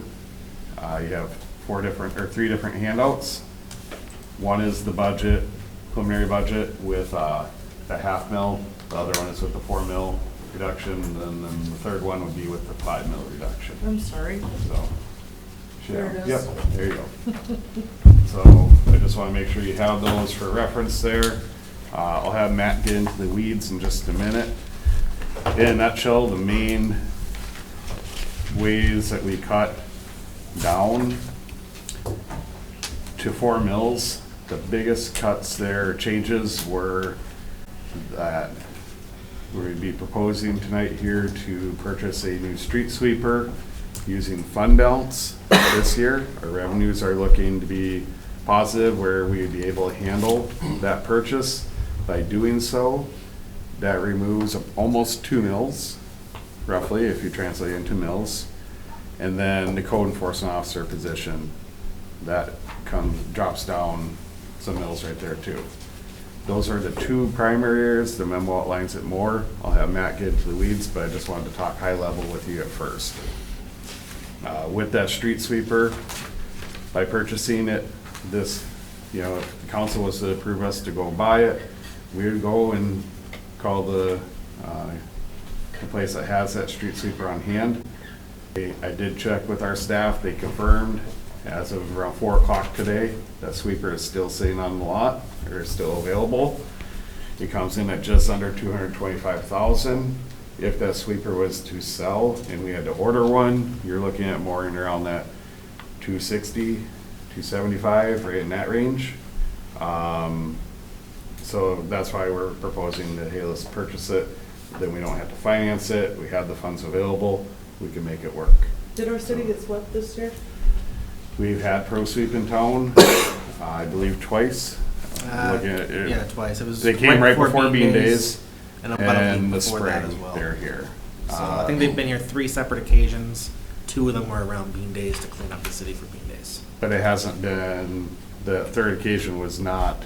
you have 3 different handouts. One is the budget, preliminary budget with the half mil. The other one is with the 4 mil reduction, and then the third one would be with the 5 mil reduction. I'm sorry. So, There it is. Yep, there you go. So I just want to make sure you have those for reference there. I'll have Matt get into the weeds in just a minute. In a nutshell, the main ways that we cut down to 4 mils, the biggest cuts there, changes were that we'd be proposing tonight here to purchase a new street sweeper using fund balance this year. Our revenues are looking to be positive where we would be able to handle that purchase. By doing so, that removes almost 2 mils, roughly, if you translate into mils. And then the code enforcement officer position, that drops down some mils right there too. Those are the 2 primary areas. The memo outlines it more. I'll have Matt get into the weeds, but I just wanted to talk high level with you at first. With that street sweeper, by purchasing it, if the council was to approve us to go buy it, we would go and call the place that has that street sweeper on hand. I did check with our staff. They confirmed as of around 4 o'clock today, that sweeper is still sitting on the lot, or is still available. It comes in at just under $225,000. If that sweeper was to sell and we had to order one, you're looking at more in around that $260, $275, right in that range. So that's why we're proposing that, hey, let's purchase it. Then we don't have to finance it. We have the funds available. We can make it work. Did our city get swept this year? We've had Pro Sweep in town, I believe twice. Looking at it, Yeah, twice. It was they came right before Bean Days and about a week the before that spring as well. they're here. So I think they've been here 3 separate occasions. 2 of them were around Bean Days to clean up the city for Bean Days. But it hasn't been, the third occasion was not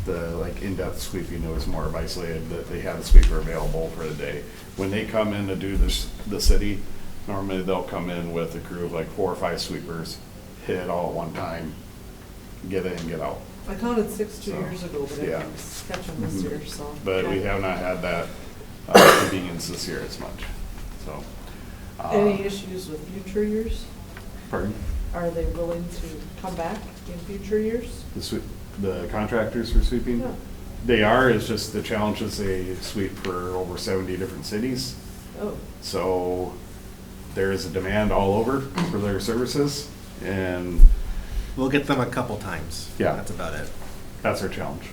the in-depth sweeping. It was more of isolated that they had a sweeper available for the day. When they come in to do the city, normally they'll come in with a crew of 4 or 5 sweepers, hit it all at one time, get in and get out. I counted 6 2 years ago, but I yeah. didn't catch them this year, so. But we have not had that convenience this year as much, so. Any issues with future years? Pardon? Are they willing to come back in future years? The contractors for sweeping? Yeah. They are, it's just the challenge is they sweep for over 70 different cities. Oh. So there is a demand all over for their services, and we'll get them a couple times. Yeah. That's about it. That's our challenge.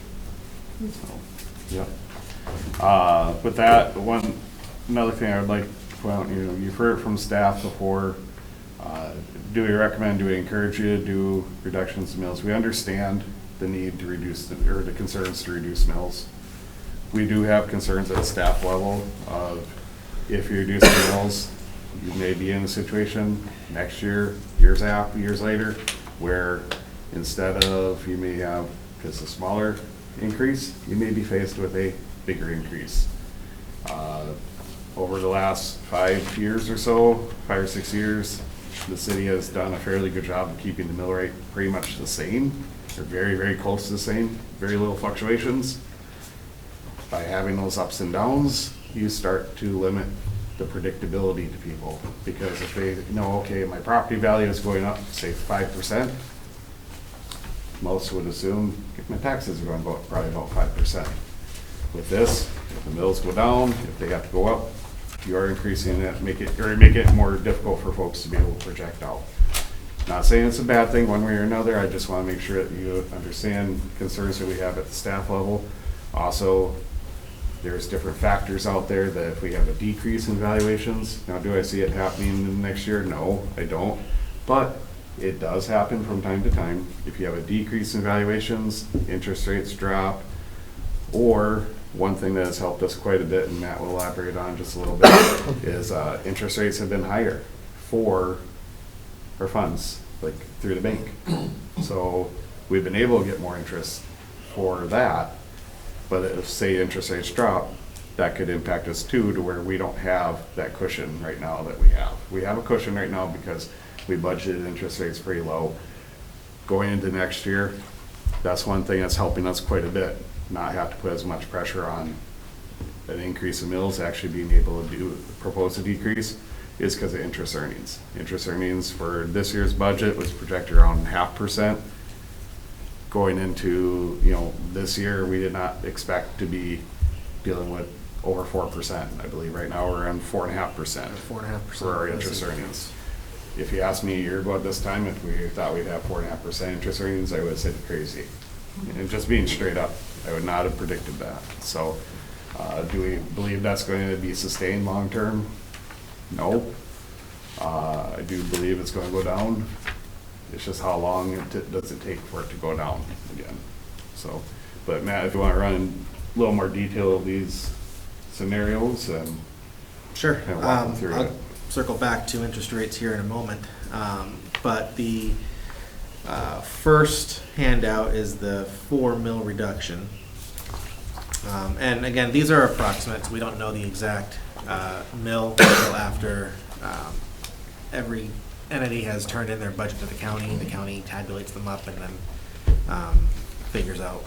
So, yeah. With that, another thing I would like to point out, you've heard it from staff before. Do we recommend, do we encourage you to do reductions in mills? We understand the need to reduce, or the concerns to reduce mills. We do have concerns at staff level of if you reduce the mills, you may be in a situation next year, years later, where instead of you may have just a smaller increase, you may be faced with a bigger increase. Over the last 5 years or so, 5 or 6 years, the city has done a fairly good job of keeping the mill rate pretty much the same. They're very, very close to the same, very little fluctuations. By having those ups and downs, you start to limit the predictability to people, because if they know, okay, my property value is going up, say 5%, most would assume my taxes are going to go up probably about 5%. With this, if the mills go down, if they have to go up, you are increasing it, make it more difficult for folks to be able to project out. Not saying it's a bad thing one way or another. I just want to make sure that you understand concerns that we have at the staff level. Also, there's different factors out there that if we have a decrease in valuations, now do I see it happening in the next year? No, I don't. But it does happen from time to time. If you have a decrease in valuations, interest rates drop, or one thing that has helped us quite a bit, and Matt will elaborate on just a little bit, is interest rates have been higher for our funds, like through the bank. So we've been able to get more interest for that. But if, say, interest rates drop, that could impact us too, to where we don't have that cushion right now that we have. We have a cushion right now because we budgeted interest rates pretty low. Going into next year, that's one thing that's helping us quite a bit, not have to put as much pressure on an increase in mills, actually being able to propose a decrease, is because of interest earnings. Interest earnings for this year's budget was projected around 0.5%. Going into, this year, we did not expect to be dealing with over 4%. I believe right now we're on 4.5%. 4.5% for our interest earnings. If you asked me a year ago at this time if we thought we'd have 4.5% interest earnings, I would have said crazy. And just being straight up, I would not have predicted that. So, do we believe that's going to be sustained long term? No. I do believe it's going to go down. It's just how long does it take for it to go down again. So, but Matt, if you want to run a little more detail of these scenarios and sure, kind of walk them through I'll it. circle back to interest rates here in a moment. But the first handout is the 4 mil reduction. And again, these are approximates. We don't know the exact mill until after every entity has turned in their budget to the county. The county tabulates them up and then figures out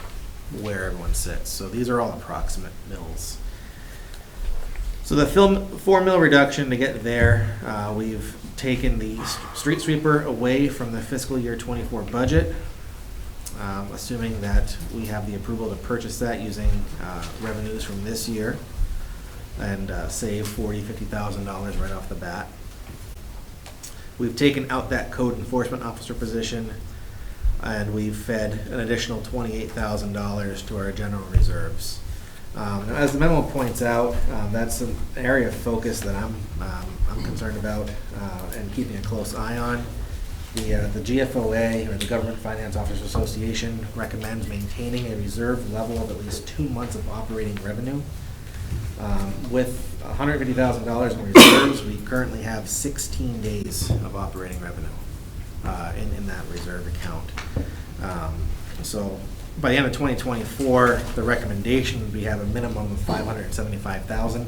where everyone sits. So these are all approximate mills. So the 4 mil reduction, to get there, we've taken the street sweeper away from the fiscal year 24 budget, assuming that we have the approval to purchase that using revenues from this year and save $40,000, $50,000 right off the bat. We've taken out that code enforcement officer position, and we've fed an additional $28,000 to our general reserves. As the memo points out, that's an area of focus that I'm concerned about and keeping a close eye on. The GFOA, or the Government Finance Officers Association, recommends maintaining a reserve level of at least 2 months of operating revenue. With $150,000 in reserves, we currently have 16 days of operating revenue in that reserve account. So by the end of 2024, the recommendation would be have a minimum of $575,000.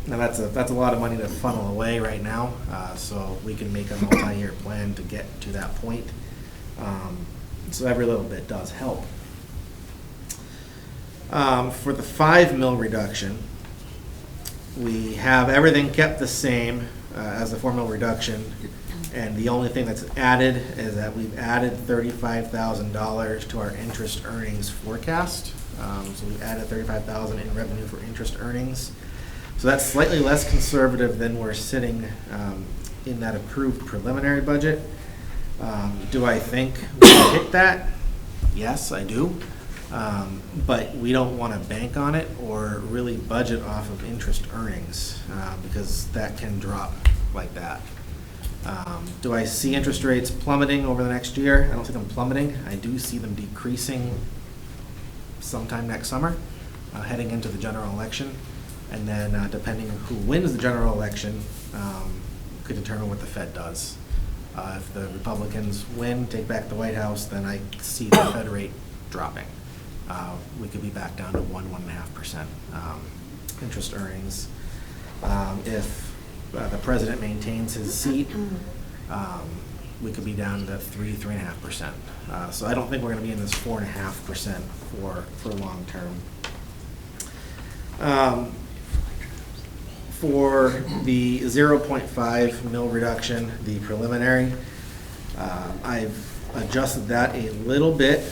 Now that's a lot of money to funnel away right now, so we can make a multi-year plan to get to that point. So every little bit does help. For the 5 mil reduction, we have everything kept the same as the 4 mil reduction, and the only thing that's added is that we've added $35,000 to our interest earnings forecast. So we've added $35,000 in revenue for interest earnings. So that's slightly less conservative than we're sitting in that approved preliminary budget. Do I think we'll hit that? Yes, I do. But we don't want to bank on it or really budget off of interest earnings because that can drop like that. Do I see interest rates plummeting over the next year? I don't see them plummeting. I do see them decreasing sometime next summer, heading into the general election. And then depending on who wins the general election, could determine what the Fed does. If the Republicans win, take back the White House, then I see the Fed rate dropping. We could be back down to 1.5% interest earnings. If the president maintains his seat, we could be down to 3.5%. So I don't think we're going to be in this 4.5% for long term. For the 0.5 mil reduction, the preliminary, I've adjusted that a little bit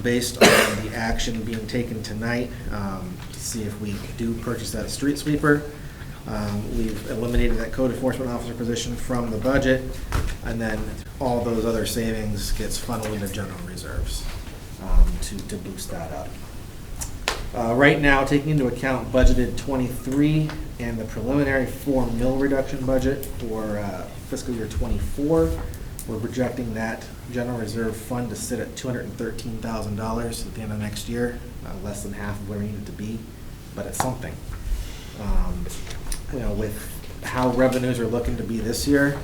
based on the action being taken tonight to see if we do purchase that street sweeper. We've eliminated that code enforcement officer position from the budget, and then all those other savings gets funneled into general reserves to boost that up. Right now, taking into account budgeted 23 and the preliminary 4 mil reduction budget for fiscal year 24, we're projecting that general reserve fund to sit at $213,000 at the end of next year, less than half of where we need it to be, but it's something. You know, with how revenues are looking to be this year,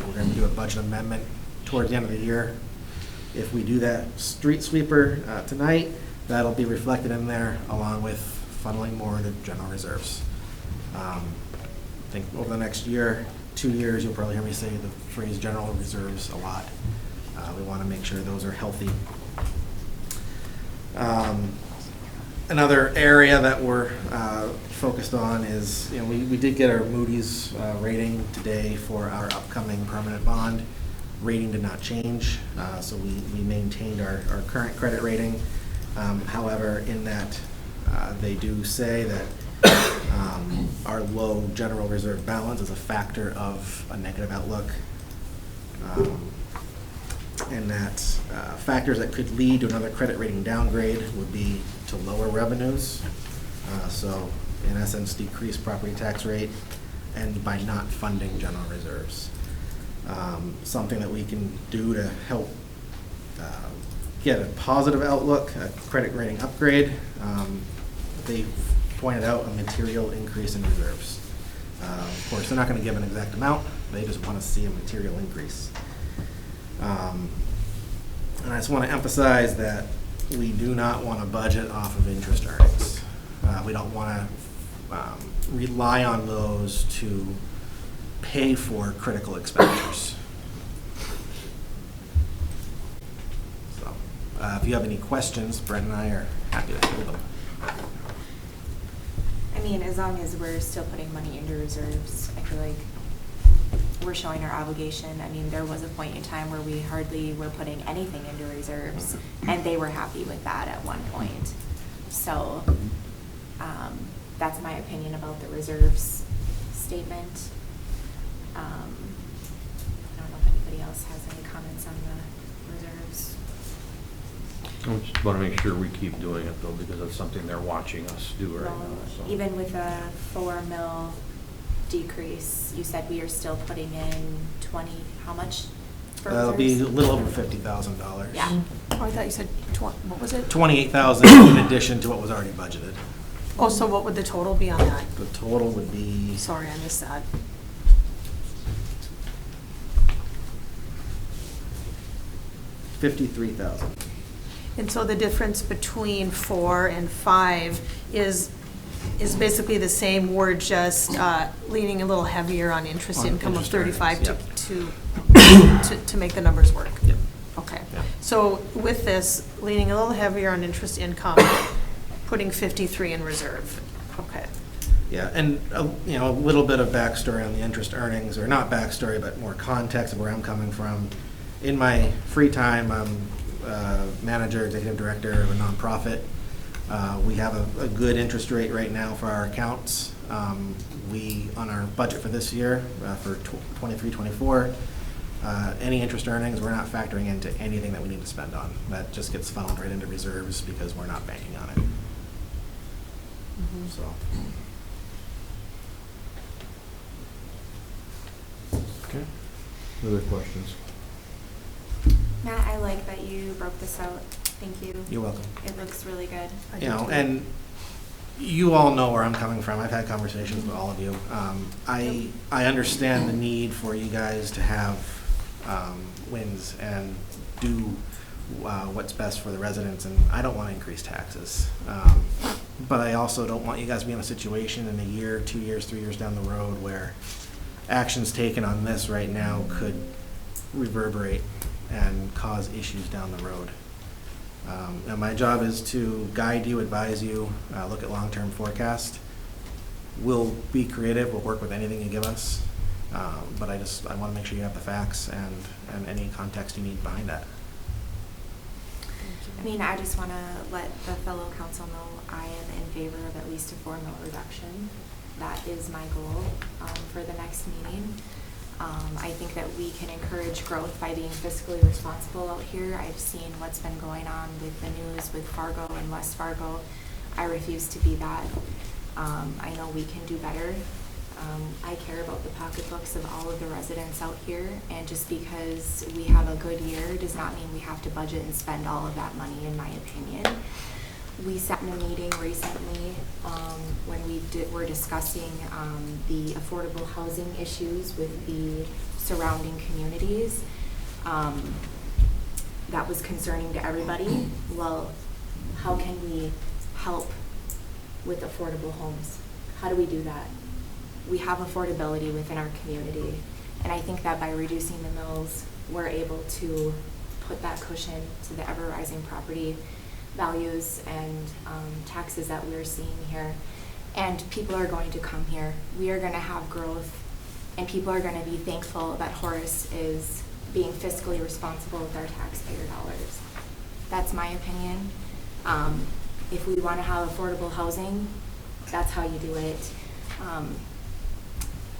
we're going to do a budget amendment towards the end of the year. If we do that street sweeper tonight, that'll be reflected in there along with funneling more into general reserves. I think over the next year, 2 years, you'll probably hear me say the phrase general reserves a lot. We want to make sure those are healthy. Another area that we're focused on is, you know, we did get our Moody's rating today for our upcoming permanent bond. Rating did not change, so we maintained our current credit rating. However, in that they do say that our low general reserve balance is a factor of a negative outlook, and that factors that could lead to another credit rating downgrade would be to lower revenues, so in essence decrease property tax rate, and by not funding general reserves. Something that we can do to help get a positive outlook, a credit rating upgrade. They've pointed out a material increase in reserves. Of course, they're not going to give an exact amount. They just want to see a material increase. And I just want to emphasize that we do not want to budget off of interest earnings. We don't want to rely on those to pay for critical expenditures. So, if you have any questions, Brent and I are happy to field them. I mean, as long as we're still putting money into reserves, I feel like we're showing our obligation. I mean, there was a point in time where we hardly were putting anything into reserves, and they were happy with that at one point. So that's my opinion about the reserves statement. I don't know if anybody else has any comments on the reserves. I just want to make sure we keep doing it though, because it's something they're watching us do right now. So. Even with a 4 mil decrease, you said we are still putting in 20, how much for That'll reserves? be a little over $50,000. Yeah. Oh, I thought you said, what was it? $28,000 in addition to what was already budgeted. Oh, so what would the total be on that? The total would be... Sorry, I missed that. $53,000. And so the difference between 4 and 5 is basically the same. We're just leaning a little heavier on interest income of 35 to make the numbers work. Yep. Okay. Yep. So with this, leaning a little heavier on interest income, putting 53 in reserve. Okay. Yeah, and you know, a little bit of backstory on the interest earnings, or not backstory, but more context of where I'm coming from. In my free time, I'm manager, executive director of a nonprofit. We have a good interest rate right now for our accounts. We, on our budget for this year, for 23-24, any interest earnings, we're not factoring into anything that we need to spend on. That just gets funneled right into reserves because we're not banking on it. So. Okay. Other questions? Matt, I like that you broke this out. Thank you. You're welcome. It looks really good. You know, and you all know where I'm coming from. I've had conversations with all of you. I understand the need for you guys to have wins and do what's best for the residents, and I don't want to increase taxes. But I also don't want you guys to be in a situation in a year, 2 years, 3 years down the road where actions taken on this right now could reverberate and cause issues down the road. And my job is to guide you, advise you, look at long-term forecast. We'll be creative, we'll work with anything you give us, but I want to make sure you have the facts and any context you need behind that. I mean, I just want to let the fellow council know I am in favor of at least a 4 mil reduction. That is my goal for the next meeting. I think that we can encourage growth by being fiscally responsible out here. I've seen what's been going on with the news with Fargo and West Fargo. I refuse to be that. I know we can do better. I care about the pocketbooks of all of the residents out here, and just because we have a good year does not mean we have to budget and spend all of that money, in my opinion. We sat in a meeting recently when were discussing the affordable housing issues with the surrounding communities. That was concerning to everybody. Well, how can we help with affordable homes? How do we do that? We have affordability within our community, and I think that by reducing the mills, we're able to put that cushion to the ever-rising property values and taxes that we're seeing here. And people are going to come here. We are going to have growth, and people are going to be thankful that Horace is being fiscally responsible with our taxpayer dollars. That's my opinion. If we want to have affordable housing, that's how you do it.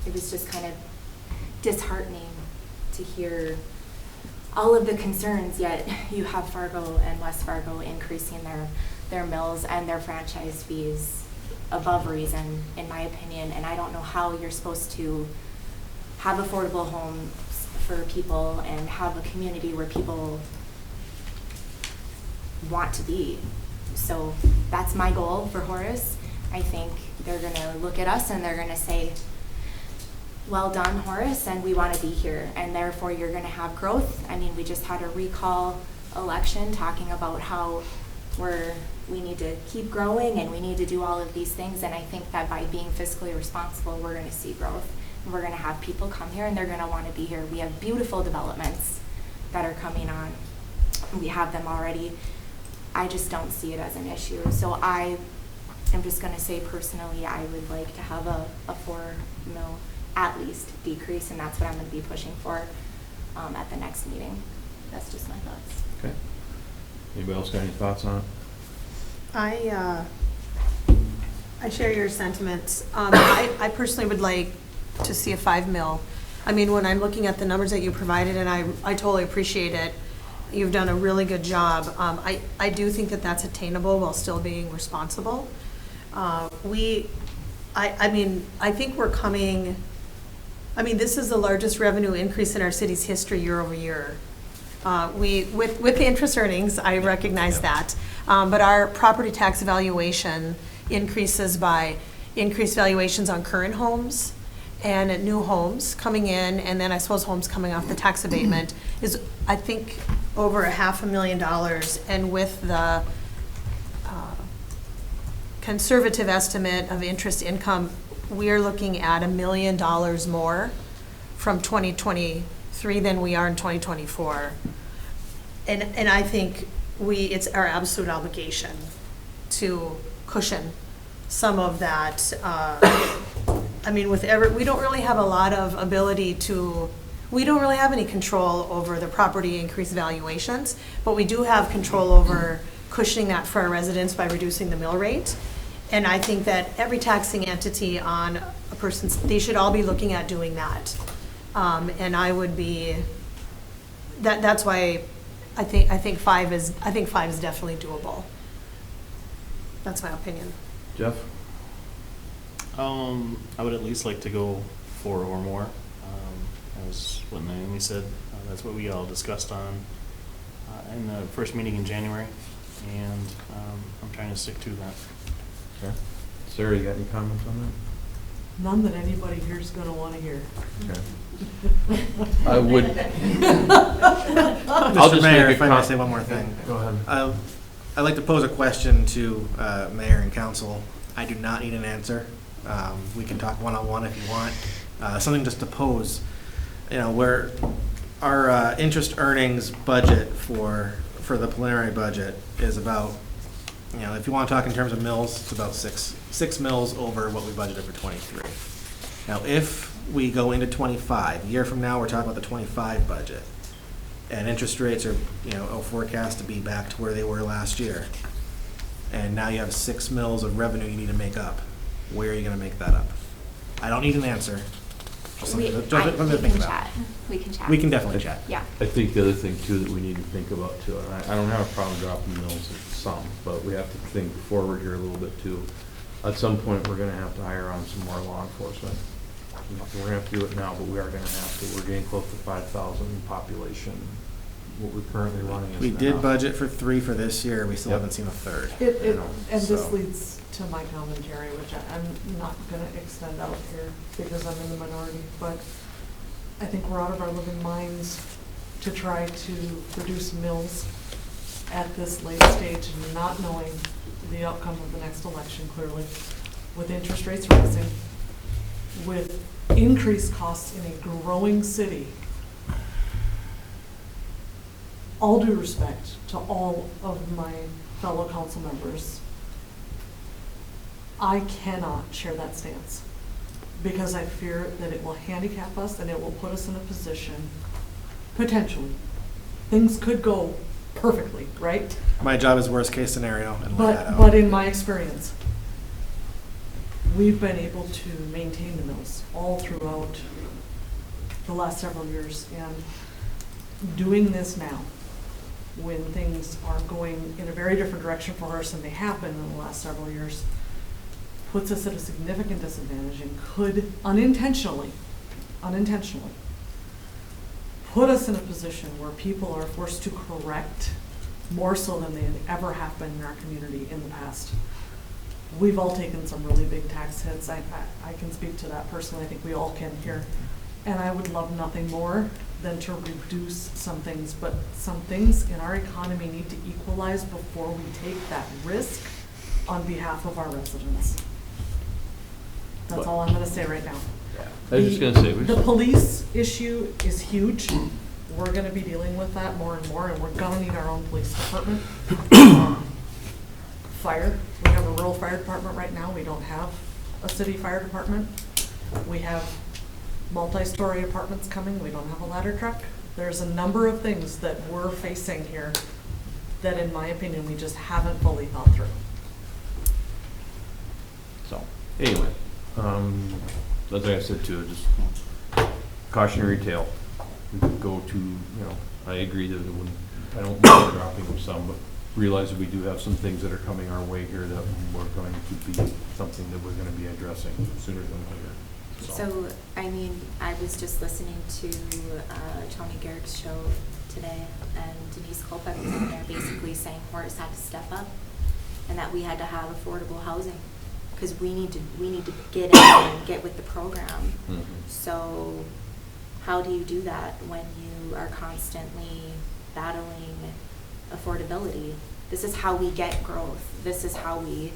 It was just kind of disheartening to hear all of the concerns, yet you have Fargo and West Fargo increasing their mills and their franchise fees above reason, in my opinion. And I don't know how you're supposed to have affordable homes for people and have a community where people want to be. So that's my goal for Horace. I think they're going to look at us and they're going to say, well done, Horace, and we want to be here, and therefore you're going to have growth. I mean, we just had a recall election talking about how we need to keep growing and we need to do all of these things, and I think that by being fiscally responsible, we're going to see growth. And we're going to have people come here and they're going to want to be here. We have beautiful developments that are coming on. We have them already. I just don't see it as an issue. So I'm just going to say personally, I would like to have a 4 mil at least decrease, and that's what I'm going to be pushing for at the next meeting. That's just my thoughts. Okay. Anybody else got any thoughts on it? I share your sentiments. I personally would like to see a 5 mil. I mean, when I'm looking at the numbers that you provided, and I totally appreciate it, you've done a really good job. I do think that that's attainable while still being responsible. I think we're coming, this is the largest revenue increase in our city's history year over year. With the interest earnings, I recognize that. But our property tax valuation increases by increased valuations on current homes and new homes coming in, and then I suppose homes coming off the tax abatement is, I think, over $500,000. And with the conservative estimate of interest income, we are looking at $1 million more from 2023 than we are in 2024. And I think it's our absolute obligation to cushion some of that. We don't really have a lot of ability to, we don't really have any control over the property increased valuations, but we do have control over cushioning that for our residents by reducing the mill rate. And I think that every taxing entity on a person's, they should all be looking at doing that. And I would be, that's why I think 5 is definitely doable. That's my opinion. Jeff? I would at least like to go 4 or more. As what Naomi said, that's what we all discussed on in the first meeting in January, and I'm trying to stick to that. Okay. Sarah, you got any comments on that? None that anybody here is going to want to hear. Okay. I would. I'll just Mayor, if I may say one more thing. Go ahead. I'd like to pose a question to Mayor and Council. I do not need an answer. We can talk one-on-one if you want. Something just to pose. Where our interest earnings budget for the preliminary budget is about, if you want to talk in terms of mills, it's about six mills over what we budgeted for 23. Now, if we go into 25, a year from now, we're talking about the 25 budget, and interest rates are, forecast to be back to where they were last year, and now you have 6 mills of revenue you need to make up. Where are you going to make that up? I don't need an answer. We can chat. We can definitely chat. Yeah. I think the other thing too that we need to think about too, and I don't have a problem dropping mills, some, but we have to think forward here a little bit too. At some point, we're gonna have to hire on some more law enforcement. We're gonna have to do it now, but we are gonna have to. We're getting close to 5,000 in population. What we're currently running is. We did now. budget for 3 for this year, we still haven't seen a third. And this So- leads to my commentary, which I'm not gonna extend out here because I'm in the minority, but I think we're out of our living minds to try to reduce mills at this late stage, not knowing the outcome of the next election clearly, with interest rates rising, with increased costs in a growing city. All due respect to all of my fellow council members, I cannot share that stance because I fear that it will handicap us and it will put us in a position, potentially, things could go perfectly, right? My job is worst case scenario and lay that out. But in my experience, we've been able to maintain the mills all throughout the last several years. And doing this now, when things are going in a very different direction for Horace than they have been in the last several years, puts us at a significant disadvantage and could unintentionally, put us in a position where people are forced to correct more so than they ever have been in our community in the past. We've all taken some really big tax hits. I can speak to that personally. I think we all can here. And I would love nothing more than to reduce some things, but some things in our economy need to equalize before we take that risk on behalf of our residents. That's all I'm gonna say right now. I was just gonna say. The police issue is huge. We're gonna be dealing with that more and more, and we're gonna need our own police department. Fire, we have a rural fire department right now. We don't have a city fire department. We have multi-story apartments coming. We don't have a ladder truck. There's a number of things that we're facing here that, in my opinion, we just haven't fully thought through. So, anyway, as I said too, just cautionary tale. We could go to, I agree that it wouldn't, I don't mind dropping of some, but realize that we do have some things that are coming our way here that we're going to be something that we're gonna be addressing sooner than later. So, I mean, I was just listening to Tony Garrick's show today, and Denise Kolpeck was in there basically saying Horace had to step up, and that we had to have affordable housing, because we need to get in and get with the program. Mm-hmm. So, how do you do that when you are constantly battling affordability? This is how we get growth. This is how we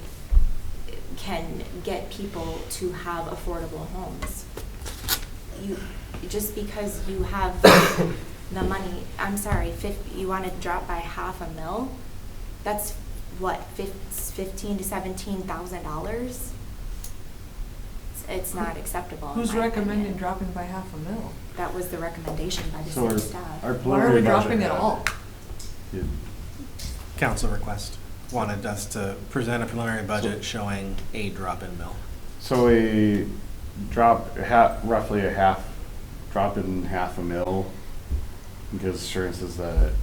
can get people to have affordable homes. Just because you have the money, I'm sorry, you want to drop by $500,000, that's what, $15,000 to $17,000? It's not acceptable. in Who's my recommending opinion. dropping by $500,000? That was the recommendation by the So city staff. our Why are we preliminary dropping budget it all? Council request wanted us to present a preliminary budget showing a drop in mill. So a drop, roughly a half, drop in half a mil gives assurances that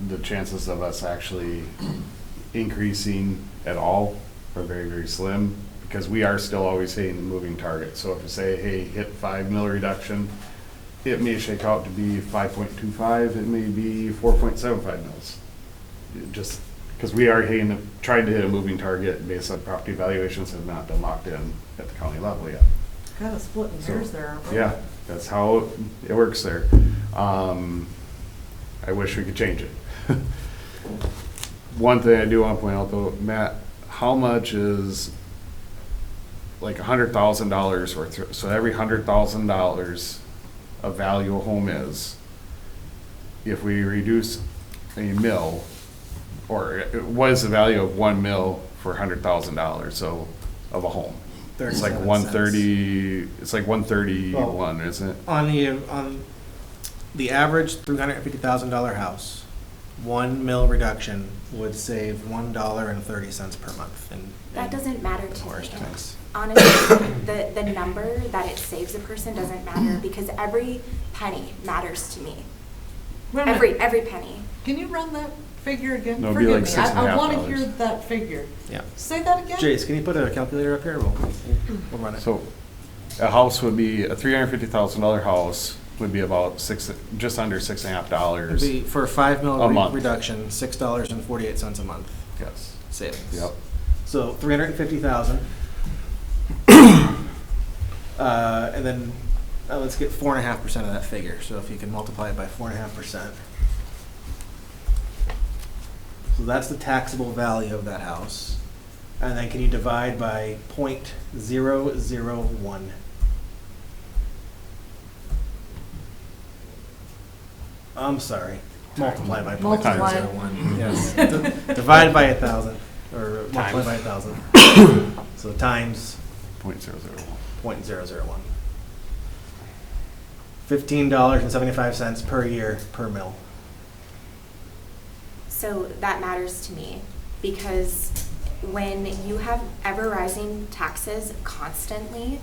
the chances of us actually increasing at all are very, very slim, because we are still always hitting the moving target. So if you say, hey, hit 5 mil reduction, it may shake out to be 5.25, it may be 4.75 mils. Just because we are trying to hit a moving target based on property valuations have not been locked in at the county level yet. Kind of splitting hairs there, aren't we? Yeah, that's how it works there. I wish we could change it. One thing I do want to point out though, Matt, how much is like $100,000 worth? So every $100,000 of value a home is, if we reduce a mill, or what is the value of 1 mil for $100,000, so of a home? It's like 130. It's like 131, isn't it? On the average $350,000 house, 1 mil reduction would save $1.30 per month. That doesn't matter to Horace me. tax. Honestly, the number that it saves a person doesn't matter, because every penny matters to me. Wait a minute. Every penny. Can you run that figure again? No, it'd be Forgive like me, I $6.50. want to hear that figure. Yeah. Say that again? Jace, can you put a calculator up here? We'll run it. So a house would be, a $350,000 house would be about just under It'd $6.50. be for a 5 mil A month. reduction, $6.48 a month Yes. savings. Yep. So 350,000. And then let's get 4.5% of that figure. So if you can multiply it by 4.5%. So that's the taxable value of that house. And then can you divide by 0.001? I'm sorry. Multiply by Multiply. 0.001. Yes. Divide by 1,000 or multiply by 1,000. So times 0.001. $15.75 per year per mil. So that matters to me because when you have ever rising taxes constantly,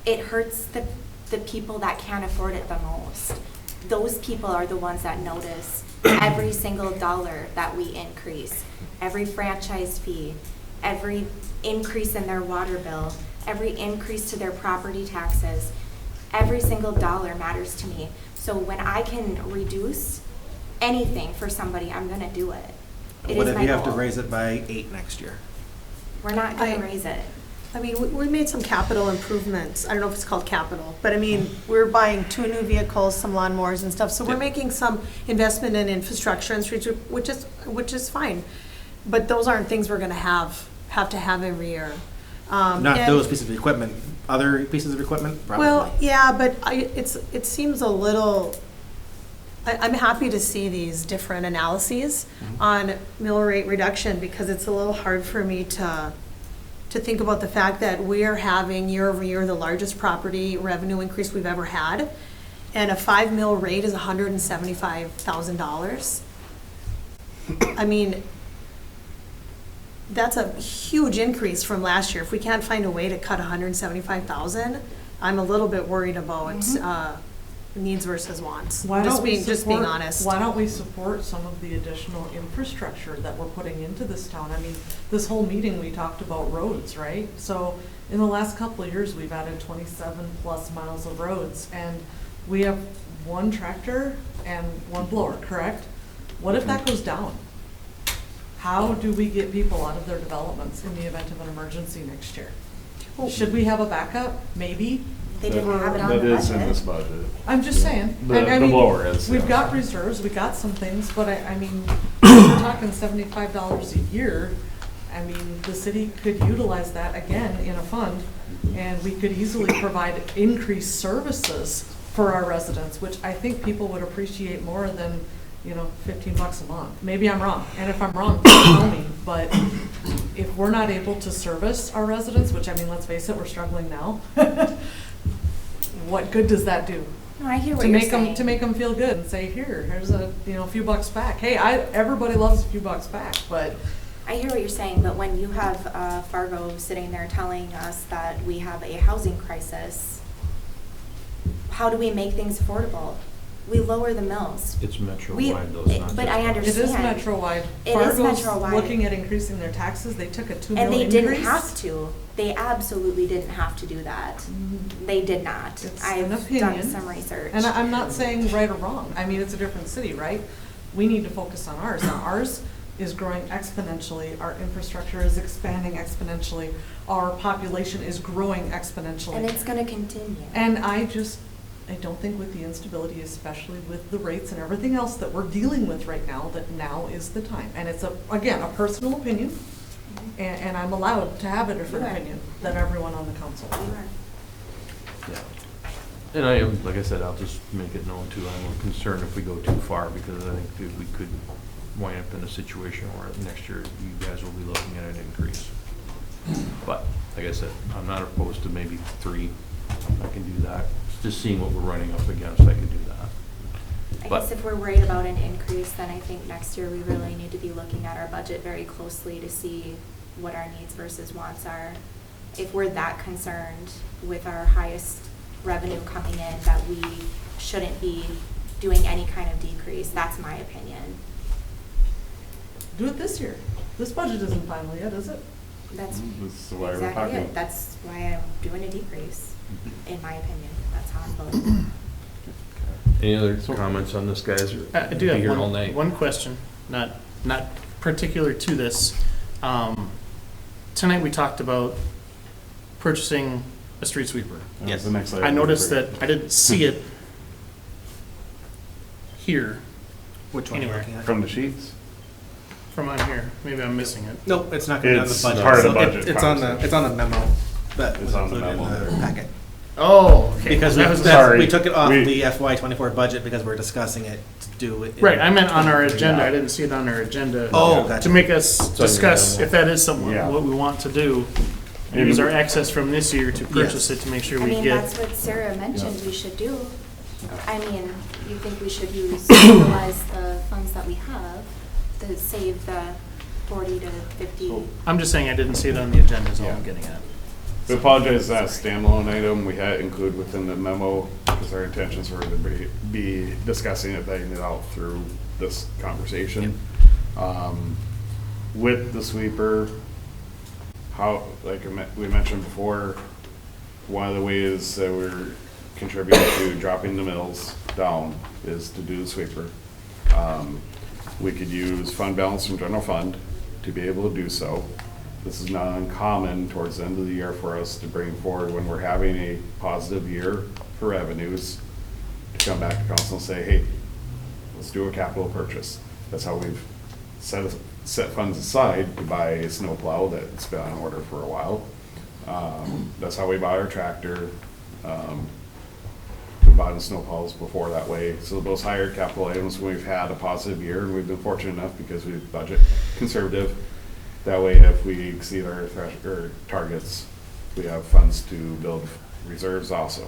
it hurts the people that can't afford it the most. Those people are the ones that notice every single dollar that we increase, every franchise fee, every increase in their water bill, every increase to their property taxes. Every single dollar matters to me. So when I can reduce anything for somebody, I'm going to do it. What if you have to raise it by 8 next year? We're not going to raise it. I mean, we made some capital improvements. I don't know if it's called capital, but I mean, we're buying 2 new vehicles, some lawnmowers and stuff. So we're making some investment in infrastructure and streets, which is fine. But those aren't things we're going to have to have every year. Not those pieces of equipment. Other pieces of equipment, probably. Well, yeah, but it seems a little. I'm happy to see these different analyses on mill rate reduction because it's a little hard for me to think about the fact that we're having year over year the largest property revenue increase we've ever had, and a 5 mil rate is $175,000. I mean, that's a huge increase from last year. If we can't find a way to cut $175,000, I'm a little bit worried about needs versus wants. Just being honest. Why don't we support some of the additional infrastructure that we're putting into this town? I mean, this whole meeting we talked about roads, right? So in the last couple of years, we've added 27 plus miles of roads, and we have 1 tractor and 1 blower, correct? What if that goes down? How do we get people out of their developments in the event of an emergency next year? Should we have a backup? Maybe. They didn't have it on the budget. That is in this budget. I'm just saying. The blower is. We've got reserves, we got some things, but I mean, we're talking $75 a year. I mean, the city could utilize that again in a fund, and we could easily provide increased services for our residents, which I think people would appreciate more than, $15 a month. Maybe I'm wrong, and if I'm wrong, please tell me. But if we're not able to service our residents, which I mean, let's face it, we're struggling now. What good does that do? No, I hear what you're saying. To make them feel good and say, here's a few bucks back. Hey, everybody loves a few bucks back, but. I hear what you're saying, but when you have Fargo sitting there telling us that we have a housing crisis, how do we make things affordable? We lower the mills. It's metro-wide though, it's not but just I understand. It is metro-wide. It is metro-wide. Looking at increasing their taxes, they took a $2 million And they increase. didn't have to. They absolutely didn't have to do that. They did not. It's I've an opinion. done some research. And I'm not saying right or wrong. I mean, it's a different city, right? We need to focus on ours. Now, ours is growing exponentially. Our infrastructure is expanding exponentially. Our population is growing exponentially. And it's going to continue. And I don't think with the instability, especially with the rates and everything else that we're dealing with right now, that now is the time. And it's, again, a personal opinion, and I'm allowed to have a different opinion than everyone on the council. Yeah. And I am, like I said, I'll just make it known too, I'm concerned if we go too far, because I think that we could wind up in a situation where next year you guys will be looking at an increase. But, like I said, I'm not opposed to maybe 3. I can do that. Just seeing what we're running up against, I could do that. I guess if we're worried about an increase, then I think next year we really need to be looking at our budget very closely to see what our needs versus wants are. If we're that concerned with our highest revenue coming in, that we shouldn't be doing any kind of decrease, that's my opinion. do it this year. This budget isn't final yet, is it? That's That's why we're exactly talking. it. That's why I'm doing a decrease, in my opinion. That's how I'm voting. Any other comments on this, guys? Or I do be have here all night? one question, not particular to this. Tonight we talked about purchasing a street sweeper. Yes. The next I item. noticed that I didn't see it here. Which one are you Anywhere. looking at? From the sheets? From on here. Maybe I'm missing it. Nope, it's not going to be on the It's budget. part of the So budget It's on the, conversation. it's on the memo that It's was on the included in memo. the packet. Oh, okay. Because That was- we took it off the FY '24 budget because we're discussing it to do it. in Right, I meant on our 23. agenda. I didn't see it on our agenda. Oh, gotcha. To make us on your discuss memo. if that is something, Yeah. what we want to do. Maybe- Use our excess from this year to purchase Yes. it to make sure I we mean, get. that's what Sarah mentioned we should do. I mean, you think we should utilize the funds that we have to save the 40 to 50? I'm just saying I didn't see it on the agenda is all I'm Yeah. getting at. We apologize, that standalone item we had included within the memo, because our intentions were to be discussing it, vetting it out through this conversation. With the sweeper, how, like we mentioned before, one of the ways that we're contributing to dropping the mills down is to do the sweeper. We could use fund balance from general fund to be able to do so. This is not uncommon towards the end of the year for us to bring forward when we're having a positive year for revenues, to come back to council and say, hey, let's do a capital purchase. That's how we've set funds aside to buy a snowplow that's been on order for a while. That's how we buy our tractor. We bought the snowplows before that way. So those higher capital items, we've had a positive year, and we've been fortunate enough because we budget conservative. That way, if we exceed our targets, we have funds to build reserves also.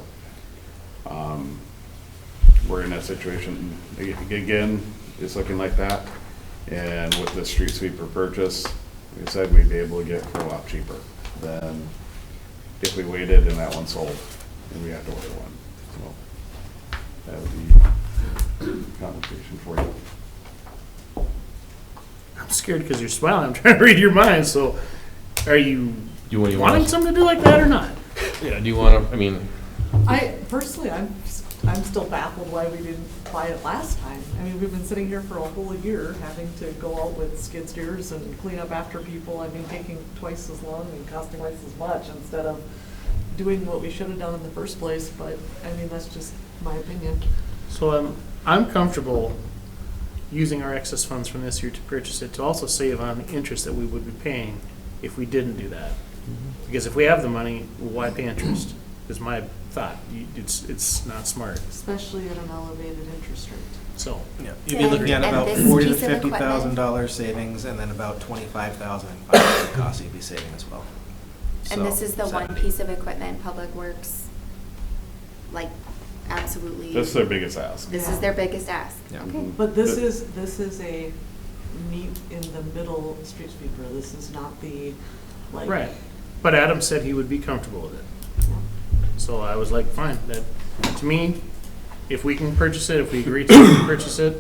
We're in that situation again, it's looking like that. And with the street sweeper purchase, like I said, we'd be able to get it for a lot cheaper than if we waited and that one sold and we had to order one. So that would be conversation for you. I'm scared because you're smiling. I'm trying to read your mind. So, are you wanting something to do like that or not? Yeah, do you want to, I mean, Personally, I'm still baffled why we didn't buy it last time. I mean, we've been sitting here for a whole year having to go out with skid steers and clean up after people. I mean, taking twice as long and costing twice as much instead of doing what we should have done in the first place. But, I mean, that's just my opinion. So I'm comfortable using our excess funds from this year to purchase it, to also save on the interest that we would be paying if we didn't do that. Because if we have the money, why pay interest? Is my thought. It's not smart. Especially at an elevated interest rate. So. Yeah, you'd be looking at And about this $40,000 to piece of equipment- $50,000 savings, and then about $25,000 in financing costs you'd be saving as well. And So, this is the one 70. piece of equipment Public Works, like, absolutely. That's their biggest ask. This is their biggest ask. Yeah. Okay. But this is a meet in the middle street sweeper. This is not the, like. Right. But Adam said he would be comfortable with it. So I was like, fine, that, to me, if we can purchase it, if we agree to purchase it,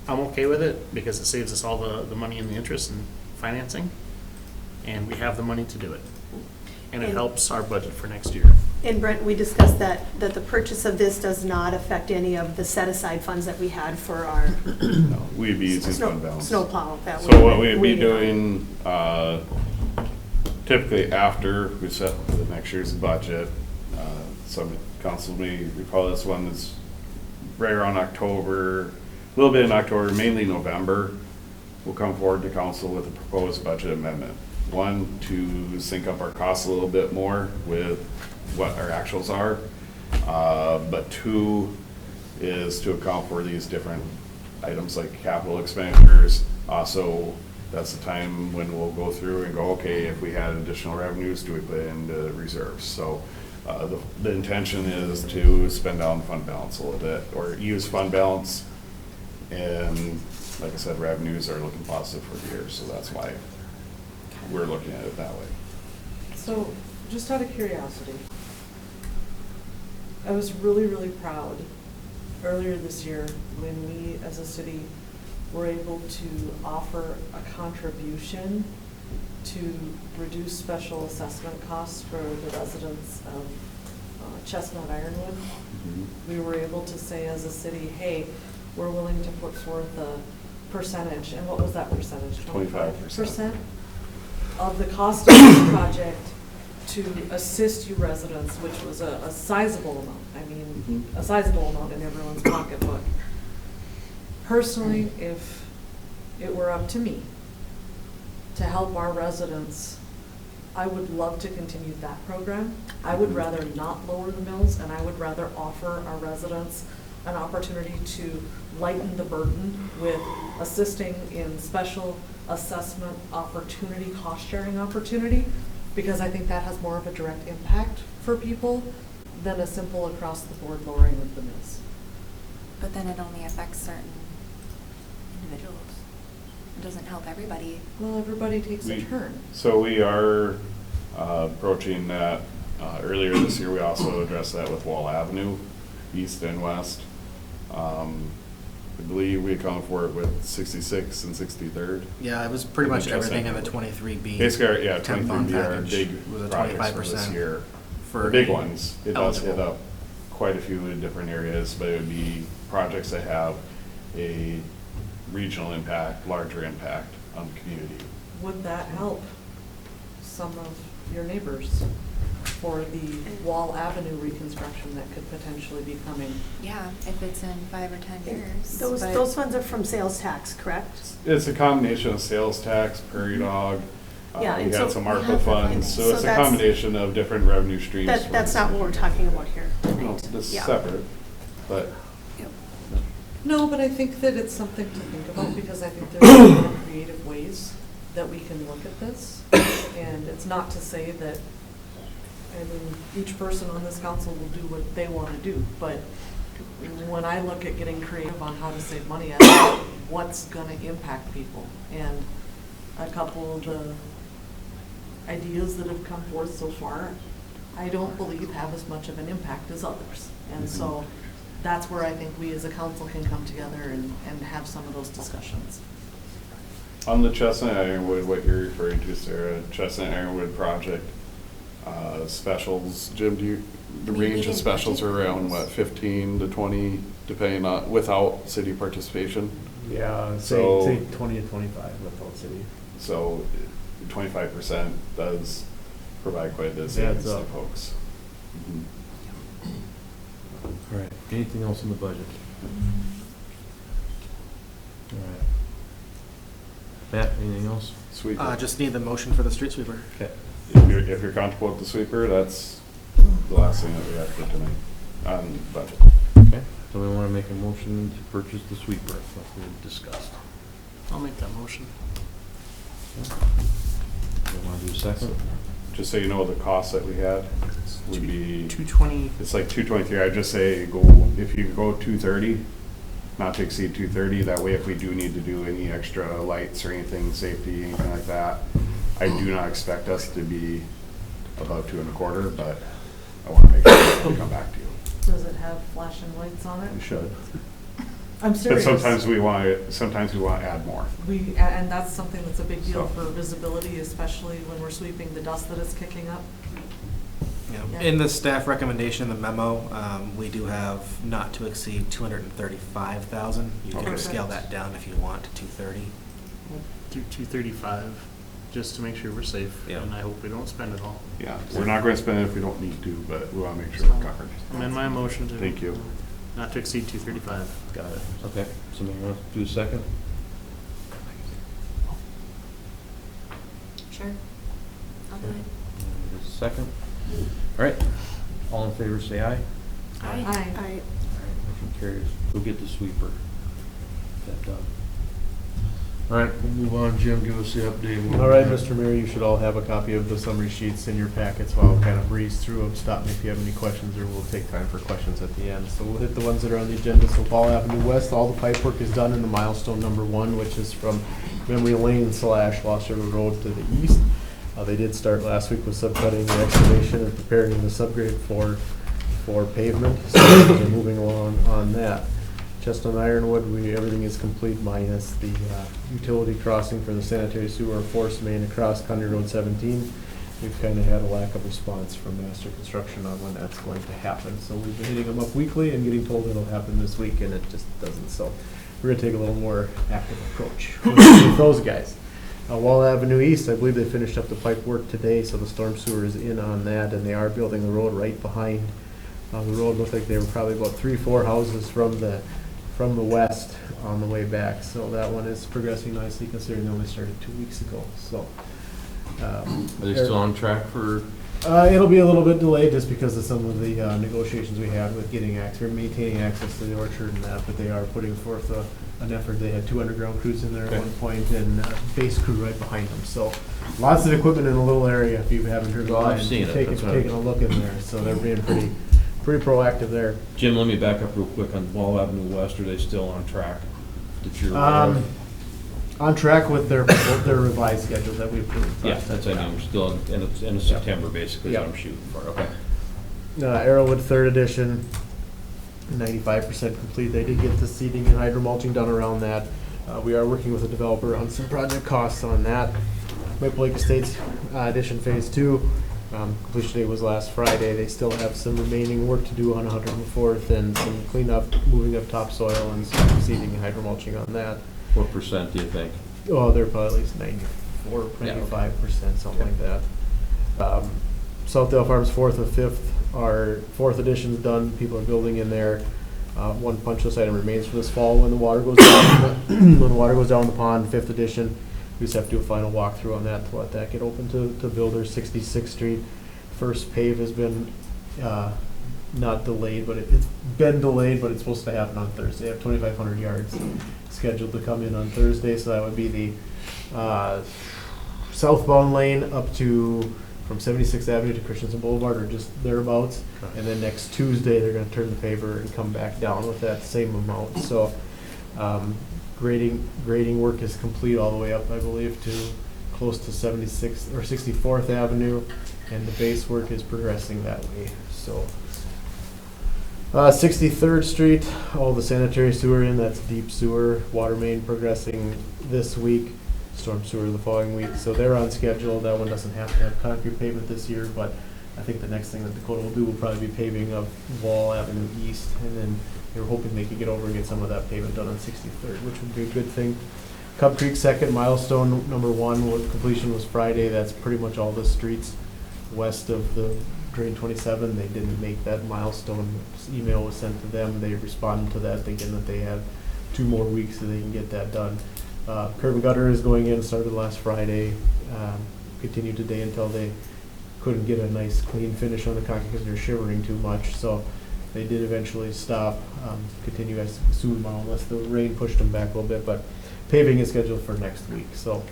I'm okay with it because it saves us all the money and the interest and financing. And we have the money to do it. And it And- helps our budget for next year. And Brent, we discussed that the purchase of this does not affect any of the set-aside funds that we had for our No, we'd be using fund balance. snowplow. That So what we'd be waiting on. doing, typically after we set the next year's budget, some council may recall this one is right around October, a little bit in October, mainly November, we'll come forward to council with a proposed budget amendment. One, to sync up our costs a little bit more with what our actuals are. But two is to account for these different items like capital expenditures. Also, that's the time when we'll go through and go, okay, if we had additional revenues, do we put it into reserves? So the intention is to spend down fund balance a little bit, or use fund balance. And like I said, revenues are looking positive for the year, so that's why we're looking at it that way. So, just out of curiosity, I was really, really proud earlier this year when we, as a city, we're able to offer a contribution to reduce special assessment costs for the residents of Chestnut Ironwood. We were able to say as a city, hey, we're willing to put forth a percentage, and what was that percentage? 25% of the cost of this project to assist you residents, which was a sizable amount. I mean, a sizable amount in everyone's pocketbook. Personally, if it were up to me to help our residents, I would love to continue that program. I would rather not lower the mills, and I would rather offer our residents an opportunity to lighten the burden with assisting in special assessment opportunity, cost sharing opportunity, because I think that has more of a direct impact for people than a simple across the board lowering of the mills. But then it only affects certain individuals. It doesn't help everybody. Well, everybody takes a turn. So we are approaching that. Earlier this year, we also addressed that with Wall Avenue, east and west. I believe we accounted for it with 66 and 63rd. Yeah, it was pretty much everything in the 23B. Basically, yeah, 10-bond 23B are package big was a projects for this 25% year. for The big the ones, it does hit eligible. up quite a few different areas, but it would be projects that have a regional impact, larger impact on the community. Would that help some of your neighbors for the Wall Avenue reconstruction that could potentially be coming? Yeah, if it's in 5 or 10 years. Those funds are from sales tax, correct? It's a combination of sales tax, prairie dog, Yeah, we and had so some we ARPA have the funds, finance. so So it's a that's- combination of different revenue streams. That's not what we're talking about here No, tonight. it's Yeah. separate, but No, but I think that it's something to think about, because I think there's more creative ways that we can look at this. And it's not to say that, I mean, each person on this council will do what they want to do, but when I look at getting creative on how to save money, I look at what's going to impact people. And a couple of the ideas that have come forth so far, I don't believe have as much of an impact as others. And so that's where I think we as a council can come together and have some of those discussions. on the Chestnut Ironwood, what you're referring to, Sarah, Chestnut Ironwood project, specials, Jim, the range of specials are around, what, 15 to 20, depending on, without city participation? Yeah, So- say 20 to 25 without city. So 25% does provide quite a bit of Adds savings to up. folks. Mhm. All right, anything else in the budget? All right. Matt, anything else? Sweeper. Just need the motion for the street sweeper. Okay. If you're comfortable with the sweeper, that's the last thing that we have for tonight on budget. Okay, so we want to make a motion to purchase the sweeper, like we discussed. I'll make that motion. You want to do a second? Just so you know, the cost that we had would be, 220. it's like 223. I'd just say go, if you go 230, not to exceed 230. That way, if we do need to do any extra lights or anything, safety, anything like that, I do not expect us to be above 225, but I want to make sure we come back to you. Does it have flashing lights on it? We should. I'm serious. But sometimes we want to add more. And that's something that's a big deal So- for visibility, especially when we're sweeping the dust that is kicking up. Yeah. In the staff recommendation, the memo, we do have not to exceed 235,000. You can Okay. scale that down if you want to 230. Do 235, just to make sure we're safe. Yeah. And I hope we don't spend it all. Yeah, we're not going to spend it if we don't need to, but we want to make sure we're covered. Amend my motion to. Thank you. Not to exceed 235. Got it. Okay, somebody want to do a second? Sure. I'll do Okay. it. Just a second. All right, all in favor, say aye. Aye. I, All right, motion carries. Go get the sweeper. Get that done. All right, we'll move on. Jim, give us the update. All right, Mr. Mayor, you should all have a copy of the summary sheets in your packets, so I'll kind of breeze through them. Stop me if you have any questions, or we'll take time for questions at the end. So we'll hit the ones that are on the agenda. So Paul Avenue West, all the pipe work is done in the milestone number 1, which is from Memory Lane / Lost River Road to the east. They did start last week with subcutting, the excavation, and preparing the subgrade for pavement. So they're moving along on that. Chestnut Ironwood, everything is complete minus the utility crossing for the sanitary sewer force main across County Road 17. We've kind of had a lack of response from Master Construction on when that's going to happen. So we've been hitting them up weekly and getting told it'll happen this week, and it just doesn't. So we're going to take a little more active approach with those guys. Wall Avenue East, I believe they finished up the pipe work today, so the storm sewer is in on that, and they are building the road right behind. The road looked like they were probably about 3-4 houses from the west on the way back. So that one is progressing nicely considering they only started 2 weeks ago. So. Are they still on track for? It'll be a little bit delayed just because of some of the negotiations we had with getting access, maintaining access to the orchard and that, but they are putting forth an effort. They had 2 underground crews in there at one point and a base crew right behind them. So lots of equipment in a little area if you haven't heard Well, of I've seen it. taking a look in there. So they're being pretty proactive there. Jim, let me back up real quick on Wall Avenue West. Are they still on track? That you're aware of? On track with their revised schedule that we approved. Yeah, that's, I mean, we're still in end of September, basically, is what I'm shooting for, okay. Arrowwood 3rd edition, 95% complete. They did get the seeding and hydromulching done around that. We are working with a developer on some project costs on that. Maple Lake Estates addition phase 2, completion date was last Friday. They still have some remaining work to do on 104th and some cleanup, moving up topsoil and some seeding and hydromulching on that. What percent do you think? Oh, they're probably at least 94, 95%, something like that. Southdale Farms 4th and 5th, our 4th edition's done. People are building in there. One punch list item remains for this fall when the water goes down. When the water goes down the pond, 5th edition. We just have to do a final walkthrough on that to let that get open to builders. 66th Street, first pave has been not delayed, but it's been delayed, but it's supposed to happen on Thursday. They have 2,500 yards scheduled to come in on Thursday, so that would be the southbound lane up to from 76th Avenue to Christensen Boulevard, or just thereabouts. And then next Tuesday, they're going to turn the paver and come back down with that same amount. So grading work is complete all the way up, I believe, to close to 76th or 64th Avenue, and the base work is progressing that way. So 63rd Street, all the sanitary sewer in, that's deep sewer, water main progressing this week, storm sewer the following week. So they're on schedule. That one doesn't have to have concrete pavement this year, but I think the next thing that Dakota will do will probably be paving of Wall Avenue East, and then they're hoping they could get over and get some of that pavement done on 63rd, which would be a good thing. Cub Creek 2nd, milestone number 1, completion was Friday. That's pretty much all the streets west of the Drain 27. They didn't make that milestone. Email was sent to them. They responded to that thinking that they had 2 more weeks so they can get that done. Curb and gutter is going in, started last Friday, continued today until they couldn't get a nice clean finish on the concrete because they're shivering too much. So they did eventually stop, continue as soon unless the rain pushed them back a little bit, but paving is scheduled for next week. So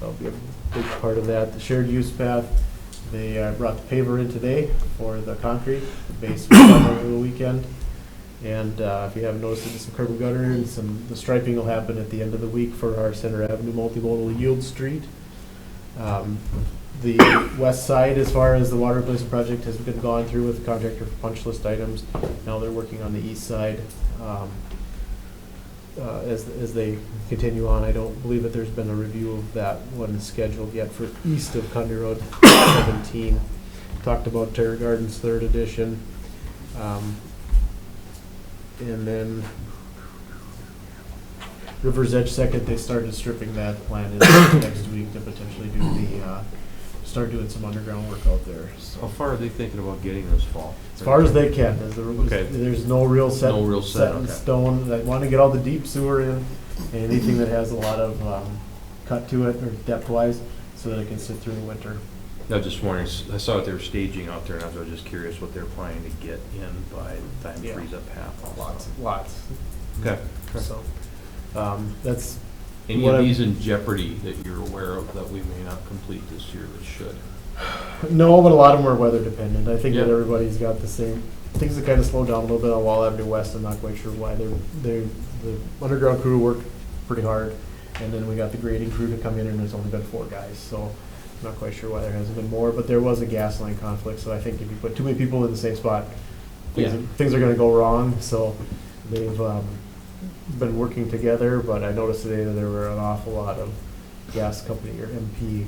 that'll be a big part of that. The shared use path, they brought the paver in today for the concrete. The base was done over the weekend. And if you haven't noticed, there's some curb and gutter and the striping will happen at the end of the week for our Center Avenue multimodal Yield Street. The west side, as far as the water replacement project, has been gone through with the contractor for punch list items. Now they're working on the east side as they continue on. I don't believe that there's been a review of that one scheduled yet for east of County Road 17. Talked about Terra Gardens 3rd edition. And then River's Edge 2nd, they started stripping that plan in next week to potentially do start doing some underground work out there. So how far are they thinking about getting this fall? As far as they can. Okay. There's no real set in okay. stone. They want to get all the deep sewer in, and anything that has a lot of cut to it or depth-wise, so that it can sit through the winter. I was just wondering, I saw that they were staging out there, and I was just curious what they're planning to get in by the time it frees up half. Lots. Okay. So that's any of these in jeopardy that you're aware of that we may not complete this year that should? No, but a lot of them are weather dependent. I think that everybody's got the same things that kind of slowed down a little bit on Wall Avenue West. I'm not quite sure why. The underground crew worked pretty hard, and then we got the grading crew to come in, and there's only been 4 guys. So I'm not quite sure why there hasn't been more, but there was a gas line conflict. So I think if you put too many people in the same spot, things are going to go wrong. So they've been working together, but I noticed today that there were an awful lot of gas company or MP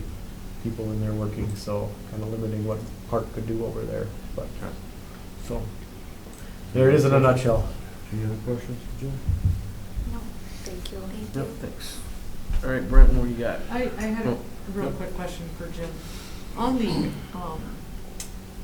people in there working, so kind of limiting what Park could do over there. But so there it is in a nutshell. Any other questions for Jim? No, thank you. Thank Yep, you. thanks. All right, Brent, what do you got? I had a Oh, real yep. quick question for Jim. On the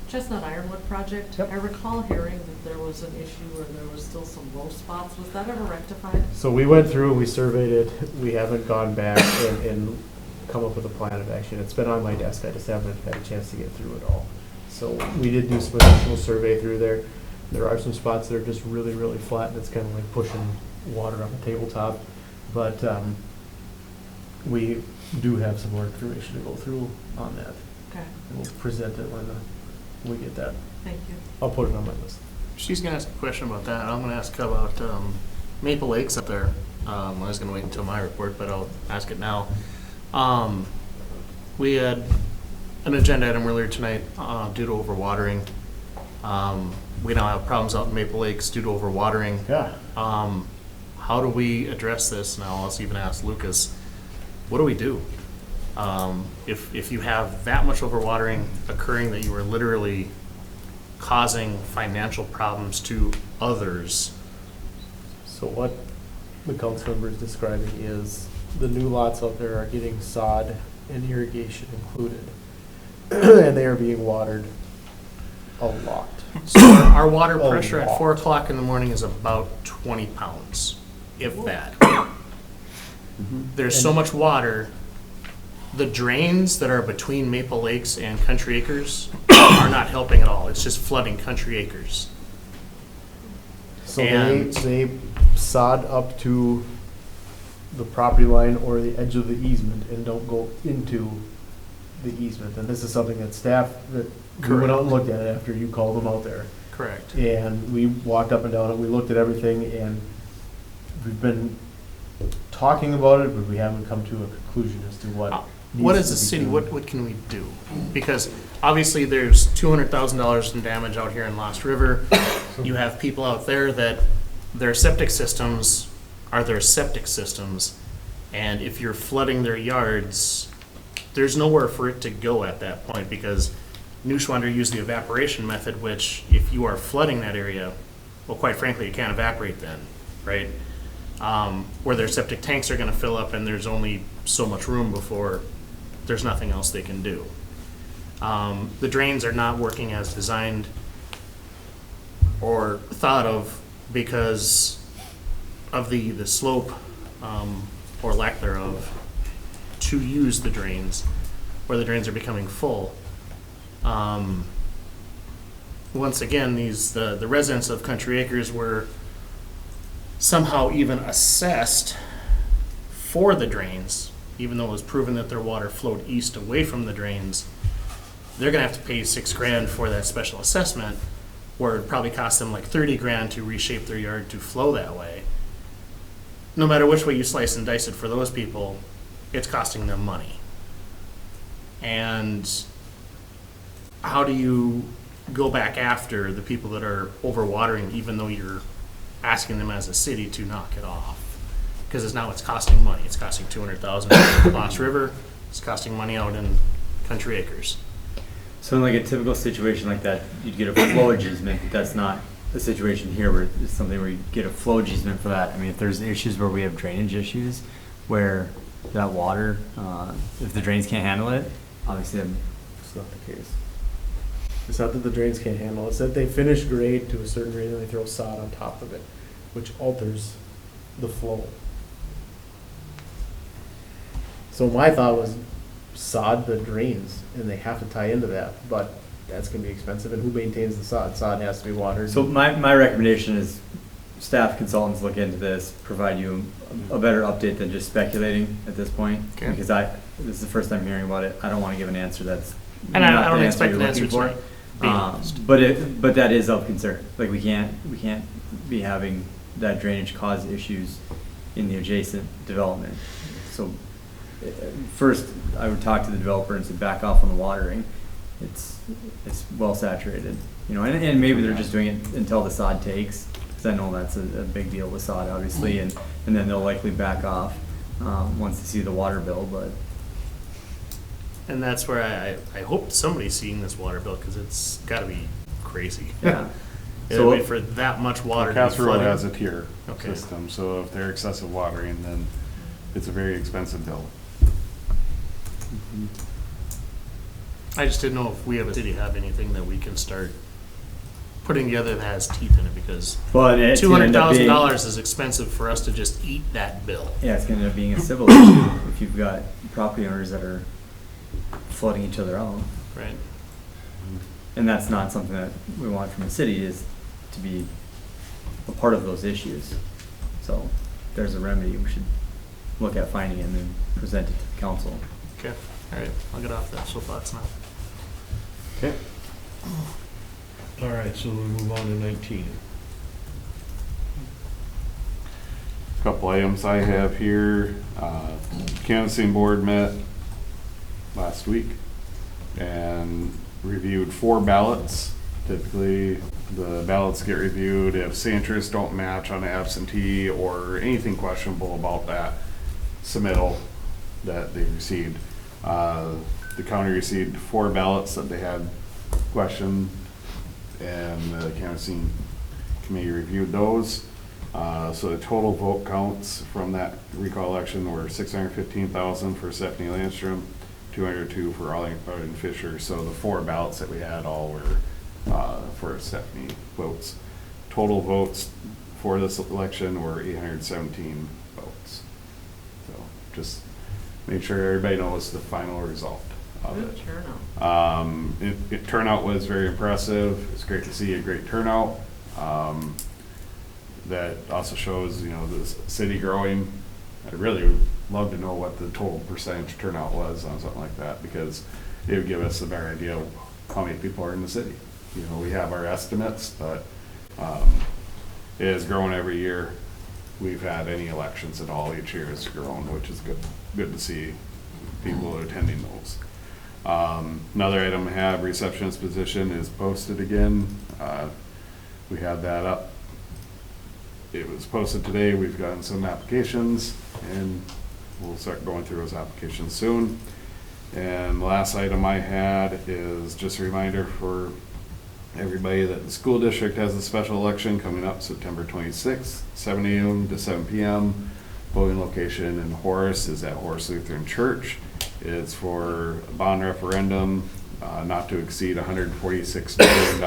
Chestnut Ironwood project, I recall hearing that there was an issue where there was still some low spots. Was that ever rectified? So we went through, we surveyed it, we haven't gone back and come up with a plan of action. It's been on my desk, I just haven't had a chance to get through it all. So we did do some additional survey through there. There are some spots that are just really, really flat, and it's kind of like pushing water on the tabletop. But we do have some more information to go through on that. Okay. And we'll present it when we get that. Thank you. I'll put it on my list. She's gonna ask a question about that. I'm gonna ask about Maple Lakes up there. I was gonna wait until my report, but I'll ask it now. We had an agenda item earlier tonight due to overwatering. We now have problems out in Maple Lakes due to overwatering. Yeah. How do we address this? Now, I'll even ask Lucas, what do we do? If you have that much overwatering occurring that you are literally causing financial problems to others. So what the council member is describing is the new lots out there are getting sod and irrigation included. And they are being watered a lot. So our water A pressure at lot. 4 o'clock in the morning is about 20 pounds, if that. There's so much water. The drains that are between Maple Lakes and Country Acres are not helping at all. It's just flooding Country Acres. So And- they sod up to the property line or the edge of the easement and don't go into the easement. And this is something that staff, that we went out and looked at it after you called them out there. Correct. And we walked up and down it, we looked at everything, and we've been talking about it, but we haven't come to a conclusion as to what What needs is the to be city, done. what can we do? Because obviously there's $200,000 in damage out here in Lost River. You have people out there that their septic systems are their septic systems. And if you're flooding their yards, there's nowhere for it to go at that point because Neuschwander used the evaporation method, which if you are flooding that area, well, quite frankly, it can't evaporate then, right? Where their septic tanks are gonna fill up and there's only so much room before there's nothing else they can do. The drains are not working as designed or thought of because of the slope, or lack thereof, to use the drains, where the drains are becoming full. Once again, the residents of Country Acres were somehow even assessed for the drains, even though it was proven that their water flowed east away from the drains. They're gonna have to pay $6,000 for that special assessment, where it probably cost them like $30,000 to reshape their yard to flow that way. No matter which way you slice and dice it for those people, it's costing them money. And how do you go back after the people that are overwatering, even though you're asking them as a city to knock it off? Because now it's costing money. It's costing $200,000 in Lost River. It's costing money out in Country Acres. So in like a typical situation like that, you'd get a flow easement. That's not the situation here where it's something where you get a flow easement for that. I mean, if there's issues where we have drainage issues, where that water, if the drains can't handle it, obviously It's not the case. It's not that the drains can't handle it, it's that they finish grade to a certain grade and they throw sod on top of it, which alters the flow. So my thought was sod the drains, and they have to tie into that, but that's gonna be expensive, and who maintains the sod? Sod has to be watered. So my recommendation is staff consultants look into this, provide you a better update than just speculating at this point. Okay. Because this is the first time hearing about it. I don't want to give an answer that's And not I don't the expect you're an answer looking for. tonight, being honest. But that is of concern. Like we can't be having that drainage cause issues in the adjacent development. So first, I would talk to the developer and say back off on the watering. It's well saturated, you know, and maybe they're just doing it until the sod takes. because I know that's a big deal with sod, obviously, and then they'll likely back off once they see the water bill, but. And that's where I hope somebody's seeing this water bill, because it's gotta be crazy. Yeah. So for that much water to be Casserole flooding. has a tier Okay. system, so if they're excessive watering, then it's a very expensive bill. I just didn't know if we have a city have anything that we can start putting together that has teeth in it, because Well, it's gonna end up being- $200,000 is expensive for us to just eat that bill. Yeah, it's gonna end up being a civil issue if you've got property owners that are flooding each other out. Right. And that's not something that we want from the city, is to be a part of those issues. So if there's a remedy, we should look at finding it and then present it to the council. Okay, all right, I'll get off that soapbox now. Okay. All right, so we move on to 19. Couple items I have here. Canvassing board met last week and reviewed 4 ballots. Typically, the ballots get reviewed if signatures don't match on absentee or anything questionable about that submittal that they received. The county received 4 ballots that they had questioned, and the canvassing committee reviewed those. So the total vote counts from that recall election were 615,000 for Stephanie Landstrom, 202 for Arlene Fisher. So the 4 ballots that we had all were for Stephanie votes. Total votes for this election were 817 votes. So just make sure everybody knows the final result of Good it. turnout. Turnout was very impressive. It's great to see a great turnout. That also shows, the city growing. I'd really would love to know what the total percentage turnout was on something like that, because it would give us a better idea of how many people are in the city. We have our estimates, but it has grown every year. We've had any elections at all each year has grown, which is good to see people attending those. Another item I have, receptionist position is posted again. We had that up. It was posted today. We've gotten some applications, and we'll start going through those applications soon. And the last item I had is just a reminder for everybody that the school district has a special election coming up September 26th, 7 a.m. to 7 p.m. Voting location in Horace is at Horace Lutheran Church. It's for a bond referendum not to exceed $146 million.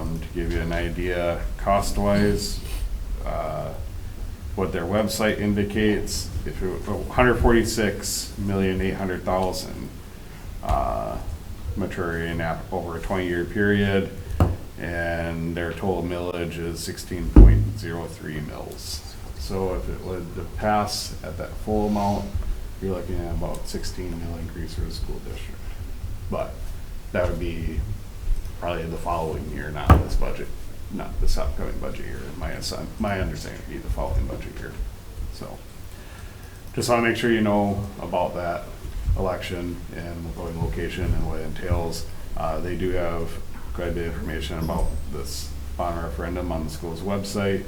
To give you an idea, cost-wise, what their website indicates, if it was $146,800,000 maturing over a 20-year period, and their total millage is 16.03 mils. So if it would pass at that full amount, you're looking at about 16 mil increase for the school district. But that would be probably the following year, not this budget, not this upcoming budget year. My understanding would be the following budget year. So just want to make sure you know about that election and the voting location and what it entails. They do have quite a bit of information about this bond referendum on the school's website,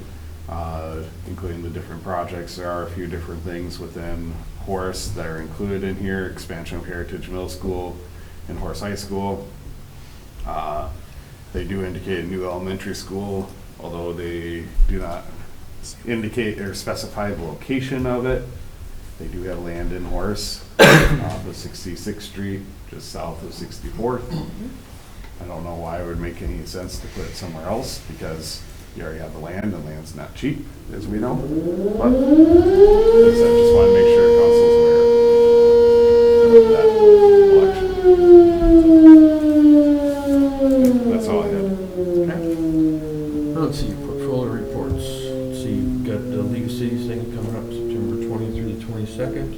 including the different projects. There are a few different things within Horace that are included in here: expansion of Heritage Middle School and Horace High School. They do indicate a new elementary school, although they do not indicate or specify the location of it. They do have land in Horace off of 66th Street, just south of 64th. I don't know why it would make any sense to put it somewhere else, because you already have the land, and land's not cheap, as we know. But I just want to make sure council's aware of that election. That's all I had. Let's see, portfolio reports. Let's see, you've got the League of Cities thing coming up September 20th through the 22nd.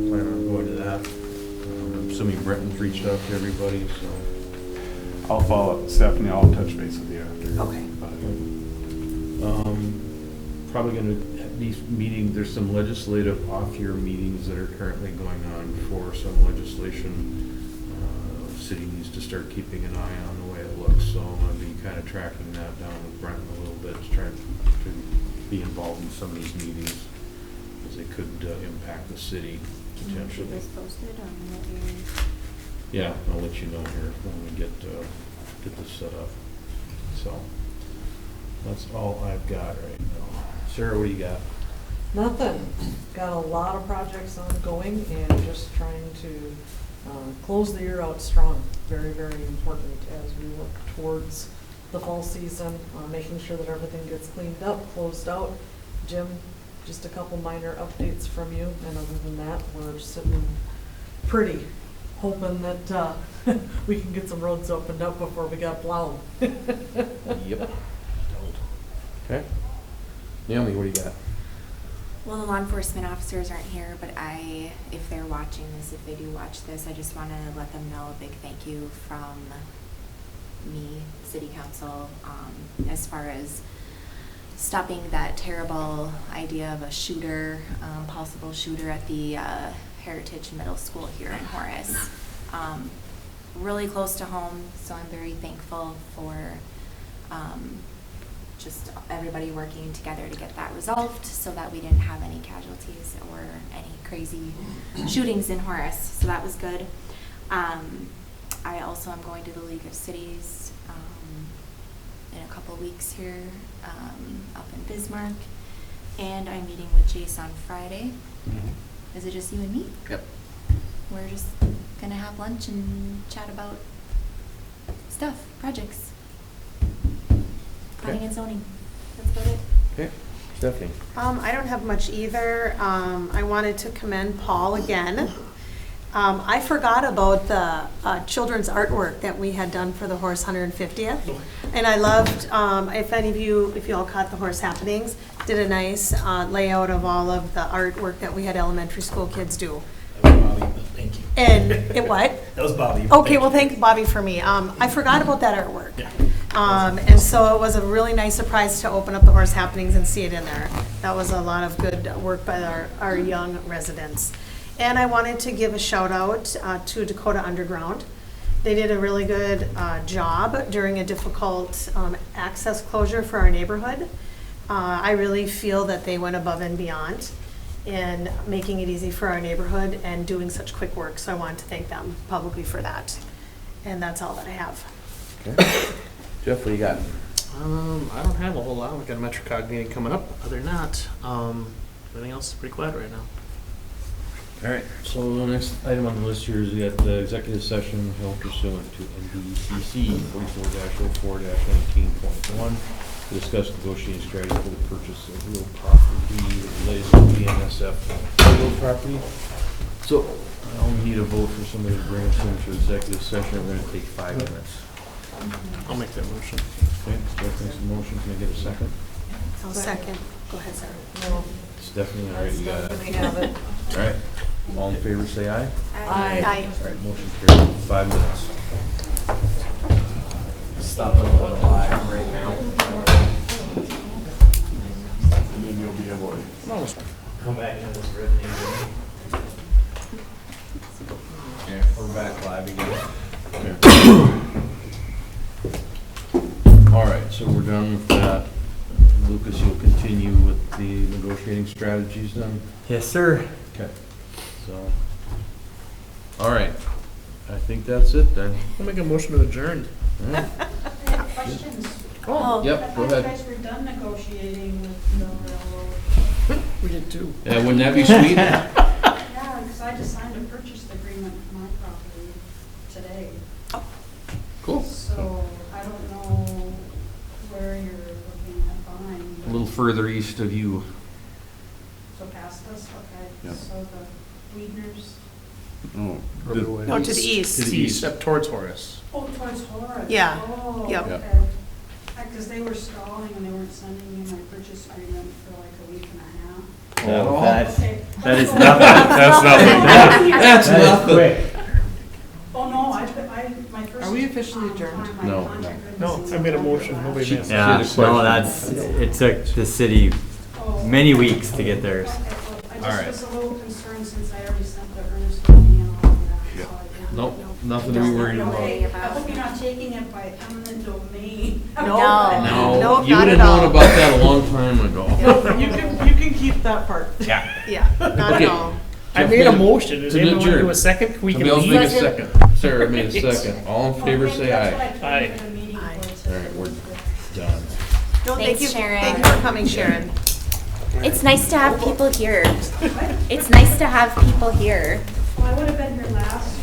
Plan on going to that. I'm assuming Brenton's reached out to everybody, so. I'll follow up, Stephanie. I'll touch base with you after. Okay. Probably gonna be meeting, there's some legislative off-year meetings that are currently going on for some legislation. City needs to start keeping an eye on the way it looks, so I'm gonna be kind of tracking that down with Brenton a little bit, to try to be involved in some of these meetings, because they could impact the city potentially. Keep us posted on what you're. Yeah, I'll let you know here when we get this set up. So, that's all I've got right now. Sarah, what do you got? Nothing. Got a lot of projects ongoing and just trying to close the year out strong. Very, very important as we work towards the fall season, making sure that everything gets cleaned up, closed out. Jim, just a couple minor updates from you, and other than that, we're sitting pretty, hoping that we can get some roads opened up before we got plowed. Yep. Okay. Naomi, what do you got? Well, the law enforcement officers aren't here, but if they're watching this, if they do watch this, I just want to let them know a big thank you from me, City Council, as far as stopping that terrible idea of a shooter, possible shooter at the Heritage Middle School here in Horace. Really close to home, so I'm very thankful for just everybody working together to get that resolved so that we didn't have any casualties or any crazy shootings in Horace. So that was good. I also am going to the League of Cities in a couple weeks here up in Bismarck. And I'm meeting with Jace on Friday. Mm-hmm. Is it just you and me? Yep. We're just going to have lunch and chat about stuff, projects. Planning and zoning. That's about it. Okay. Stephanie. I don't have much either. I wanted to commend Paul again. I forgot about the children's artwork that we had done for the Horace 150th. And I loved, if you all caught the Horace Happenings, did a nice layout of all of the artwork that we had elementary school kids do. Thank you. And it what? That was Bobby. Okay, well, thank Bobby for me. I forgot about that artwork. Yeah. And so it was a really nice surprise to open up the Horace Happenings and see it in there. That was a lot of good work by our young residents. And I wanted to give a shout out to Dakota Underground. They did a really good job during a difficult access closure for our neighborhood. I really feel that they went above and beyond in making it easy for our neighborhood and doing such quick work. So I wanted to thank them publicly for that. And that's all that I have. Okay. Jeff, what do you got? I don't have a whole lot. We've got a MetroCog meeting coming up. Other than that, everything else is pretty quiet right now. All right, so the next item on the list here is we got the executive session held pursuant to NBCC 44-04-19.1 to discuss negotiating strategy for the purchase of real property related to BNSF real property. So I'll need a vote for somebody to bring us into executive session. We're going to take 5 minutes. I'll make that motion. Okay, Jeff makes a motion. Can I get a second? I'll second. Go ahead, Sarah. No. Stephanie, all right, you got it. Stephanie have it. All right, all in favor, say aye. Aye. Aye. All right, motion carried. 5 minutes. Stop it live right now. And then you'll be able to. Come back into this riveting meeting. Yeah, we're back live again. All right, so we're done with that. Lucas, you'll continue with the negotiating strategies then? Yes, sir. Okay. So, all right. I think that's it then. I'll make a motion to adjourn. All right. I have questions. Oh, yep, I go thought you ahead. guys were done negotiating with the railroad. We did too. Yeah, wouldn't that be sweet? Yeah, because I just signed a purchase agreement for my property today. Cool. So I don't know where you're looking at buying. A little further east of you. So past us, okay. Yep. So the Weedners. Oh, No, to the east. To the east, up towards Horace. Oh, towards Horace. Yeah. Oh, Yep. okay. Because they were stalling and they weren't sending me my purchase agreement for like a week and a half. Oh, That is Okay. nothing. That's nothing. That's nothing. Oh, no, my first. Are we officially adjourned? time, my No. contract written No, since I made a November. motion. Nobody made a Yeah, She had a no, question. it took the city many weeks to get theirs. Okay, well, All I right. just was a little concerned since I already sent the earnest money and all of that, so I didn't. Nope, nothing to be worried about. worry I about. hope you're not taking it by eminent domain. No, No, no, you not would have at known all. about that a long time ago. You can keep that part. Yeah. Yeah, not Okay. at all. I made a motion. Does To anyone want to do adjourn. a second? We can Somebody else leave. make a second. Sarah made a second. All in favor, say aye. Aye. All right, we're done. No, thank Thanks, you, Sharon. thank you for coming, Sharon. It's nice to have people here. It's nice to have people here. Well, I would have been here last